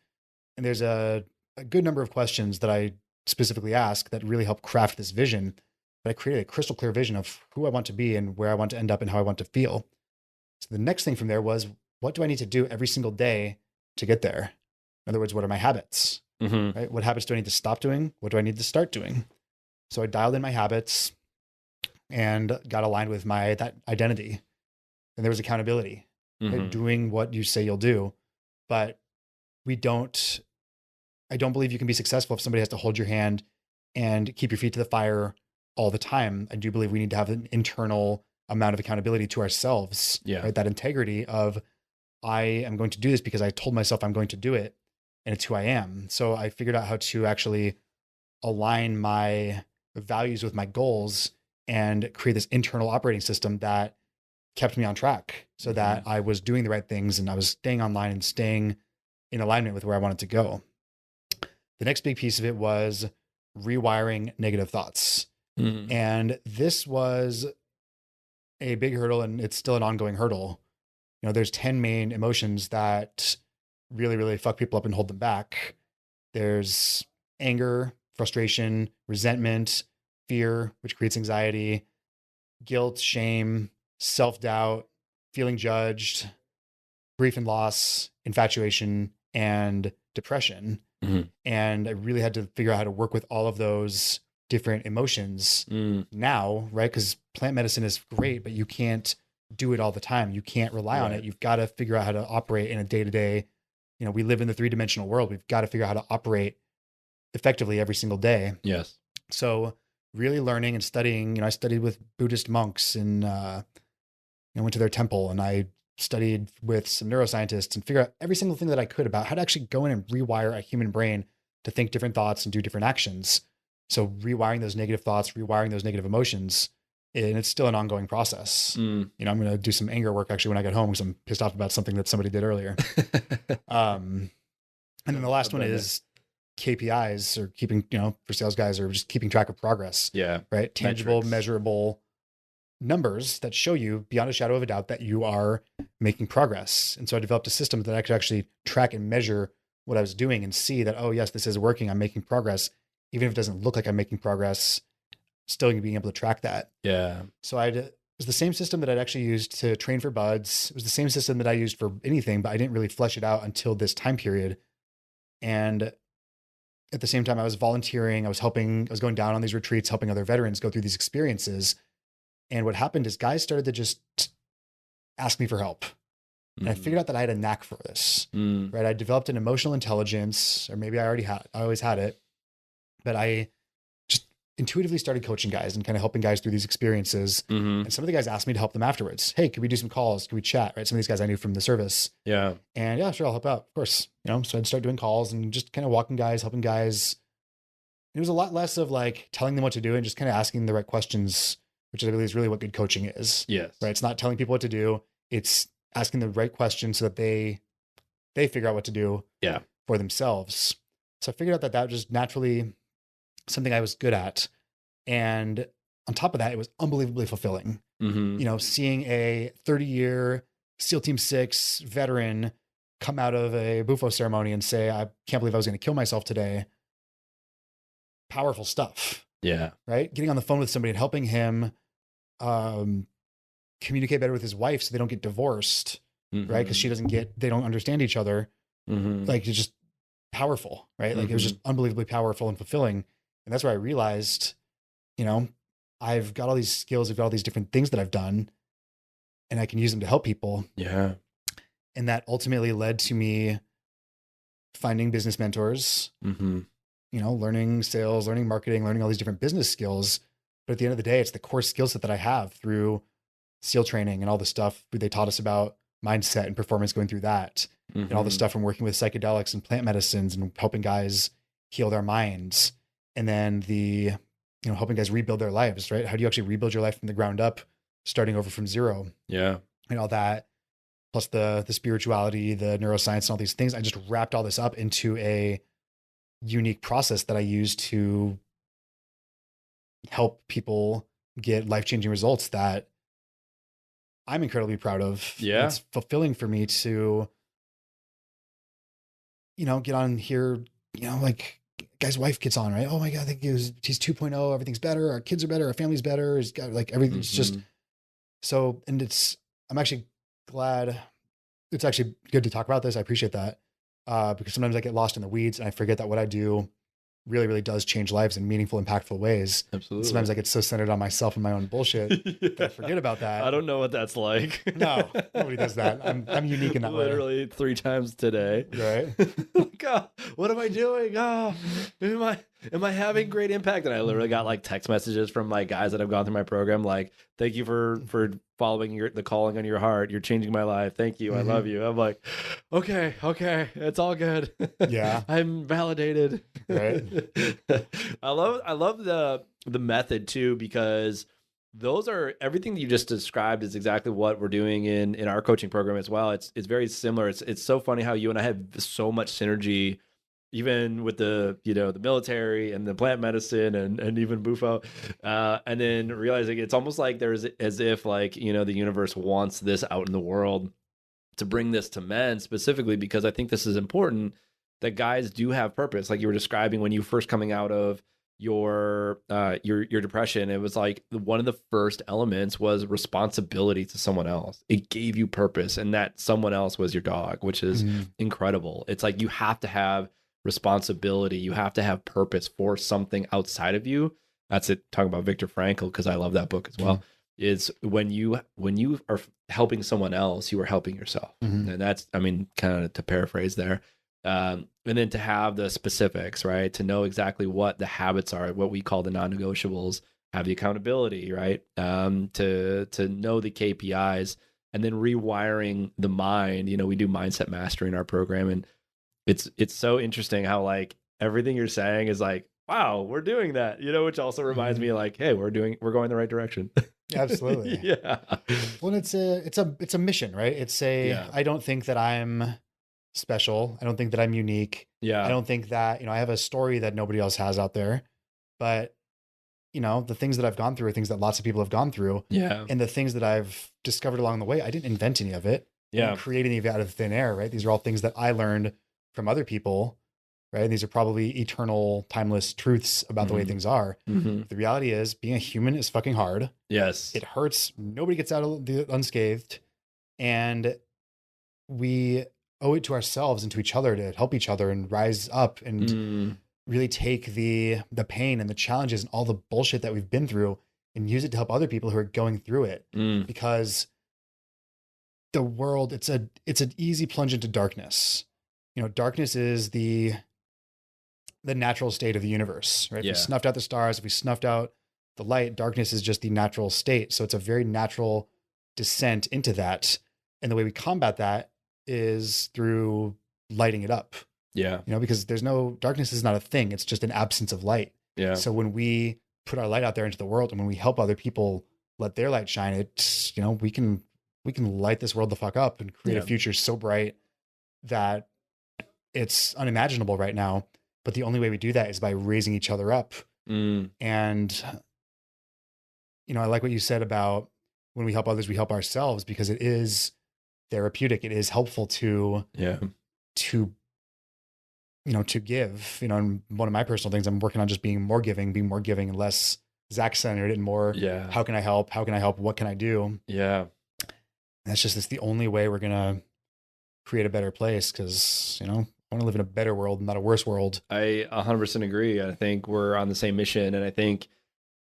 And there's a good number of questions that I specifically ask that really help craft this vision. But I created a crystal clear vision of who I want to be and where I want to end up and how I want to feel. So the next thing from there was, what do I need to do every single day to get there? In other words, what are my habits? Right? What habits do I need to stop doing? What do I need to start doing? So I dialed in my habits and got aligned with that identity. And there was accountability, right? Doing what you say you'll do. But I don't believe you can be successful if somebody has to hold your hand and keep your feet to the fire all the time. I do believe we need to have an internal amount of accountability to ourselves, right? That integrity of, I am going to do this because I told myself I'm going to do it, and it's who I am. So I figured out how to actually align my values with my goals and create this internal operating system that kept me on track so that I was doing the right things and I was staying online and staying in alignment with where I wanted to go. The next big piece of it was rewiring negative thoughts. And this was a big hurdle, and it's still an ongoing hurdle. There's 10 main emotions that really, really fuck people up and hold them back. There's anger, frustration, resentment, fear, which creates anxiety, guilt, shame, self-doubt, feeling judged, grief and loss, infatuation, and depression. And I really had to figure out how to work with all of those different emotions now, right? Because plant medicine is great, but you can't do it all the time. You can't rely on it. You've got to figure out how to operate in a day-to-day. We live in the 3-dimensional world. We've got to figure out how to operate effectively every single day. Yes. So really learning and studying, I studied with Buddhist monks and I went to their temple, and I studied with some neuroscientists and figure out every single thing that I could about how to actually go in and rewire a human brain to think different thoughts and do different actions. So rewiring those negative thoughts, rewiring those negative emotions, and it's still an ongoing process. I'm going to do some anger work actually when I get home because I'm pissed off about something that somebody did earlier. And then the last one is KPIs, or keeping, for sales guys, or just keeping track of progress. Yeah. Right. Tangible, measurable numbers that show you beyond a shadow of a doubt that you are making progress. And so I developed a system that I could actually track and measure what I was doing and see that, oh yes, this is working. I'm making progress. Even if it doesn't look like I'm making progress, still being able to track that. Yeah. So it was the same system that I'd actually used to train for buds. It was the same system that I used for anything, but I didn't really flesh it out until this time period. And at the same time, I was volunteering. I was going down on these retreats, helping other veterans go through these experiences. And what happened is guys started to just ask me for help. And I figured out that I had a knack for this, right? I developed an emotional intelligence, or maybe I always had it, but I just intuitively started coaching guys and kind of helping guys through these experiences. And some of the guys asked me to help them afterwards. Hey, could we do some calls? Could we chat? Right? Some of these guys I knew from the service. Yeah. And yeah, sure, I'll help out. Of course. So I'd start doing calls and just kind of walking guys, helping guys. And it was a lot less of like telling them what to do and just kind of asking the right questions, which I believe is really what good coaching is. Yes. Right. It's not telling people what to do. It's asking the right questions so that they figure out what to do for themselves. So I figured out that was just naturally something I was good at. And on top of that, it was unbelievably fulfilling. Seeing a 30-year SEAL Team 6 veteran come out of a Bufo ceremony and say, I can't believe I was going to kill myself today. powerful stuff, Yeah. right? Getting on the phone with somebody and helping him communicate better with his wife so they don't get divorced, right? Because they don't understand each other. Like, it's just powerful, right? Like, it was just unbelievably powerful and fulfilling. And that's where I realized, you know, I've got all these skills, I've got all these different things that I've done, and I can use them to help people. Yeah. And that ultimately led to me finding business mentors, learning sales, learning marketing, learning all these different business skills. But at the end of the day, it's the core skill set that I have through SEAL training and all the stuff they taught us about mindset and performance going through that, and all the stuff from working with psychedelics and plant medicines and helping guys heal their minds. And then helping guys rebuild their lives, right? How do you actually rebuild your life from the ground up, starting over from zero? Yeah. And all that, plus the spirituality, the neuroscience, and all these things. I just wrapped all this up into a unique process that I use to help people get life-changing results that I'm incredibly proud of. Yeah. And it's fulfilling for me to, get on here, like guy's wife gets on, right? Oh my God, I think he's 2.0. Everything's better. Our kids are better. Our family's better. He's got like everything's just so, and I'm actually glad. It's actually good to talk about this. I appreciate that. Because sometimes I get lost in the weeds and I forget that what I do really, really does change lives in meaningful, impactful ways. Absolutely. And sometimes I get so centered on myself and my own bullshit that I forget about that. I don't know what that's like. No, nobody does that. I'm unique in that Literally 3 times today. Right. God, what am I doing? Oh, am I having great impact? And I literally got like text messages from like guys that have gone through my program, like, thank you for following the calling on your heart. You're changing my life. Thank you. I love you. I'm like, okay, it's all good. Yeah. I'm validated. Right. I love the method too, because those are everything that you just described is exactly what we're doing in our coaching program as well. It's very similar. It's so funny how you and I have so much synergy, even with the the military and the plant medicine and even Bufo, and then realizing it's almost like there's as if like the universe wants this out in the world to bring this to men specifically, because I think this is important that guys do have purpose, like you were describing when you first coming out of your depression. It was like one of the first elements was responsibility to someone else. It gave you purpose, and that someone else was your dog, which is incredible. It's like you have to have responsibility, you have to have purpose for something outside of you. That's it, talking about Viktor Frankl, because I love that book as well. Is when you are helping someone else, you are helping yourself. And that's, I mean, kind of to paraphrase there. And then to have the specifics, right? To know exactly what the habits are, what we call the non-negotiables, have the accountability, right? To know the KPIs, and then rewiring the mind. We do mindset mastery in our program, and it's so interesting how like everything you're saying is like, wow, we're doing that, which also reminds me like, hey, we're going the right direction. Absolutely. Yeah. Well, it's a mission, right? I don't think that I'm special. I don't think that I'm unique. Yeah. I don't think that, I have a story that nobody else has out there, but the things that I've gone through are things that lots of people have gone through. Yeah. And the things that I've discovered along the way, I didn't invent any of it. Yeah. I didn't create any of it out of thin air, right? These are all things that I learned from other people, right? And these are probably eternal, timeless truths about the way things are. The reality is being a human is fucking hard. Yes. It hurts. Nobody gets out of the unscathed. And we owe it to ourselves and to each other to help each other and rise up and really take the pain and the challenges and all the bullshit that we've been through and use it to help other people who are going through it. Because the world, it's an easy plunge into darkness. Darkness is the natural state of the universe, right? Yeah. If we snuffed out the stars, if we snuffed out the light, darkness is just the natural state. So it's a very natural descent into that. And the way we combat that is through lighting it up. Yeah. Because darkness is not a thing. It's just an absence of light. Yeah. So when we put our light out there into the world and when we help other people let their light shine, it's, we can light this world the fuck up and create a future so bright that it's unimaginable right now. But the only way we do that is by raising each other up. And, I like what you said about when we help others, we help ourselves, because it is therapeutic. It is helpful to to give, and one of my personal things, I'm working on just being more giving and less Zach centered and more, Yeah. how can I help? How can I help? What can I do? Yeah. And it's the only way we're going to create a better place. Cause I want to live in a better world, not a worse world. I 100% agree. I think we're on the same mission. And I think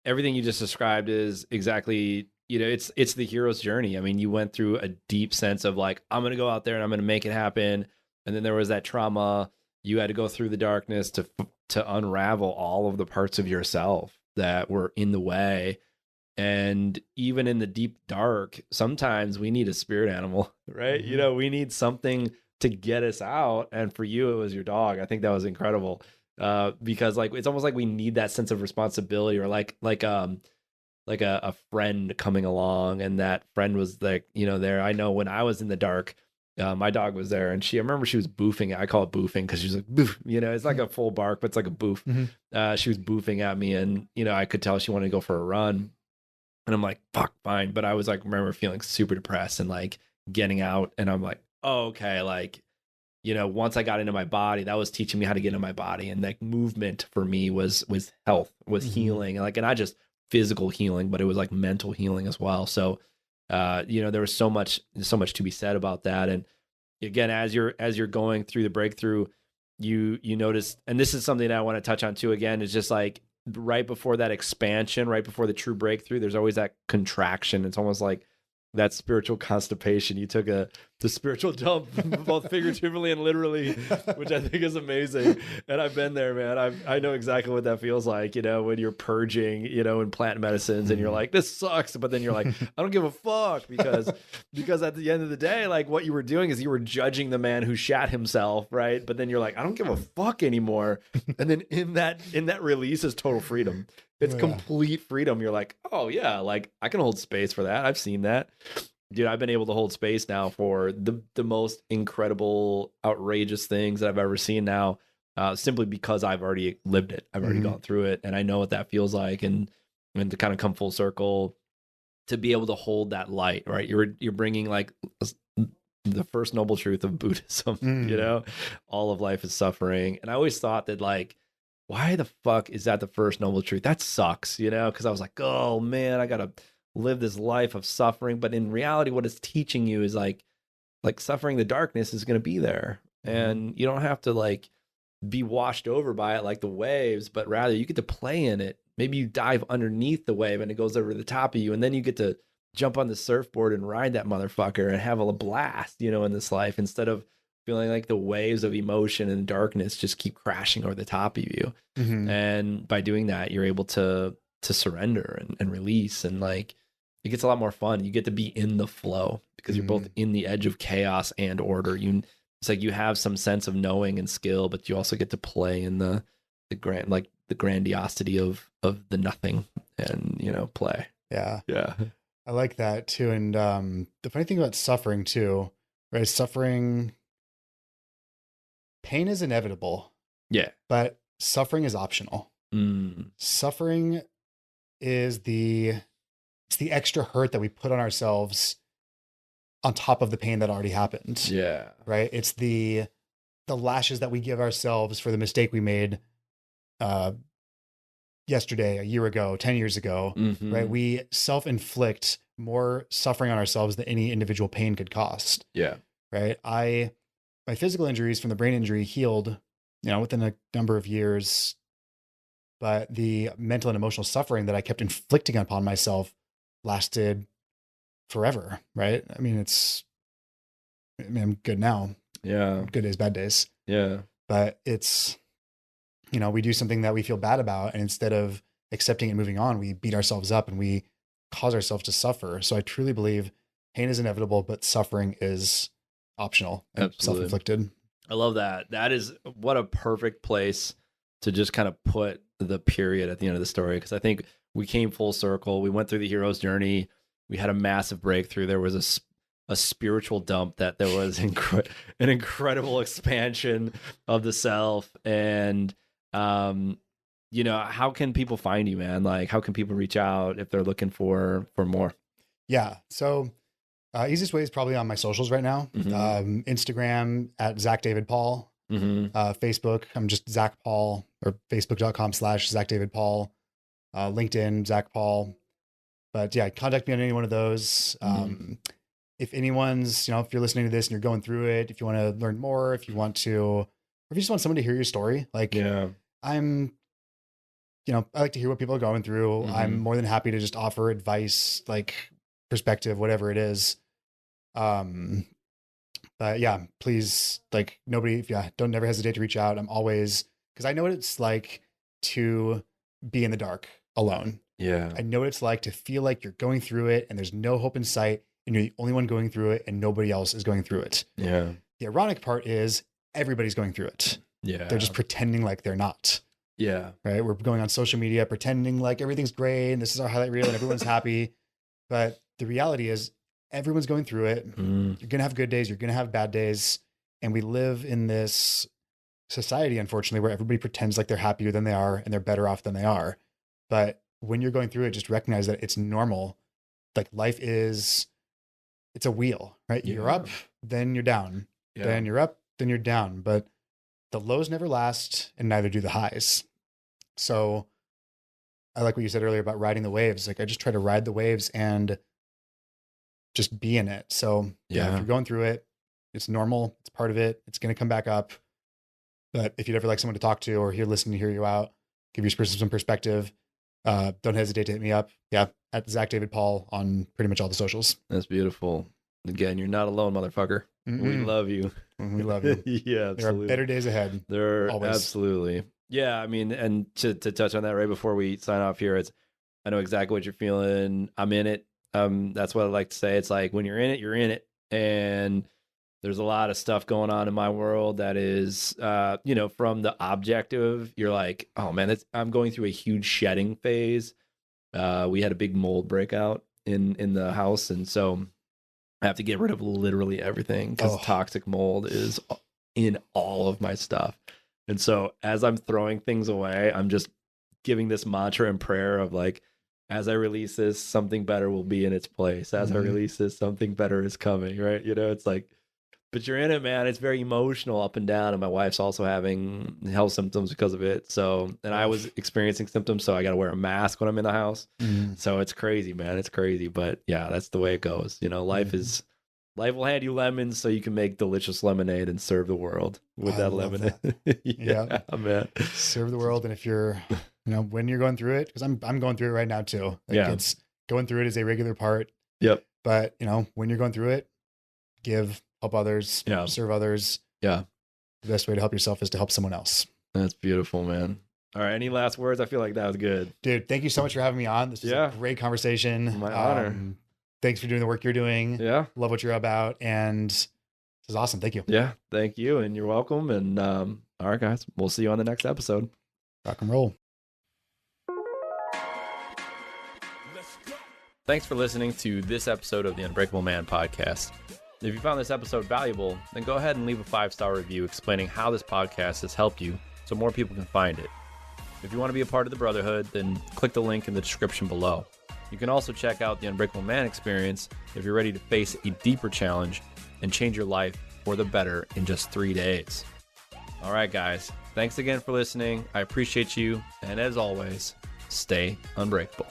everything you just described is exactly, it's the hero's journey. I mean, you went through a deep sense of like, I'm going to go out there and I'm going to make it happen. And then there was that trauma. You had to go through the darkness to unravel all of the parts of yourself that were in the way. And even in the deep dark, sometimes we need a spirit animal, right? Mm-hmm. We need something to get us out. And for you, it was your dog. I think that was incredible. Because like it's almost like we need that sense of responsibility, or like a friend coming along, and that friend was like there. I know when I was in the dark, my dog was there, and I remember she was boofing. I call it boofing because she's like boof. It's like a full bark, but it's like a boof. Mm-hmm. She was boofing at me, and I could tell she wanted to go for a run, and I'm like, fuck, fine. But I was like, remember feeling super depressed and like getting out, and I'm like, oh, okay, like. Once I got into my body, that was teaching me how to get into my body. And like movement for me was health, was healing. And not just physical healing, but it was like mental healing as well. So, there was so much to be said about that. And again, as you're going through the breakthrough, you notice, and this is something that I want to touch on too, again, is just like right before that expansion, right before the true breakthrough, there's always that contraction. It's almost like that spiritual constipation. You took the spiritual dump, both figuratively and literally, which I think is amazing. And I've been there, man. I know exactly what that feels like, when you're purging, in plant medicines, and you're like, this sucks. But then you're like, I don't give a fuck, because at the end of the day, like what you were doing is you were judging the man who shat himself, right? But then you're like, I don't give a fuck anymore. And then in that release is total freedom. It's complete freedom. You're like, oh yeah, like I can hold space for that. I've seen that. Dude, I've been able to hold space now for the most incredible, outrageous things that I've ever seen now, simply because I've already lived it. I've already gone through it, and I know what that feels like. And to kind of come full circle, to be able to hold that light, right? You're bringing like the first noble truth of Buddhism. All of life is suffering. And I always thought that like, why the fuck is that the first noble truth? That sucks, because I was like, oh man, I gotta live this life of suffering. But in reality, what it's teaching you is like suffering, the darkness is going to be there, and you don't have to like be washed over by it like the waves, but rather you get to play in it. Maybe you dive underneath the wave and it goes over the top of you, and then you get to jump on the surfboard and ride that motherfucker and have a blast, in this life, instead of feeling like the waves of emotion and darkness just keep crashing over the top of you. And by doing that, you're able to surrender and release, and like it gets a lot more fun. You get to be in the flow because you're both in the edge of chaos and order. It's like you have some sense of knowing and skill, but you also get to play in the grandiosity of the nothing, and play. Yeah. Yeah. I like that too. And the funny thing about suffering too, right? Pain is inevitable. Yeah. But suffering is optional. Suffering is it's the extra hurt that we put on ourselves on top of the pain that already happened. Yeah. Right. It's the lashes that we give ourselves for the mistake we made yesterday, a year ago, 10 years ago. Right. We self-inflict more suffering on ourselves than any individual pain could cost. Yeah. Right. My physical injuries from the brain injury healed, within a number of years, but the mental and emotional suffering that I kept inflicting upon myself lasted forever. Right. I mean, I'm good now. Yeah. Good days, bad days. Yeah. But it's, we do something that we feel bad about, and instead of accepting and moving on, we beat ourselves up and we cause ourselves to suffer. So I truly believe pain is inevitable, but suffering is optional and self-inflicted. I love that. That is what a perfect place to just kind of put the period at the end of the story. Because I think we came full circle. We went through the hero's journey. We had a massive breakthrough. There was a spiritual dump, that there was an incredible expansion of the self. And, how can people find you, man? Like, how can people reach out if they're looking for more? Yeah. So easiest way is probably on my socials right now. Instagram at Zach David Paul. Facebook, I'm just Zach Paul, or facebook.com/Zach David Paul. LinkedIn, Zach Paul. But yeah, contact me on any one of those. If anyone's, if you're listening to this and you're going through it, if you want to learn more, if you want to, or if you just want someone to hear your story, like I'm, I like to hear what people are going through. I'm more than happy to just offer advice, like perspective, whatever it is. But yeah, please, like don't never hesitate to reach out. I'm always, because I know what it's like to be in the dark alone. Yeah. I know what it's like to feel like you're going through it and there's no hope in sight and you're the only one going through it and nobody else is going through it. Yeah. The ironic part is everybody's going through it. Yeah. They're just pretending like they're not. Yeah. Right. We're going on social media, pretending like everything's great and this is our highlight reel and everyone's happy. But the reality is everyone's going through it. You're going to have good days. You're going to have bad days. And we live in this society, unfortunately, where everybody pretends like they're happier than they are and they're better off than they are. But when you're going through it, just recognize that it's normal. Like life is, it's a wheel, right? Yeah. You're up, then you're down. Yeah. Then you're up, then you're down. But the lows never last and neither do the highs. So I like what you said earlier about riding the waves. Like I just try to ride the waves and just be in it. So yeah, if you're going through it, it's normal. It's part of it. It's going to come back up. But if you'd ever like someone to talk to or hear, listen to hear you out, give you some perspective, don't hesitate to hit me up. Yeah. At Zach David Paul on pretty much all the socials. That's beautiful. Again, you're not alone, motherfucker. We love you. We love you. Yeah, absolutely. There are better days ahead. There are always. Absolutely. Yeah. I mean, and to touch on that right before we sign off here, I know exactly what you're feeling. I'm in it. That's what I like to say. It's like when you're in it, you're in it. And there's a lot of stuff going on in my world that is, from the objective, you're like, oh man, I'm going through a huge shedding phase. We had a big mold breakout in the house. And so I have to get rid of literally everything because toxic mold is in all of my stuff. And so as I'm throwing things away, I'm just giving this mantra and prayer of like, as I release this, something better will be in its place. As I release this, something better is coming, right? It's like, but you're in it, man. It's very emotional up and down. And my wife's also having health symptoms because of it. So, and I was experiencing symptoms, so I got to wear a mask when I'm in the house. So it's crazy, man. It's crazy. But yeah, that's the way it goes. Life will hand you lemons so you can make delicious lemonade and serve the world with that lemonade. Yeah, man. Serve the world. And if you're, when you're going through it, because I'm going through it right now too. It's going through it is a regular part. Yep. But when you're going through it, help others, serve others. Yeah. The best way to help yourself is to help someone else. That's beautiful, man. All right. Any last words? I feel like that was good. Dude, thank you so much for having me on. This was a great conversation. My honor. Thanks for doing the work you're doing. Yeah. Love what you're about. And this is awesome. Thank you. Yeah. Thank you. And you're welcome. And all right, guys, we'll see you on the next episode. Rock and roll. Thanks for listening to this episode of the Unbreakable Man podcast. If you found this episode valuable, then go ahead and leave a 5-star review explaining how this podcast has helped you so more people can find it. If you want to be a part of the Brotherhood, then click the link in the description below. You can also check out the Unbreakable Man experience if you're ready to face a deeper challenge and change your life for the better in just 3 days. All right, guys. Thanks again for listening. I appreciate you. And as always, stay unbreakable.